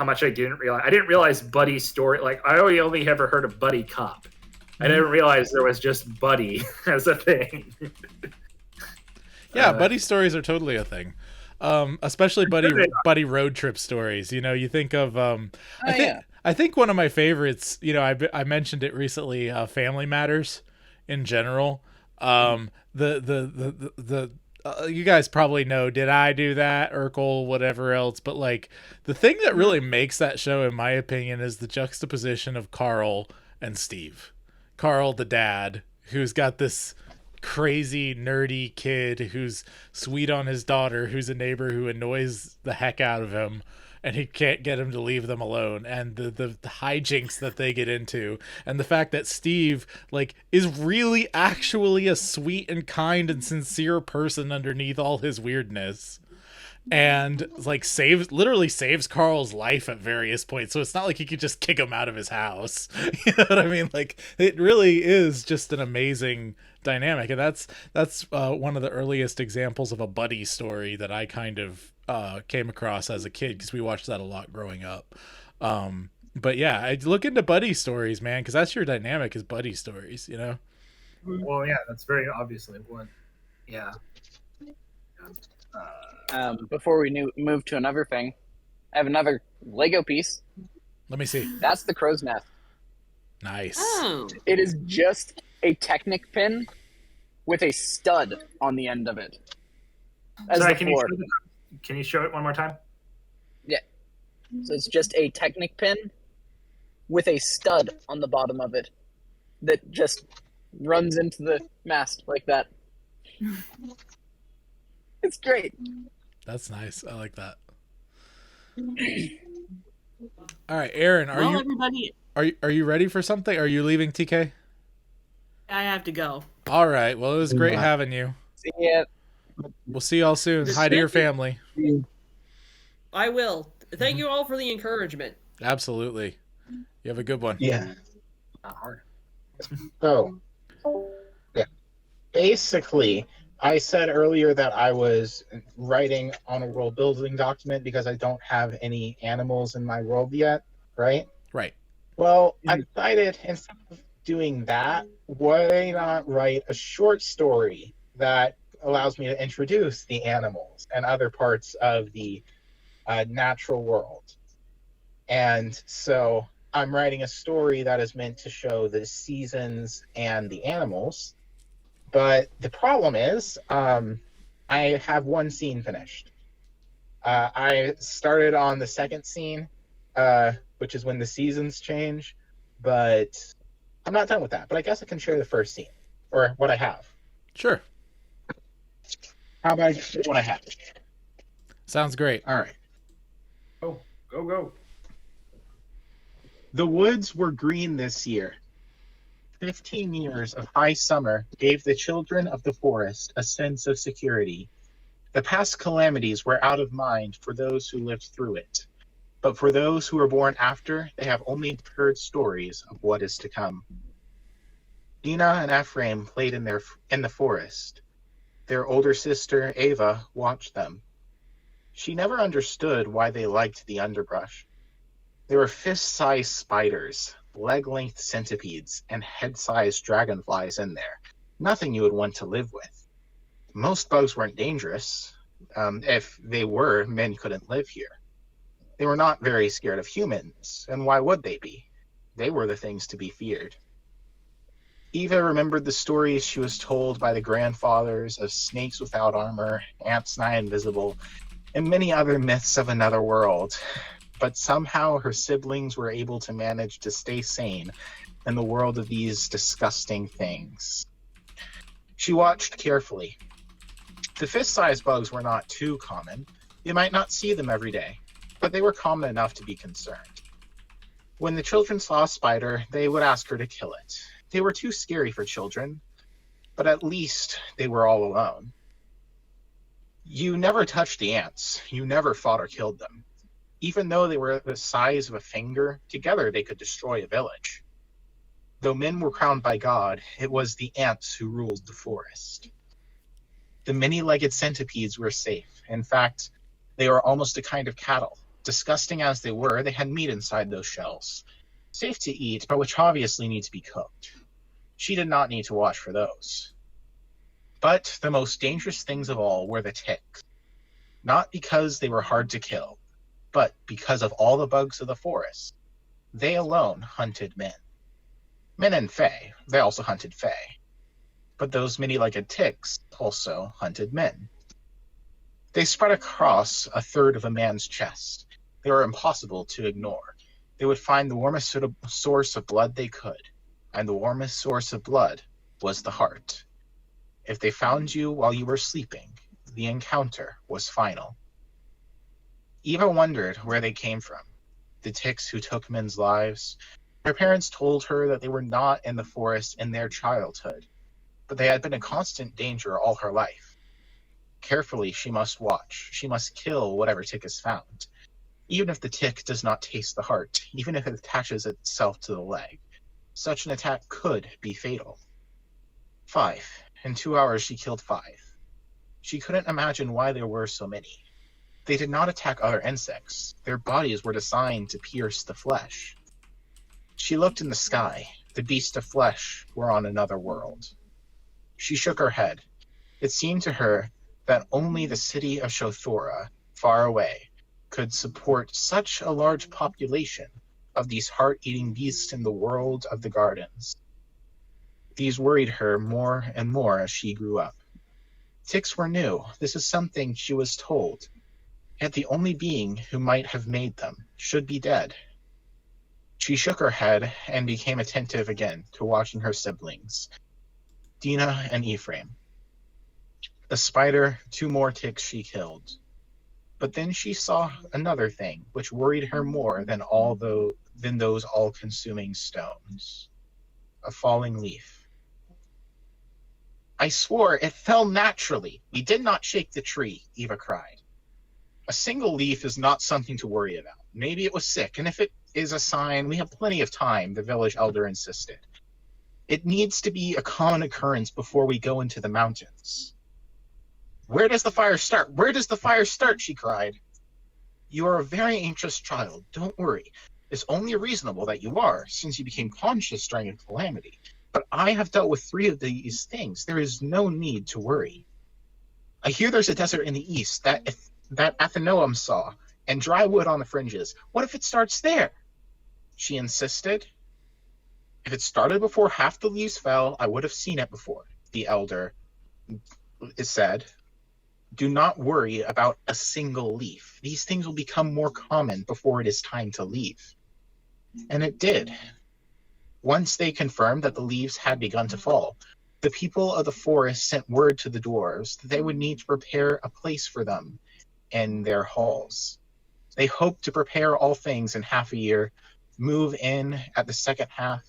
much I didn't realize buddy story. Like, I only ever heard of buddy cop. I didn't realize there was just buddy as a thing. Yeah, buddy stories are totally a thing. Especially buddy road trip stories. You know, you think of I think one of my favorites, you know, I mentioned it recently, Family Matters in general. You guys probably know Did I Do That, Urkel, whatever else, but like the thing that really makes that show, in my opinion, is the juxtaposition of Carl and Steve. Carl, the dad, who's got this crazy nerdy kid who's sweet on his daughter, who's a neighbor who annoys the heck out of him, and he can't get him to leave them alone, and the hijinks that they get into, and the fact that Steve is really actually a sweet and kind and sincere person underneath all his weirdness, and literally saves Carl's life at various points. So it's not like he could just kick him out of his house. You know what I mean? Like, it really is just an amazing dynamic, and that's one of the earliest examples of a buddy story that I kind of came across as a kid, because we watched that a lot growing up. But yeah, I look into buddy stories, man, because that's your dynamic, is buddy stories, you know. Well, yeah, that's very obviously one. Yeah. Before we move to another thing, I have another Lego piece. Let me see. That's the crow's nest. Nice. Oh. It is just a Technic pin with a stud on the end of it. Sorry, can you show it one more time? Yeah. So it's just a Technic pin with a stud on the bottom of it that just runs into the mast like that. It's great. That's nice. I like that. All right, Aaron, are you ready for something? Are you leaving, TK? I have to go. All right. Well, it was great having you. See ya. We'll see y'all soon. Hi to your family. I will. Thank you all for the encouragement. Absolutely. You have a good one. Yeah. Not hard. So, yeah. Basically, I said earlier that I was writing on a world building document because I don't have any animals in my world yet, right? Right. Well, I decided, instead of doing that, why not write a short story that allows me to introduce the animals and other parts of the natural world. And so I'm writing a story that is meant to show the seasons and the animals. But the problem is, I have one scene finished. I started on the second scene, which is when the seasons change, but I'm not done with that. But I guess I can share the first scene, or what I have. Sure. How about I share what I have? Sounds great. All right. Go. The woods were green this year. 15 years of high summer gave the children of the forest a sense of security. The past calamities were out of mind for those who lived through it. But for those who were born after, they have only heard stories of what is to come. Dina and Ephraim played in the forest. Their older sister, Ava, watched them. She never understood why they liked the underbrush. There were fist-sized spiders, leg-length centipedes, and head-sized dragonflies in there. Nothing you would want to live with. Most bugs weren't dangerous. If they were, men couldn't live here. They were not very scared of humans, and why would they be? They were the things to be feared. Eva remembered the stories she was told by the grandfathers of snakes without armor, ants nigh invisible, and many other myths of another world. But somehow her siblings were able to manage to stay sane in the world of these disgusting things. She watched carefully. The fist-sized bugs were not too common. You might not see them every day, but they were common enough to be concerned. When the children saw a spider, they would ask her to kill it. They were too scary for children, but at least they were all alone. You never touched the ants. You never fought or killed them. Even though they were the size of a finger, together they could destroy a village. Though men were crowned by God, it was the ants who ruled the forest. The many-legged centipedes were safe. In fact, they were almost a kind of cattle. Disgusting as they were, they had meat inside those shells. Safe to eat, but which obviously need to be cooked. She did not need to watch for those. But the most dangerous things of all were the ticks. Not because they were hard to kill, but because of all the bugs of the forest. They alone hunted men. Men and fae, they also hunted fae. But those many-legged ticks also hunted men. They spread across a third of a man's chest. They were impossible to ignore. They would find the warmest source of blood they could, and the warmest source of blood was the heart. If they found you while you were sleeping, the encounter was final. Eva wondered where they came from, the ticks who took men's lives. Her parents told her that they were not in the forest in their childhood, but they had been in constant danger all her life. Carefully, she must watch. She must kill whatever tick is found. Even if the tick does not taste the heart, even if it attaches itself to the leg, such an attack could be fatal. 5. In 2 hours, she killed 5. She couldn't imagine why there were so many. They did not attack other insects. Their bodies were designed to pierce the flesh. She looked in the sky. The beasts of flesh were on another world. She shook her head. It seemed to her that only the city of Shothora, far away, could support such a large population of these heart-eating beasts in the world of the gardens. These worried her more and more as she grew up. Ticks were new. This is something she was told. Yet the only being who might have made them should be dead. She shook her head and became attentive again to watching her siblings, Dina and Ephraim. A spider, 2 more ticks she killed. But then she saw another thing which worried her more than those all-consuming stones. A falling leaf. I swore it fell naturally. We did not shake the tree, Eva cried. A single leaf is not something to worry about. Maybe it was sick, and if it is a sign, we have plenty of time, the village elder insisted. It needs to be a common occurrence before we go into the mountains. Where does the fire start? Where does the fire start? She cried. You are a very anxious child. Don't worry. It's only reasonable that you are, since you became conscious during a calamity. But I have dealt with 3 of these things. There is no need to worry. I hear there's a desert in the east that Athenoam saw, and dry wood on the fringes. What if it starts there? She insisted. If it started before half the leaves fell, I would have seen it before, the elder said. Do not worry about a single leaf. These things will become more common before it is time to leave. And it did. Once they confirmed that the leaves had begun to fall, the people of the forest sent word to the dwarves that they would need to prepare a place for them in their halls. They hoped to prepare all things in half a year, move in at the second half,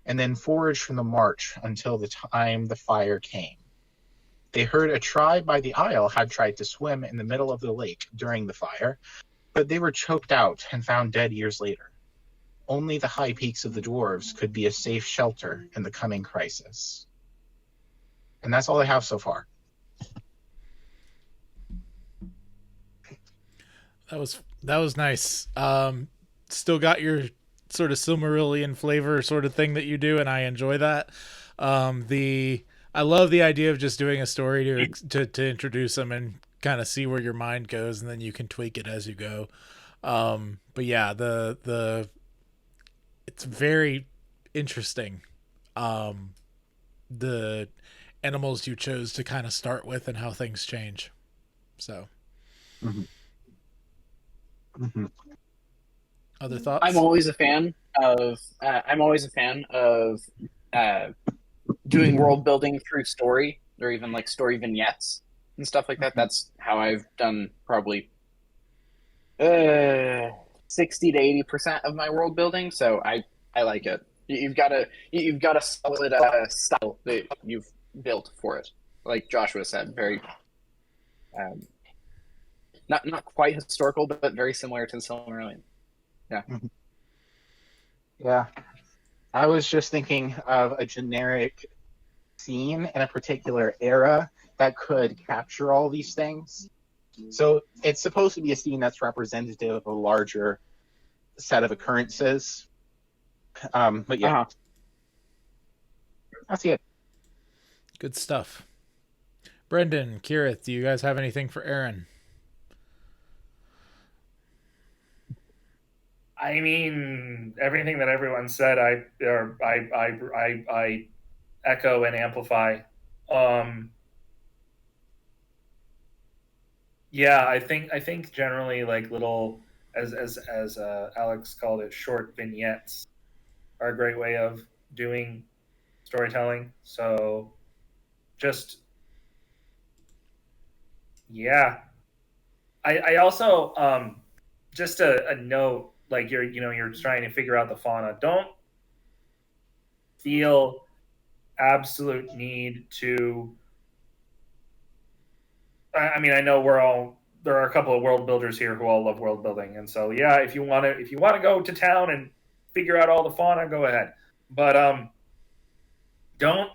and then forage from the march until the time the fire came. They heard a tribe by the Isle had tried to swim in the middle of the lake during the fire, but they were choked out and found dead years later. Only the high peaks of the dwarves could be a safe shelter in the coming crisis. And that's all I have so far. That was nice. Still got your sort of Silmarillion flavor sort of thing that you do, and I enjoy that. I love the idea of just doing a story to introduce them and kind of see where your mind goes, and then you can tweak it as you go. But yeah, it's very interesting. The animals you chose to kind of start with and how things change. So. Mm-hmm. Mm-hmm. Other thoughts? I'm always a fan of doing world building through story, or even like story vignettes and stuff like that. That's how I've done probably 60 to 80% of my world building. So I like it. You've got a solid style that you've built for it. Like Joshua said, very not quite historical, but very similar to the Silmarillion. Yeah. Yeah. I was just thinking of a generic scene in a particular era that could capture all these things. So it's supposed to be a scene that's representative of a larger set of occurrences. But yeah. That's it. Good stuff. Brendan, Kirith, do you guys have anything for Aaron? I mean, everything that everyone said, I echo and amplify. Yeah, I think generally like little, as Alex called it, short vignettes are a great way of doing storytelling. So just yeah. I also just a note, like you're trying to figure out the fauna. Don't feel absolute need to. I mean, I know there are a couple of world builders here who all love world building, and so yeah, if you want to go to town and figure out all the fauna, go ahead. But don't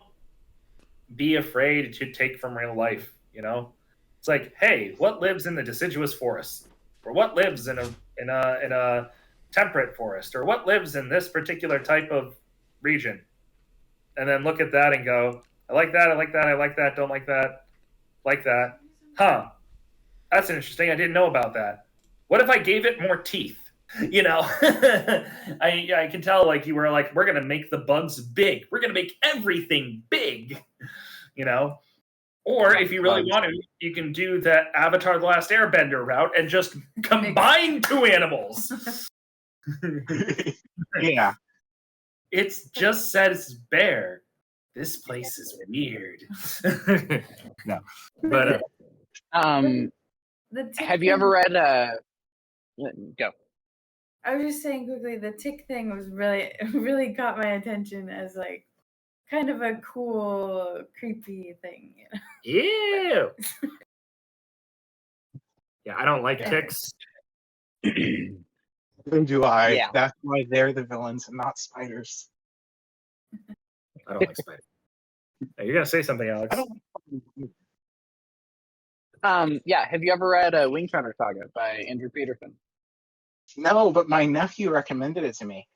be afraid to take from real life. It's like, hey, what lives in the deciduous forest, or what lives in a temperate forest, or what lives in this particular type of region, and then look at that and go, I like that, I like that, I like that, don't like that, like that. Huh, that's interesting. I didn't know about that. What if I gave it more teeth? I can tell, like, you were like, we're going to make the bugs big. We're going to make everything big, Or if you really want to, you can do that Avatar The Last Airbender route and just combine two animals. Yeah. It's just says bear. This place is weird. No. But have you ever read go? I was just saying quickly, the tick thing was really caught my attention as like kind of a cool, creepy thing. Ew. Yeah, I don't like ticks. Neither do I. Yeah. That's why they're the villains and not spiders. I don't like spiders. You're gonna say something, Alex. Yeah. Have you ever read Wing Runner Saga by Andrew Peterson? No, but my nephew recommended it to me.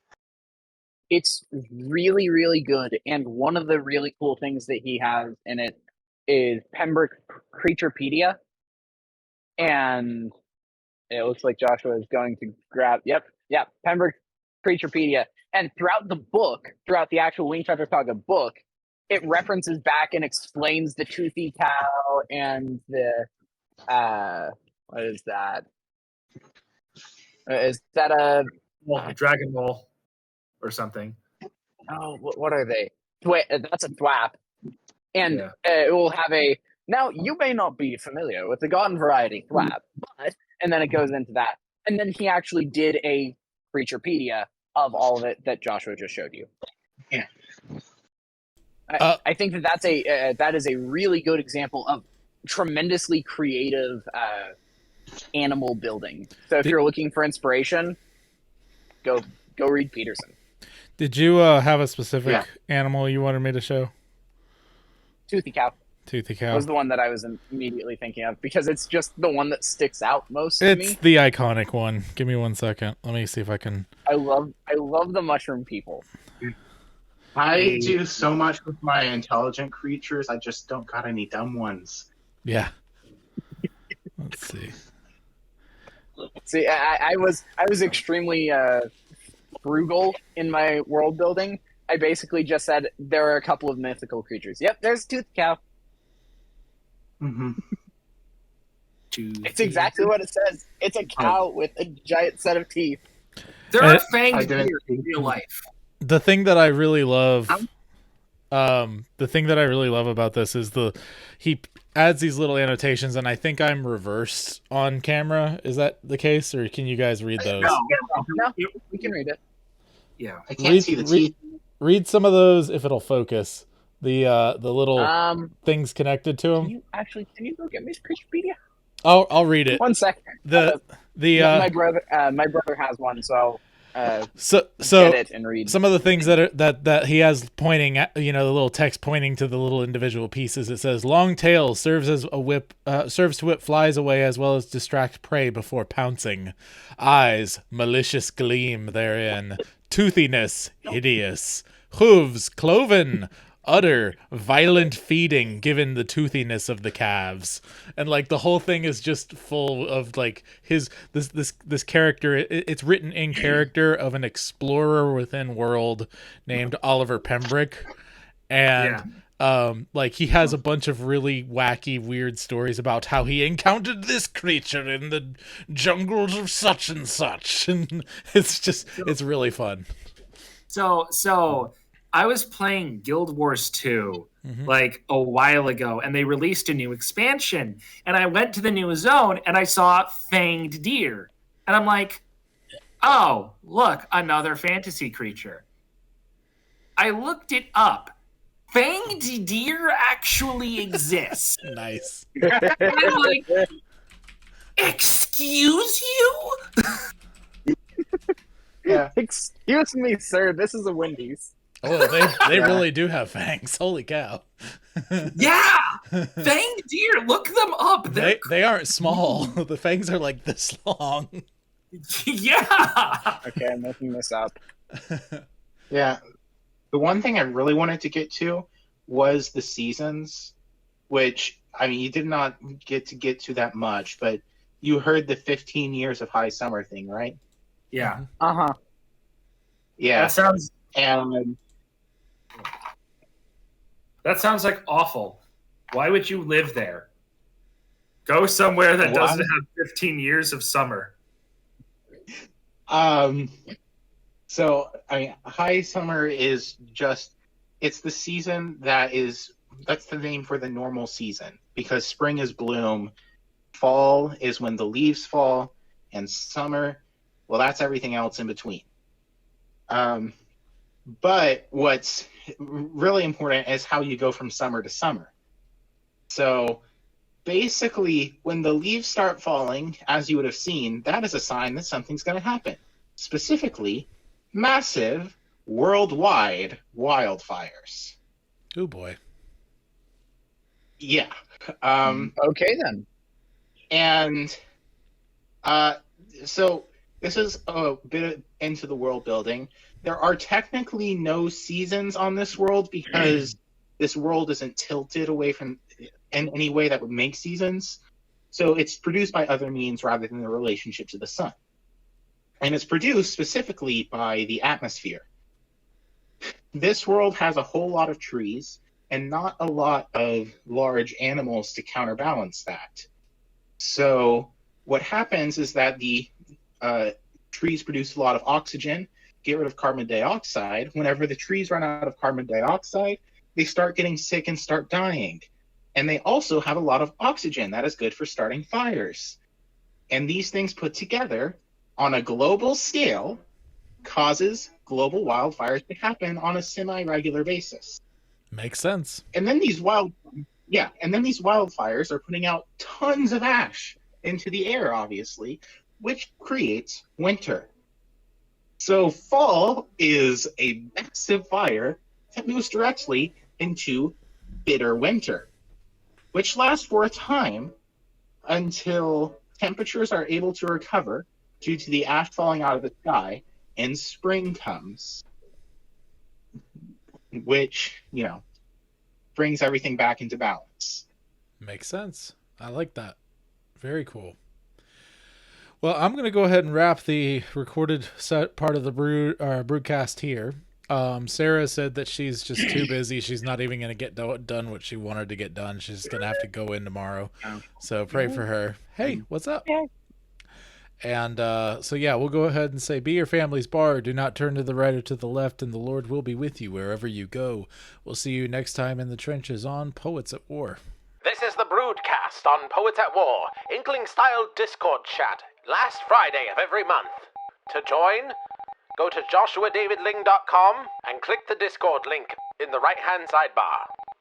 It's really, really good, and one of the really cool things that he has in it is Pembroke's Creaturepedia, and It looks like Joshua is going to grab. Yep. Pembroke Creaturepedia. And throughout the actual Wing Chapter Saga book, it references back and explains the toothy cow and the what is that? Is that a Dragon Mole or something? Oh, what are they? That's a thwap. And it will have a. Now, you may not be familiar with the garden variety thwap, but. And then it goes into that. And then he actually did a Creaturepedia of all of it that Joshua just showed you. Yeah. I think that is a really good example of tremendously creative animal building. So if you're looking for inspiration, go read Peterson. Did you have a specific animal you wanted me to show? Toothy cow. Toothy cow. That was the one that I was immediately thinking of because it's just the one that sticks out most to me. It's the iconic one. Give me 1 second. Let me see if I can. I love the mushroom people. I do so much with my intelligent creatures. I just don't got any dumb ones. Yeah. Let's see. See, I was extremely frugal in my world building. I basically just said there are a couple of mythical creatures. Yep, there's Tooth Cow. Mm-hmm. It's exactly what it says. It's a cow with a giant set of teeth. There are fanged deer in real life. The thing that I really love, about this is he adds these little annotations, and I think I'm reversed on camera. Is that the case, or can you guys read those? No, we can read it. Yeah, I can't see the teeth. Read some of those if it'll focus. The little things connected to them. Can you go get me Creaturepedia? I'll read it. 1 second. My brother has one, so. So get it and read. Some of the things that he has pointing at, the little text pointing to the little individual pieces. It says long tail serves to whip flies away as well as distract prey before pouncing. Eyes malicious gleam therein. Toothiness hideous. Hooves cloven. Utter violent feeding given the toothiness of the calves, and like the whole thing is just full of like this character. It's written in character of an explorer within world named Oliver Pembroke, and like he has a bunch of really wacky weird stories about how he encountered this creature in the jungles of such and such, and it's really fun. So I was playing Guild Wars 2 like a while ago, and they released a new expansion. And I went to the new zone, and I saw fanged deer. And I'm like, oh, look, another fantasy creature. I looked it up. Fanged deer actually exist. Nice. And I'm like, excuse you? Yeah. Excuse me, sir. This is a Wendy's. Oh, they really do have fangs. Holy cow. Yeah! Fanged deer, look them up. They aren't small. The fangs are like this long. Yeah! Okay, I'm looking this up. Yeah. The one thing I really wanted to get to was the seasons, which, I mean, you did not get to that much, but you heard the 15 years of high summer thing, right? Yeah. Uh-huh. Yeah. That sounds like awful. Why would you live there? Go somewhere that doesn't have 15 years of summer. So, I mean, high summer is just, it's the season that's the name for the normal season, because spring is bloom, fall is when the leaves fall, and summer, well, that's everything else in between. But what's really important is how you go from summer to summer. So basically, when the leaves start falling, as you would have seen, that is a sign that something's going to happen. Specifically, massive, worldwide wildfires. Oh boy. Yeah. Okay then. And so this is a bit into the world building. There are technically no seasons on this world because this world isn't tilted away from in any way that would make seasons. So it's produced by other means rather than the relationship to the sun. And it's produced specifically by the atmosphere. This world has a whole lot of trees and not a lot of large animals to counterbalance that. So what happens is that the trees produce a lot of oxygen, get rid of carbon dioxide. Whenever the trees run out of carbon dioxide, they start getting sick and start dying. And they also have a lot of oxygen that is good for starting fires. And these things put together on a global scale causes global wildfires to happen on a semi-regular basis. Makes sense. And then these wildfires are putting out tons of ash into the air, obviously, which creates winter. So fall is a massive fire that moves directly into bitter winter, which lasts for a time until temperatures are able to recover due to the ash falling out of the sky, and spring comes, which, brings everything back into balance. Makes sense. I like that. Very cool. Well, I'm going to go ahead and wrap the recorded set part of the broadcast here. Sarah said that she's just too busy. She's not even going to get done what she wanted to get done. She's going to have to go in tomorrow. So pray for her. Hey, what's up? And so, yeah, we'll go ahead and say, be your family's bar. Do not turn to the right or to the left, and the Lord will be with you wherever you go. We'll see you next time in the trenches on Poets at War. This is the Broodcast on Poets at War, Inkling-style Discord chat, last Friday of every month. To join, go to joshuadavidling.com and click the Discord link in the right-hand sidebar.